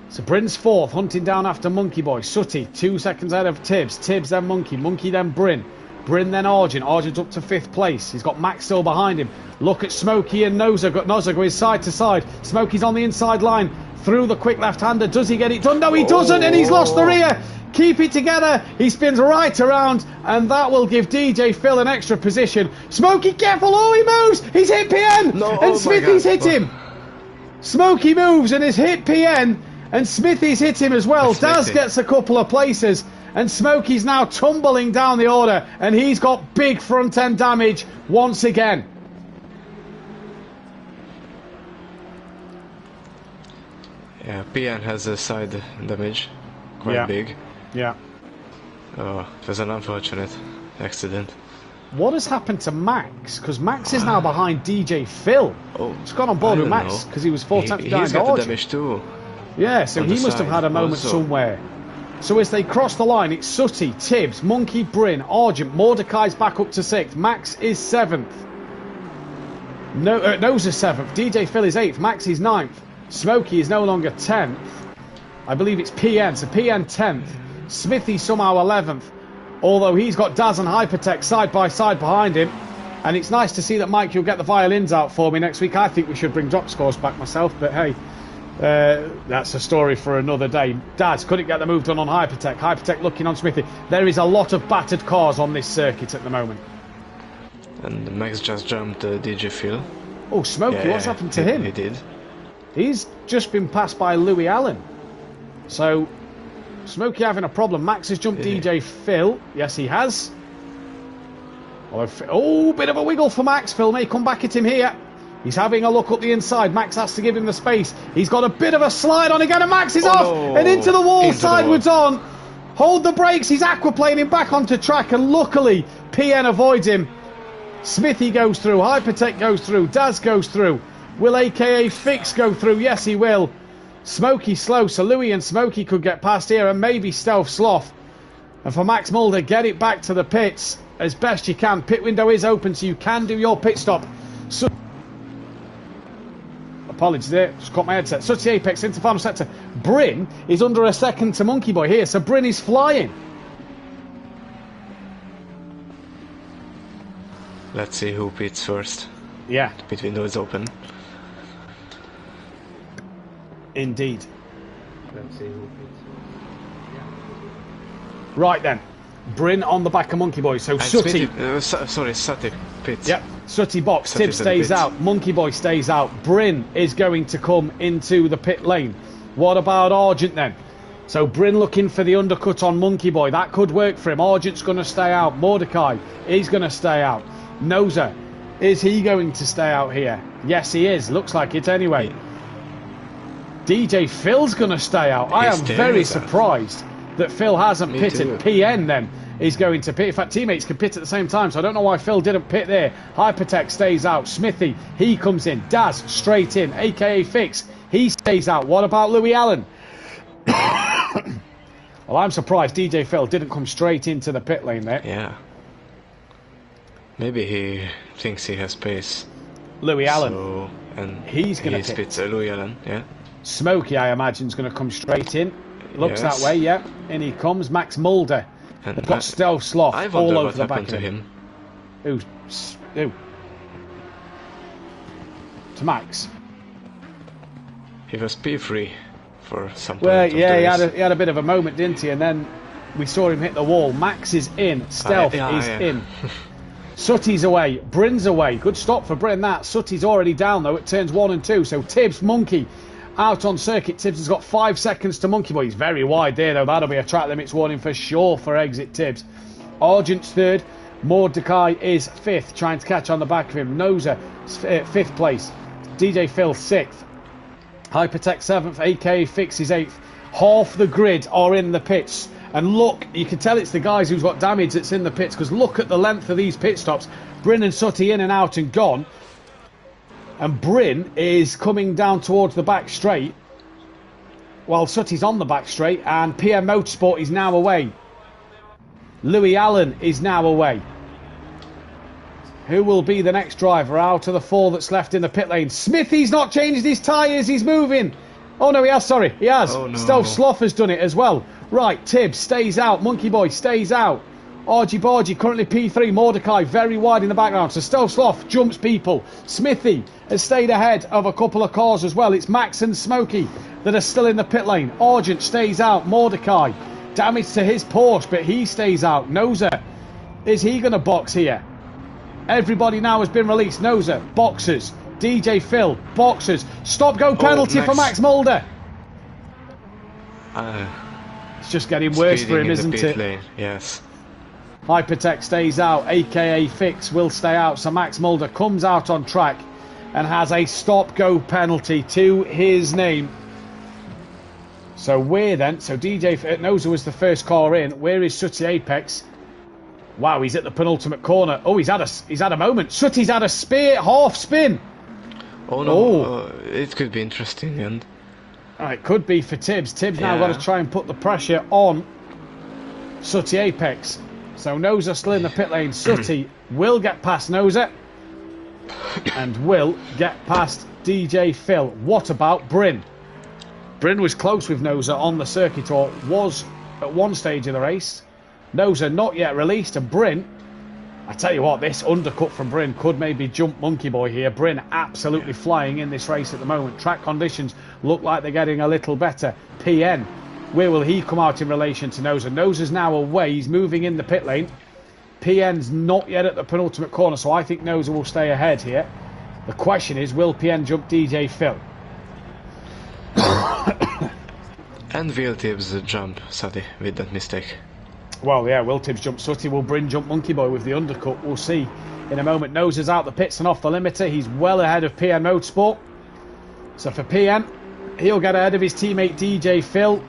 So Bryn's 4th, hunting down after Monkey Boy. Sooty 2 seconds ahead of Tibbs. Tibbs then Monkey. Monkey then Bryn. Bryn then Argent. Argent's up to 5th place. He's got Max still behind him. Look at Smokey and Noser. Noser going side to side. Smokey's on the inside line through the quick left-hander. Does he get it done? No, he doesn't, and he's lost the rear. Keep it together. He spins right around, and that will give DJ Phil an extra position. Smokey, careful. Oh, he moves. He's hit PN, and Smithy's hit him. Smokey moves and has hit PN, and Smithy's hit him as well. Daz gets a couple of places, and Smokey's now tumbling down the order, and he's got big front-end damage once again. Yeah, PN has a side damage, quite big. Yeah. Oh, it was an unfortunate accident. What has happened to Max? Because Max is now behind DJ Phil. Oh, it's gone on board with Max because he was 4/10 behind. He's got the damage too. Yeah, so he must have had a moment somewhere. So as they cross the line, it's Sooty, Tibbs, Monkey, Bryn, Argent, Mordecai's back up to 6th. Max is 7th. Noser's 7th. DJ Phil is 8th. Max is 9th. Smokey is no longer 10th. I believe it's PN. So PN 10th. Smithy somehow 11th. Although he's got Daz and Hypertech side by side behind him. And it's nice to see that Mike, you'll get the violins out for me next week. I think we should bring drop scores back myself. But hey, that's a story for another day. Daz couldn't get the move done on Hypertech. Hypertech looking on Smithy. There is a lot of battered cars on this circuit at the moment. And Max just jumped DJ Phil. Oh, Smokey, what's happened to him? He did. He's just been passed by Louis Allen. So, Smokey having a problem. Max has jumped DJ Phil. Yes, he has. Oh, bit of a wiggle for Max. Phil may come back at him here. He's having a look up the inside. Max has to give him the space. He's got a bit of a slide on again, and Max is off and into the wall, sideways on. Hold the brakes. He's aquaplaning back onto track, and luckily PN avoids him. Smithy goes through. Hypertech goes through. Daz goes through. Will AKA Fix go through? Yes, he will. Smokey slow, so Louis and Smokey could get past here, and maybe Stealth Sloth. And for Max Mulder, get it back to the pits as best you can. Pit window is open, so you can do your pit stop. So Apologies there, just caught my headset. Sooty Apex into final sector. Bryn is under a second to Monkey Boy here, so Bryn is flying. Let's see who pits first. Yeah, The pit window is open. indeed. Let's see who pits. Right then, Bryn on the back of Monkey Boy. So Sooty, Sooty pits. yep, Sooty box. Sooty's Tibbs at the stays pits. out. Monkey Boy stays out. Bryn is going to come into the pit lane. What about Argent then? So Bryn looking for the undercut on Monkey Boy. That could work for him. Argent's going to stay out. Mordecai is going to stay out. Noza, is he going to stay out here? Yes, he is. Looks like it anyway. DJ Phil's going to stay out. I am very surprised that Phil hasn't Me pitted. too. PN then is going to pit. In fact, teammates can pit at the same time, so I don't know why Phil didn't pit there. Hypertech stays out. Smithy, he comes in. Daz straight in, aka Fix. He stays out. What about Louis Allen? Well, I'm surprised DJ Phil didn't come straight into the pit lane there. Yeah. Maybe he thinks he has pace. Louis Allen. So, and He's gonna pit. spits Louis Allen, yeah. Smokey, I imagine, is going to come straight in. Looks Yes. that way, yeah. In he comes. Max Mulder. And They've got Stealth Sloth I all wonder over what the back happened of to him. him. Who? To Max. He was P3 for some Well, point of yeah, the race. he had a bit of a moment, didn't he? And then we saw him hit the wall. Max is in. Stealth Yeah, is yeah. in. Sooty's away. Bryn's away. Good stop for Bryn, that. Sooty's already down, though, at turns 1 and 2. So Tibbs, Monkey, out on circuit. Tibbs has got 5 seconds to Monkey Boy. He's very wide there, though. That'll be a track limits warning for sure for exit Tibbs. Argent's third. Mordecai is 5th, trying to catch on the back of him. Noza, 5th place. DJ Phil, 6th. Hypertech 7th, aka Fix is 8th. Half the grid are in the pits. And look, you can tell it's the guys who's got damage that's in the pits, because look at the length of these pit stops. Bryn and Sooty in and out and gone. And Bryn is coming down towards the back straight, while Sooty's on the back straight, and PM Motorsport is now away. Louis Allen is now away. Who will be the next driver out of the 4 that's left in the pit lane? Smithy's not changed his tyres, he's moving. Oh no, he has, sorry, he has. Oh, no. Stealth Sloth has done it as well. Right, Tibbs stays out, Monkey Boy stays out. Argy Bargy currently P3, Mordecai very wide in the background. So Stealth Sloth jumps people. Smithy has stayed ahead of a couple of cars as well. It's Max and Smokey that are still in the pit lane. Argent stays out, Mordecai. Damage to his Porsche, but he stays out. Noza, is he going to box here? Everybody now has been released. Noza, boxers. DJ Phil, boxers. Stop-go penalty for Max Mulder. It's just getting worse for him, isn't it? Lane. Yes. Hypertech stays out, aka Fix will stay out. So Max Mulder comes out on track and has a stop-go penalty to his name. So where then? So DJ Noza was the first car in. Where is Sooty Apex? Wow, he's at the penultimate corner. Oh, he's had a moment. Sooty's had a spear, half spin. Oh no, it could be interesting. And Oh, it could be for Tibbs. Tibbs now Yeah. got to try and put the pressure on Sooty Apex. So Noza still in the pit lane. Sooty will get past Noza and will get past DJ Phil. What about Bryn? Bryn was close with Noza on the circuit, or was at one stage of the race. Noza not yet released, and Bryn, I tell you what, this undercut from Bryn could maybe jump Monkey Boy here. Bryn absolutely flying in this race at the moment. Track conditions look like they're getting a little better. PN, where will he come out in relation to Noza? Noza's now away, he's moving in the pit lane. PN's not yet at the penultimate corner, so I think Noza will stay ahead here. The question is, will PN jump DJ Phil? and will Tibbs jump Sooty with that mistake? Well, yeah, will Tibbs jump Sooty? Will Bryn jump Monkey Boy with the undercut? We'll see in a moment. Noza's out the pits and off the limiter. He's well ahead of PN Motorsport. So for PN, he'll get ahead of his teammate DJ Phil.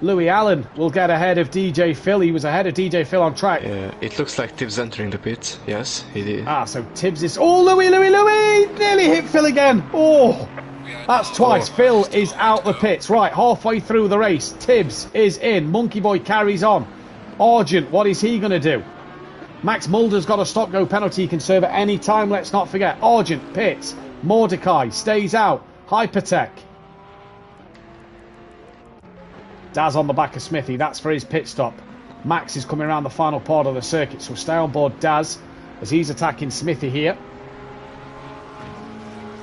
Louis Allen will get ahead of DJ Phil. He was ahead of DJ Phil on track. Yeah, it looks like Tibbs entering the pit. Yes, he did. So Tibbs is... Oh, Louis! Nearly hit Phil again. Oh, that's twice. Phil is out the pits. Right, halfway through the race. Tibbs is in. Monkey Boy carries on. Argent, what is he going to do? Max Mulder's got a stop-go penalty he can serve at any time, let's not forget. Argent pits. Mordecai stays out. Hypertech. Daz on the back of Smithy. That's for his pit stop. Max is coming around the final part of the circuit, so stay on board Daz as he's attacking Smithy here.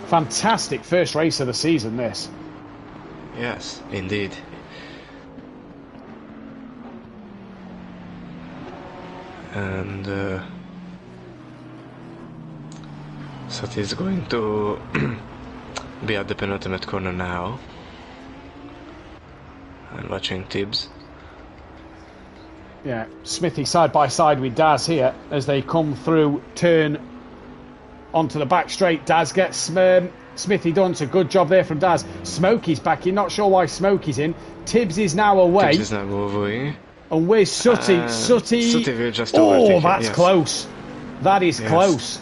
Fantastic first race of the season, this. Yes, indeed. And Sati is going to be at the penultimate corner now. I'm watching Tibbs. Yeah, Smithy side by side with Daz here as they come through, turn onto the back straight. Daz gets Smithy done, so good job there from Daz. Smokey's back in, not sure why Smokey's in. Tibbs is now away. Tibbs is now away. And where's Sooty? Sooty will just overtake him, that's yes. close. That is close.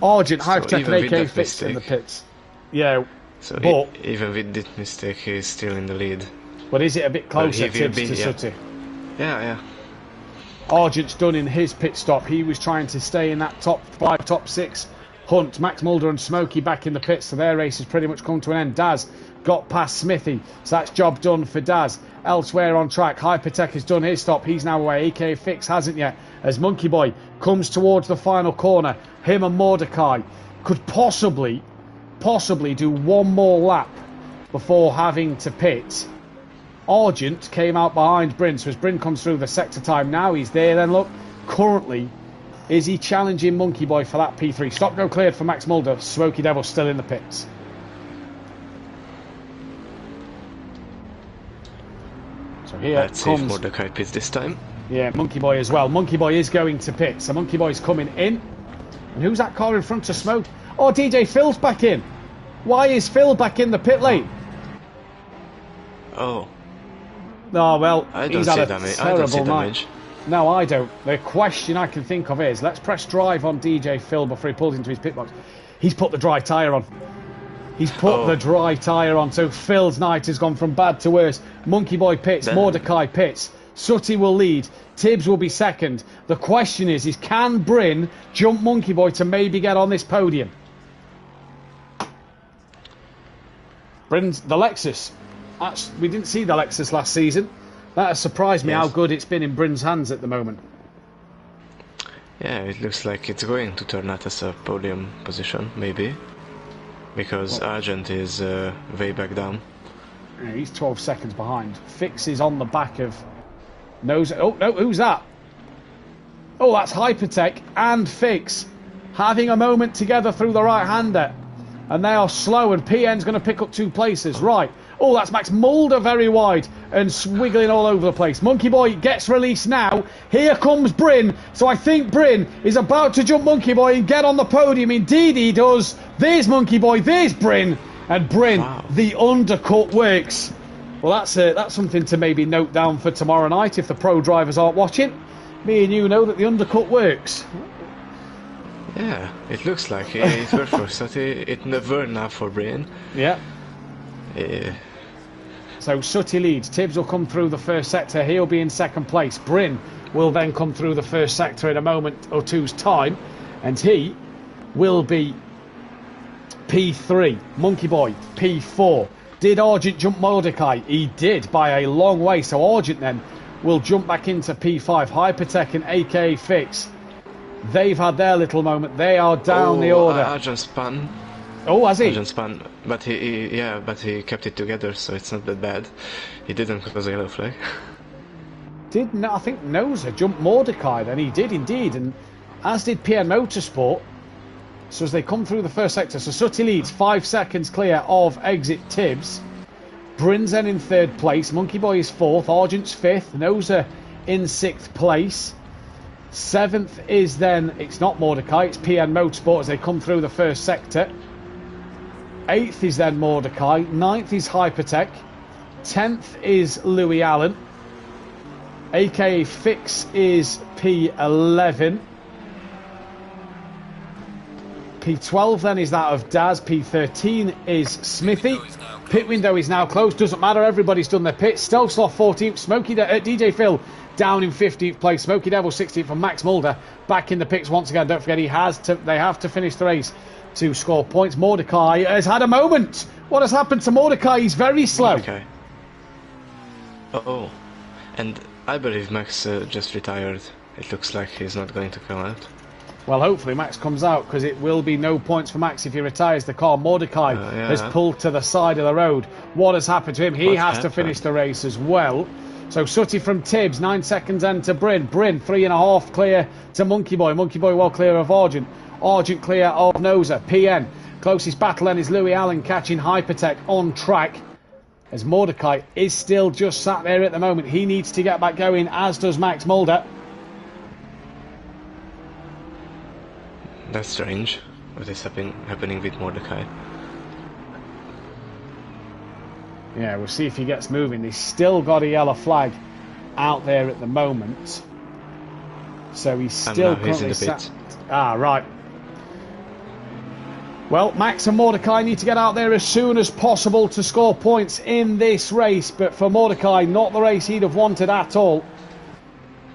Argent, Hypertech and AK fixed in the pits. Yeah, so but even with this mistake, he's still in the lead. But is it a bit closer, He will Tibbs, be, to yeah. Sooty? Yeah. Argent's done in his pit stop. He was trying to stay in that top 5, top 6 hunt. Max Mulder and Smokey back in the pits, so their race has pretty much come to an end. Daz got past Smithy, so that's job done for Daz. Elsewhere on track, Hypertech has done his stop. He's now away. AK Fix hasn't yet. As Monkey Boy comes towards the final corner, him and Mordecai could possibly do one more lap before having to pit. Argent came out behind Bryn, so as Bryn comes through the sector time, now he's there. Then look, currently, is he challenging Monkey Boy for that P3? Stop go cleared for Max Mulder. Smoky Devil still in the pits. So here Let's comes see if Mordecai pits this time. Yeah, Monkey Boy as well. Monkey Boy is going to pit, so Monkey Boy's coming in. And who's that car in front of Smoke? Oh, DJ Phil's back in. Why is Phil back in the pit lane? Oh, Oh, well, I don't he's see had a damage. I don't see terrible night. damage. No, I don't. The question I can think of is, let's press drive on DJ Phil before he pulls into his pit box. He's put the dry tyre on. He's put the dry tyre on, so Phil's night has gone from bad to worse. Monkey Boy pits, Then- Mordecai pits, Sooty will lead, Tibbs will be second. The question is can Bryn jump Monkey Boy to maybe get on this podium? Bryn's the Lexus. We didn't see the Lexus last season. That has surprised me how good it's been in Bryn's hands at the moment. Yeah, it looks like it's going to turn out as a podium position, maybe. Because Argent is way back down. Yeah, he's 12 seconds behind. Fix is on the back of Nose. Oh, no, who's that? Oh, that's Hypertech and Fix having a moment together through the right-hander. And they are slow, and PN's going to pick up 2 places. Right. Oh, that's Max Mulder very wide and swiggling all over the place. Monkey Boy gets released now. Here comes Bryn. So I think Bryn is about to jump Monkey Boy and get on the podium. Indeed he does. There's Monkey Boy. There's Bryn. And Bryn, the undercut works. Well, that's something to maybe note down for tomorrow night if the pro drivers aren't watching. Me and you know that the undercut works. Yeah, it looks like it worked for Sooty. It never now for Bryn. Yeah. Yeah. So Sooty leads. Tibbs will come through the first sector. He'll be in second place. Bryn will then come through the first sector in a moment or two's time. And he will be P3. Monkey Boy, P4. Did Argent jump Mordecai? He did by a long way. So Argent then will jump back into P5. Hypertech and AK Fix. They've had their little moment. They are down the order. Argent spun. Oh, has he? Argent spun, but he kept it together, so it's not that bad. He didn't cause a yellow flag. I think Noza jumped Mordecai then. He did indeed, and as did PN Motorsport. So as they come through the first sector, so Sooty leads 5 seconds clear of exit Tibbs. Bryn's then in 3rd place. Monkey Boy is 4th. Argent's 5th. Noza in 6th place. 7th is then, it's not Mordecai, it's PN Motorsport as they come through the first sector. 8th is then Mordecai. 9th is Hypertech. 10th is Louis Allen. AK Fix is P11. P12 then is that of Daz. P13 is Smithy. Pit window is now closed. Doesn't matter. Everybody's done their pit. Stealth Sloth 14th. DJ Phil down in 15th place. Smoky Devil 16th. And Max Mulder back in the pits once again. Don't forget they have to finish the race to score points. Mordecai has had a moment. What has happened to Mordecai? He's very slow. Okay. Oh, and I believe Max just retired. It looks like he's not going to come out. Well, hopefully Max comes out, because it will be no points for Max if he retires the car. Mordecai has pulled to the side of the road. What has happened to him? He has to finish the race as well. So Sutty from Tibbs, 9 seconds into Bryn. Bryn, 3.5 clear to Monkey Boy. Monkey Boy well clear of Argent. Argent clear of Noza. PN, closest battle then is Louis Allen catching Hypertech on track. As Mordecai is still just sat there at the moment. He needs to get back going, as does Max Mulder. That's strange. What is happening with Mordecai? Yeah, we'll see if he gets moving. He's still got a yellow flag out there at the moment. So he's still currently sat... Ah, right. Well, Max and Mordecai need to get out there as soon as possible to score points in this race. But for Mordecai, not the race he'd have wanted at all,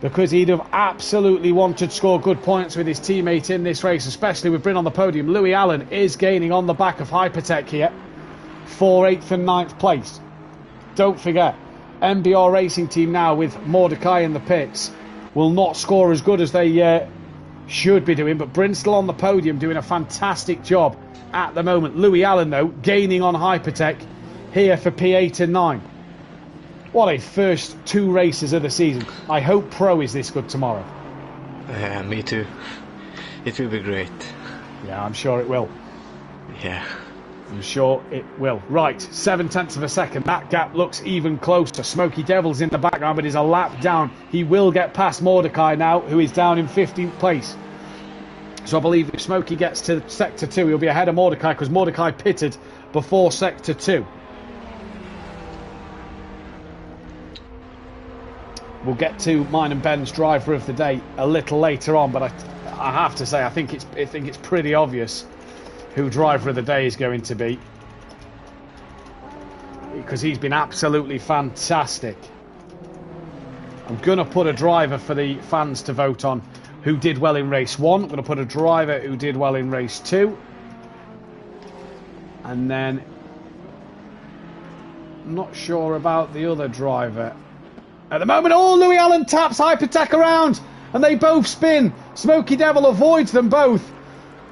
because he'd have absolutely wanted to score good points with his teammate in this race, especially with Bryn on the podium. Louis Allen is gaining on the back of Hypertech here for 8th and 9th place. Don't forget, MBR Racing Team now with Mordecai in the pits will not score as good as they should be doing, but Bryn's still on the podium doing a fantastic job at the moment. Louis Allen, though, gaining on Hypertech here for P8 and 9. What a first 2 races of the season. I hope Pro is this good tomorrow. Yeah, me too. It will be great. Yeah, I'm sure it will. Yeah. I'm sure it will. Right, 7/10 of a second. That gap looks even closer. Smoky Devil's in the background, but is a lap down. He will get past Mordecai now, who is down in 15th place. So I believe if Smoky gets to Sector 2, he'll be ahead of Mordecai, because Mordecai pitted before Sector 2. We'll get to mine and Ben's driver of the day a little later on, but I have to say I think it's pretty obvious who driver of the day is going to be, because he's been absolutely fantastic. I'm going to put a driver for the fans to vote on who did well in race 1. I'm going to put a driver who did well in race 2, and then I'm not sure about the other driver at the moment. Oh, Louis Allen taps Hypertech around and they both spin. Smoky Devil avoids them both,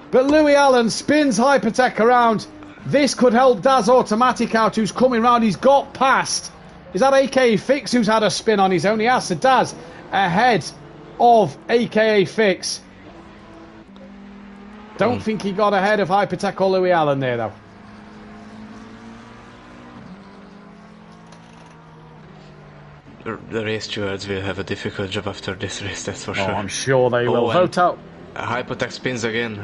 but Louis Allen spins Hypertech around. This could help Daz Automatic out, who's coming round. He's got past. Is that AKA Fix who's had a spin on his own? He has. So Daz ahead of AKA Fix. Don't think he got ahead of Hypertech or Louis Allen there, though. The race stewards will have a difficult job after this race, that's for sure. I'm sure they will. Vote out. Hypertech spins again.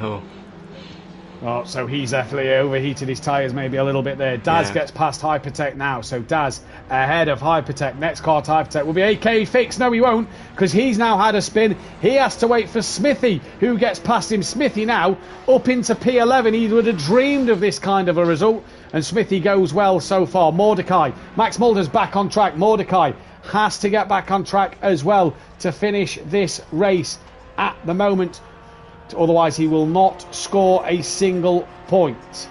Oh, so he's definitely overheated his tyres maybe a little bit there. Daz gets past Hypertech now, so Daz ahead of Hypertech. Next car to Hypertech will be AK Fix. No, he won't, because he's now had a spin. He has to wait for Smithy, who gets past him. Smithy now up into P11. He would have dreamed of this kind of a result, and Smithy goes well so far. Mordecai, Max Mulder's back on track. Mordecai has to get back on track as well to finish this race at the moment. Otherwise, he will not score a single point.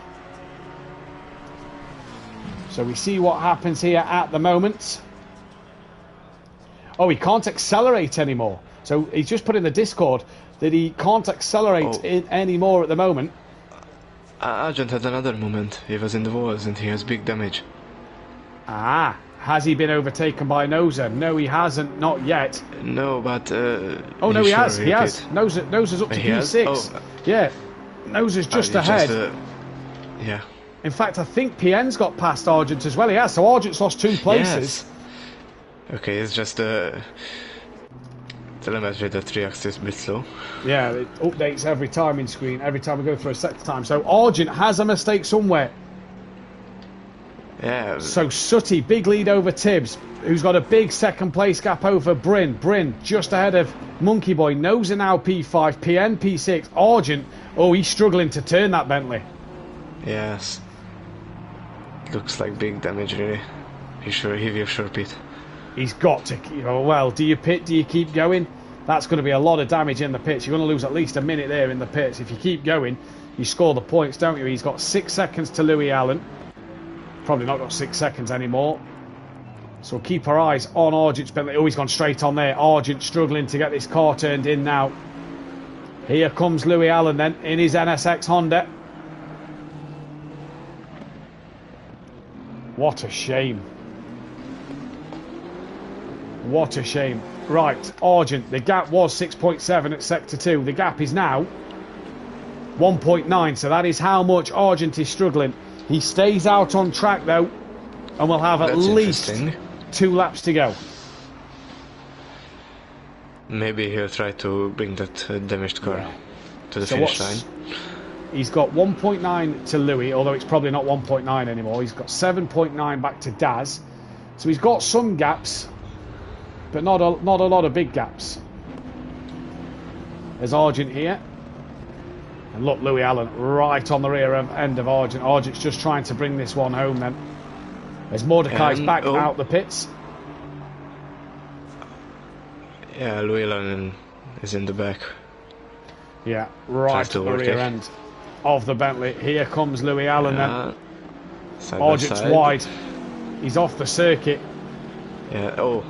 So we see what happens here at the moment. Oh, he can't accelerate anymore. So he's just put in the Discord that he can't accelerate anymore at the moment. Argent had another moment. He was in the walls and he has big damage. Ah, has he been overtaken by Noza? No, he hasn't, not yet. No, but... oh, no, he has. He has. Noza's up to P6. Oh. Yeah, Noza's just ahead. Yeah. In fact, I think PN's got past Argent as well. He has, so Argent's lost 2 places. Yes. Okay, it's just telemetry that reacts a bit slow. Yeah, it updates every timing screen, every time we go through a set time. So Argent has a mistake somewhere. Yeah. So Sutty, big lead over Tibbs, who's got a big second place gap over Bryn. Bryn just ahead of Monkey Boy. Noza now P5, PN P6. Argent, oh, he's struggling to turn that Bentley. Yes. Looks like big damage, really. He will sure pit. He's got to. Oh, well, do you pit? Do you keep going? That's going to be a lot of damage in the pits. You're going to lose at least a minute there in the pits. If you keep going, you score the points, don't you? He's got 6 seconds to Louis Allen. Probably not got 6 seconds anymore. So keep our eyes on Argent's Bentley. Oh, he's gone straight on there. Argent struggling to get this car turned in now. Here comes Louis Allen then in his NSX Honda. What a shame. What a shame. Right, Argent, the gap was 6.7 at Sector 2. The gap is now 1.9, so that is how much Argent is struggling. He stays out on track though, and we'll have at least 2 laps to go. Maybe he'll try to bring that damaged car to the finish line. He's got 1.9 to Louis, although it's probably not 1.9 anymore. He's got 7.9 back to Daz. So he's got some gaps, but not a lot of big gaps. There's Argent here. And look, Louis Allen right on the rear end of Argent. Argent's just trying to bring this one home then. There's Mordecai's back out the pits. Yeah, Louis Allen is in the back. Yeah, right at the rear end of the Bentley. Here comes Louis Allen then. Argent's wide. He's off the circuit. Yeah,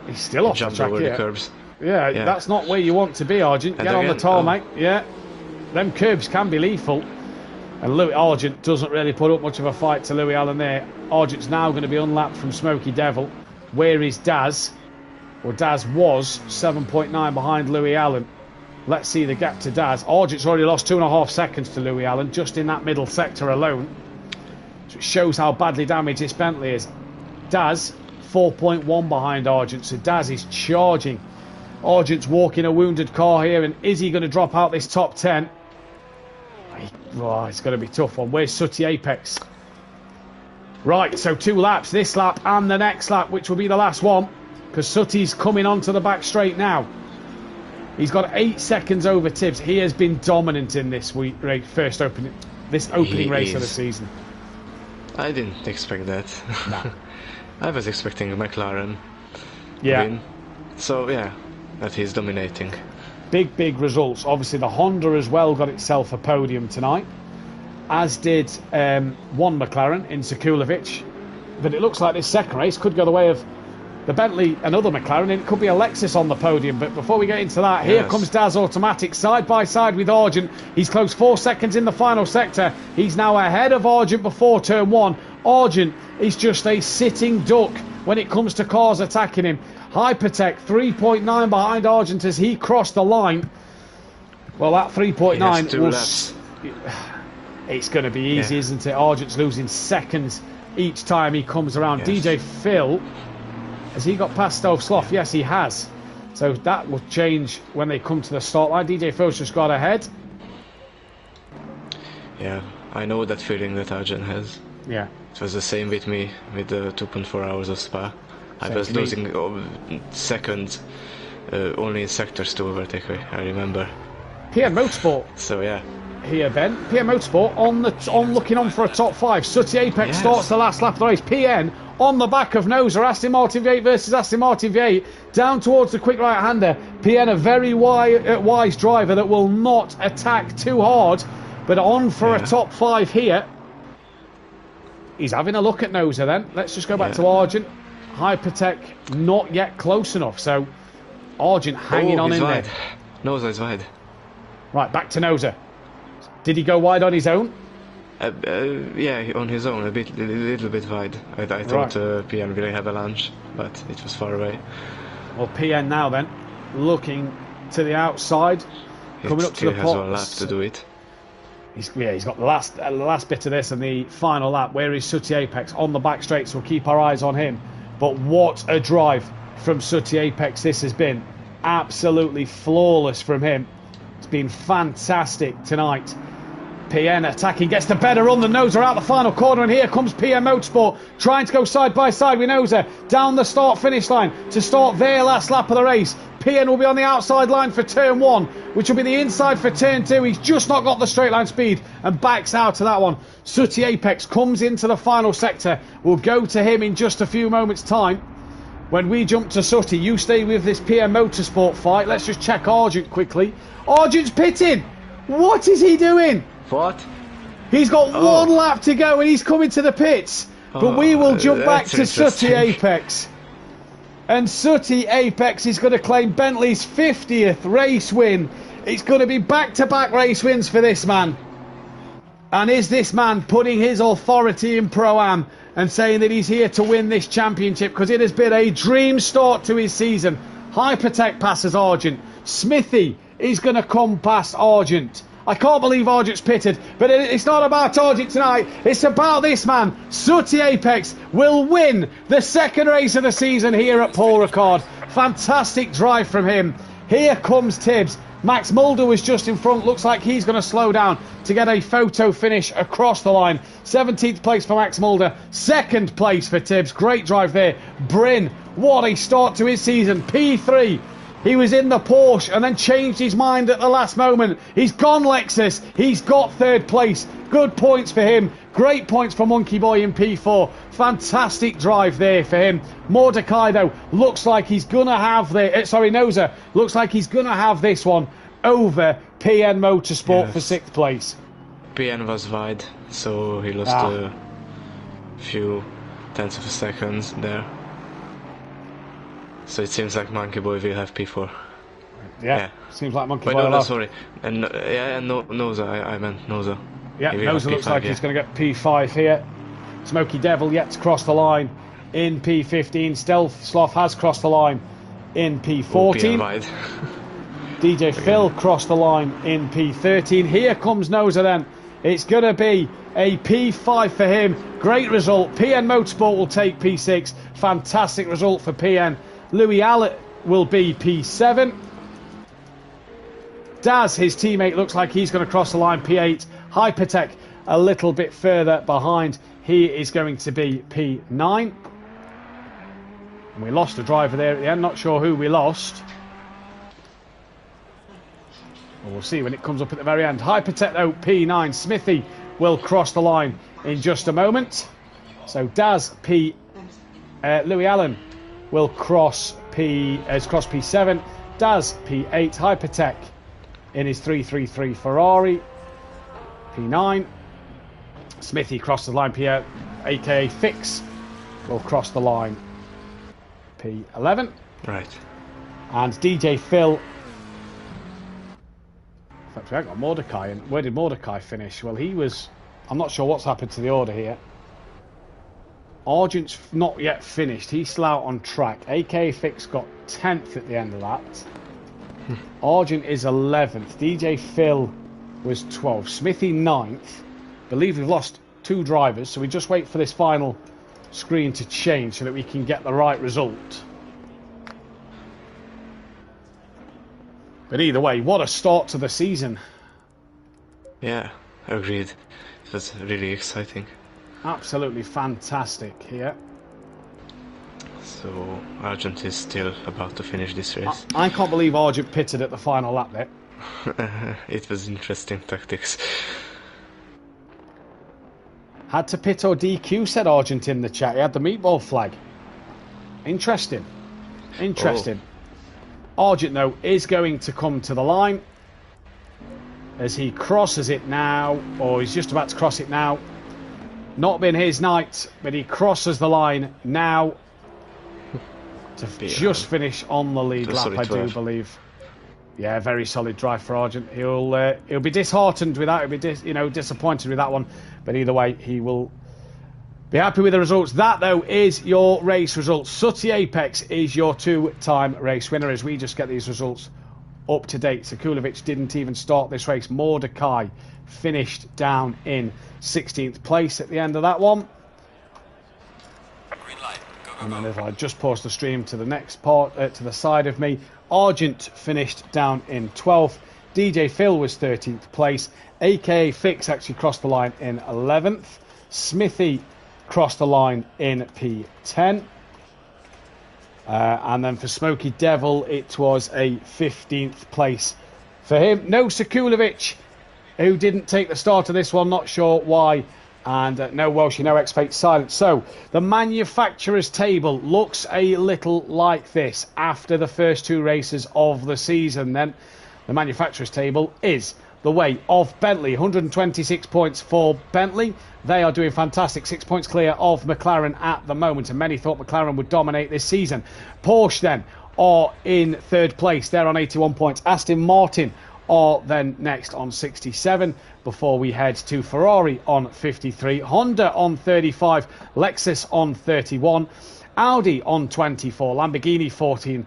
he's still off the track over here. the curbs. Yeah, that's not where you want to be, Argent. Get on the tarmac. Yeah, them curbs can be lethal. And Argent doesn't really put up much of a fight to Louis Allen there. Argent's now going to be unlapped from Smoky Devil. Where is Daz? Well, Daz was 7.9 behind Louis Allen. Let's see the gap to Daz. Argent's already lost 2.5 seconds to Louis Allen, just in that middle sector alone. So it shows how badly damaged this Bentley is. Daz, 4.1 behind Argent, so Daz is charging. Argent's walking a wounded car here, and is he going to drop out this top 10? It's going to be a tough one. Where's Sooty Apex? Right, so 2 laps, this lap and the next lap, which will be the last one, because Sooty's coming onto the back straight now. He's got 8 seconds over Tibbs. He has been dominant in this opening race of the season. I didn't expect that. No. I was expecting a McLaren win. So yeah, that he's dominating. Big results. Obviously the Honda as well got itself a podium tonight, as did one McLaren in Sekulovic. But it looks like this second race could go the way of the Bentley, another McLaren, and it could be a Lexus on the podium. But before we get into that, here comes Daz Automatic side by side with Argent. He's close 4 seconds in the final sector. He's now ahead of Argent before turn 1. Argent is just a sitting duck when it comes to cars attacking him. Hypertech 3.9 behind Argent as he crossed the line. Well, that 3.9 was... It's going to be easy, isn't it? Argent's losing seconds each time he comes around. DJ Phil, has he got past Stove Sloth? Yes, he has. So that will change when they come to the start line. DJ Phil's just got ahead. Yeah, I know that feeling that Argent has. Yeah. It was the same with me with the 2.4 hours of Spa. I was losing seconds only in sectors to overtake me, I remember. PN Motorsport. So yeah. Here, Ben. PN Motorsport on looking on for a top 5. Sooty Apex starts the last lap of the race. PN on the back of Noser. Aston Martin V8 versus Aston Martin V8. Down towards the quick right-hander. PN, a very wise driver that will not attack too hard, but on for a top 5 here. He's having a look at Noser then. Let's just go back to Argent. Hypertech not yet close enough, so Argent hanging on in wide. there. Noser is wide. Right, back to Noser. Did he go wide on his own? Yeah, on his own, a little bit wide. I thought PN really have a lunge, but it was far away. Well, PN now then, looking to the outside, coming up to the pot. He has 1 lap to do it. He's got the last bit of this and the final lap. Where is Sooty Apex on the back straight? So we'll keep our eyes on him. But what a drive from Sooty Apex this has been. Absolutely flawless from him. It's been fantastic tonight. PN attacking, gets the better run than Noser out the final corner, and here comes PN Motorsport trying to go side by side with Noser down the start finish line to start their last lap of the race. PN will be on the outside line for turn 1, which will be the inside for turn 2. He's just not got the straight line speed and backs out to that one. Sooty Apex comes into the final sector. We'll go to him in just a few moments time. When we jump to Sooty, you stay with this PN Motorsport fight. Let's just check Argent quickly. Argent's pitting. What is he doing? What? He's got one lap to go and he's coming to the pits. But we will jump back to Sooty Apex. And Sooty Apex is going to claim Bentley's 50th race win. It's going to be back-to-back race wins for this man. And is this man putting his authority in Pro-Am and saying that he's here to win this championship? Because it has been a dream start to his season. Hypertech passes Argent. Smithy is going to come past Argent. I can't believe Argent's pitted, but it's not about Argent tonight. It's about this man. Sooty Apex will win the second race of the season here at Paul Ricard. Fantastic drive from him. Here comes Tibbs. Max Mulder was just in front. Looks like he's going to slow down to get a photo finish across the line. 17th place for Max Mulder. 2nd place for Tibbs. Great drive there. Bryn, what a start to his season. P3. He was in the Porsche and then changed his mind at the last moment. He's gone Lexus. He's got 3rd place. Good points for him. Great points for Monkey Boy in P4. Fantastic drive there for him. Mordecai, though, looks like he's going to have Noza looks like he's going to have this one over PN Motorsport for 6th place. PN was wide, so he lost a few tenths of a second there. So it seems like Monkey Boy will have P4. Yeah. Seems like Monkey Boy. No, will have... sorry. And Noza. I meant Noza. Yeah, Noza looks like he's going to get P5 here. Smoky Devil yet to cross the line in P15. Stealth Sloth has crossed the line in P14. DJ Phil crossed the line in P13. Here comes Noza then. It's going to be a P5 for him. Great result. PN Motorsport will take P6. Fantastic result for PN. Louis Allen will be P7. Daz, his teammate, looks like he's going to cross the line P8. Hypertech a little bit further behind. He is going to be P9. And we lost a driver there at the end. Not sure who we lost. Well, we'll see when it comes up at the very end. Hypertech though, P9. Smithy will cross the line in just a moment. So Daz, Louis Allen will cross P7. Daz, P8. Hypertech in his 333 Ferrari. P9. Smithy crosses the line. Pierre, aka Fix, will cross the line. P11. Right. And DJ Phil. In fact, we haven't got Mordecai. And where did Mordecai finish? Well, he was. I'm not sure what's happened to the order here. Argent's not yet finished. He's still out on track. aka Fix got 10th at the end of that. Argent is 11th. DJ Phil was 12th. Smithy 9th. Believe we've lost 2 drivers, so we just wait for this final screen to change so that we can get the right result. But either way, what a start to the season. Yeah, agreed. It was really exciting. Absolutely fantastic here. So Argent is still about to finish this race. I can't believe Argent pitted at the final lap there. It was interesting tactics. Had to pit or DQ, said Argent in the chat. He had the meatball flag. Interesting. Argent, though, is going to come to the line as he crosses it now, or he's just about to cross it now. Not been his night, but he crosses the line now to just finish on the lead lap, I do believe. Yeah, very solid drive for Argent. He'll be disheartened with that. He'll be disappointed with that one. But either way, he will be happy with the results. That, though, is your race results. Sooty Apex is your 2-time race winner as we just get these results up to date. Sekulovic didn't even start this race. Mordecai finished down in 16th place at the end of that one. Green light. Go, go, And go. then if I just pause the stream to the next part, to the side of me, Argent finished down in 12th. DJ Phil was 13th place. aka Fix actually crossed the line in 11th. Smithy crossed the line in P10. And then for Smoky Devil, it was a 15th place for him. No Sekulovic, who didn't take the start of this one, not sure why. And no Welsh, no X-Fate silence. So the manufacturer's table looks a little like this after the first 2 races of the season. Then the manufacturer's table is the way of Bentley. 126 points for Bentley. They are doing fantastic. 6 points clear of McLaren at the moment, and many thought McLaren would dominate this season. Porsche then are in third place. They're on 81 points. Aston Martin are then next on 67 before we head to Ferrari on 53, Honda on 35, Lexus on 31, Audi on 24, Lamborghini 14,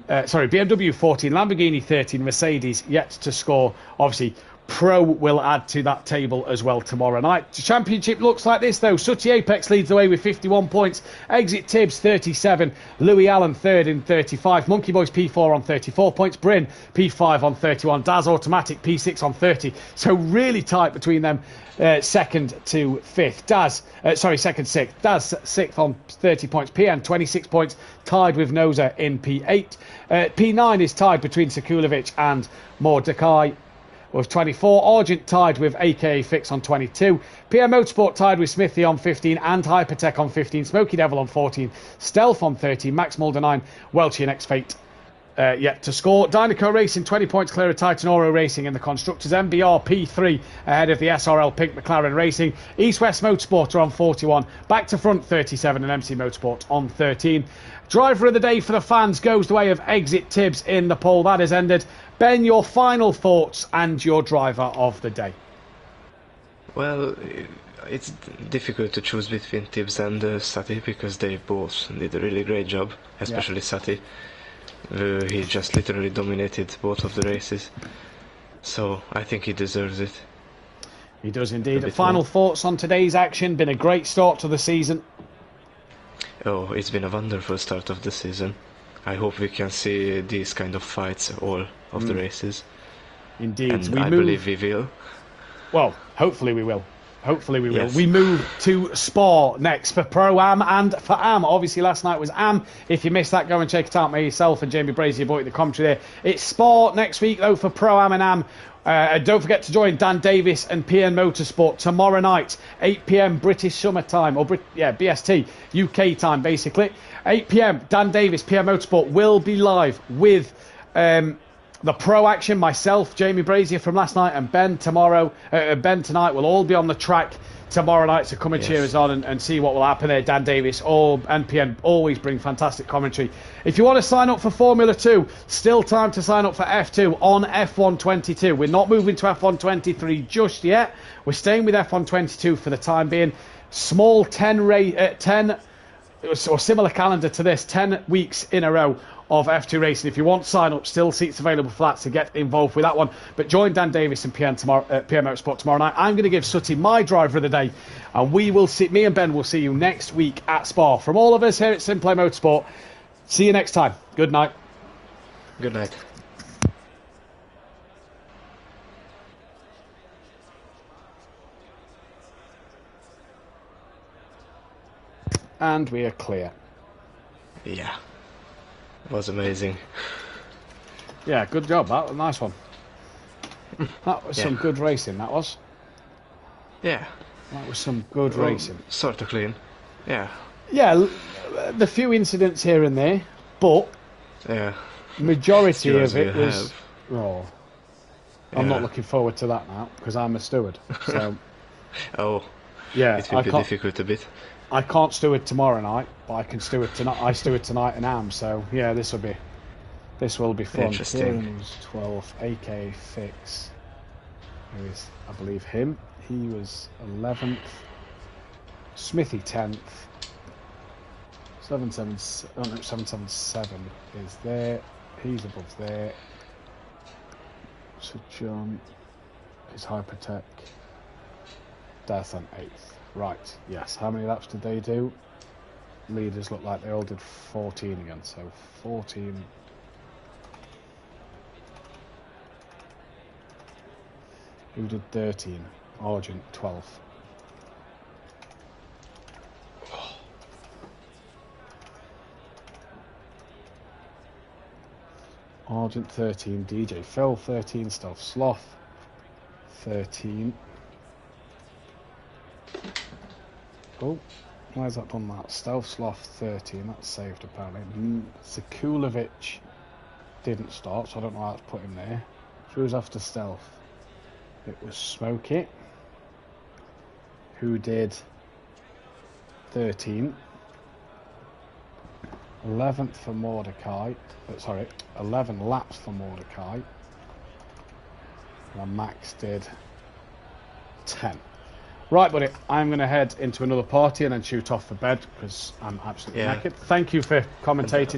BMW 14, Lamborghini 13, Mercedes yet to score. Obviously, Pro will add to that table as well tomorrow night. The championship looks like this though. Sooty Apex leads the way with 51 points. Exit Tibbs 37. Louis Allen third in 35. Monkey Boys P4 on 34 points. Bryn P5 on 31. Daz Automatic P6 on 30. So really tight between them, second to fifth. Second sixth. Daz sixth on 30 points. PN 26 points, tied with Noza in P8. P9 is tied between Sekulovic and Mordecai with 24. Argent tied with AKA Fix on 22. PM Motorsport tied with Smithy on 15 and Hypertech on 15. Smoky Devil on 14. Stealth on 13. Max Mulder 9. Welchie and X-Fate yet to score. Dynaco Racing 20 points clear of Titan Oro Racing in the Constructors. MBR P3 ahead of the SRL Pink McLaren Racing. East West Motorsport are on 41. Back to Front 37 and MC Motorsport on 13. Driver of the day for the fans goes the way of Exit Tibbs in the poll. That has ended. Ben, your final thoughts and your driver of the day. Well, it's difficult to choose between Tibbs and Sati because they both did a really great job, especially Sati. He just literally dominated both of the races, so I think he deserves it. He does indeed. Final thoughts on today's action. Been a great start to the season. Oh, it's been a wonderful start of the season. I hope we can see these kind of fights all of the races. Indeed. And I believe we will. Well, hopefully we will. Hopefully we will. Yes. We move to Spa next for Pro-Am and for Am. Obviously last night was Am. If you missed that, go and check it out. Myself and Jamie Brazier brought you the commentary there. It's Spa next week though for Pro-Am and Am. Don't forget to join Dan Davis and PN Motorsport tomorrow night, 8 p.m. British Summer Time, or BST, UK time basically. 8 p.m. Dan Davis, PN Motorsport will be live with the Pro action. Myself, Jamie Brazier from last night, and Ben tonight will all be on the track tomorrow night, so come and cheer us on and see what will happen there. Dan Davis and PN always bring fantastic commentary. If you want to sign up for Formula 2, still time to sign up for F2 on F122. We're not moving to F123 just yet. We're staying with F122 for the time being. Small 10 or similar calendar to this, 10 weeks in a row of F2 racing. If you want to sign up, still seats available for that, so get involved with that one. But join Dan Davis and PM Motorsport tomorrow night. I'm going to give Sooty my driver of the day, and me and Ben will see you next week at Spa. From all of us here at Simplay Motorsport, see you next time. Good night. Good night. And we are clear. Yeah. It was amazing. Yeah, good job. That was a nice one. That was some good racing, that was. Yeah. That was some good racing. Sort of clean. Yeah. Yeah, the few incidents here and there, but majority of it was... Oh, I'm not looking forward to that now, because I'm a steward. So, yeah, it will be difficult a bit. I can't steward tomorrow night, but I can steward tonight. I steward tonight and Am, so yeah, this will be fun. Interesting. 12th, AK Fix. Who is, I believe, him. He was 11th. Smithy 10th. 777 is there. He's above there. So John is Hypertech. Death on 8th. Right, yes. How many laps did they do? Leaders look like they all did 14 again, so 14. Who did 13? Argent 12. Argent 13, DJ Phil 13, Stealth Sloth 13. Oh, where's that done that? Stealth Sloth 13, that's saved apparently. Sekulovic didn't start, so I don't know how to put him there. Who's after Stealth? It was Smokey, who did 13. 11th for Mordecai. Sorry, 11 laps for Mordecai. And Max did 10. Right, buddy, I'm going to head into another party and then shoot off for bed because I'm absolutely knackered. Thank you for commentating.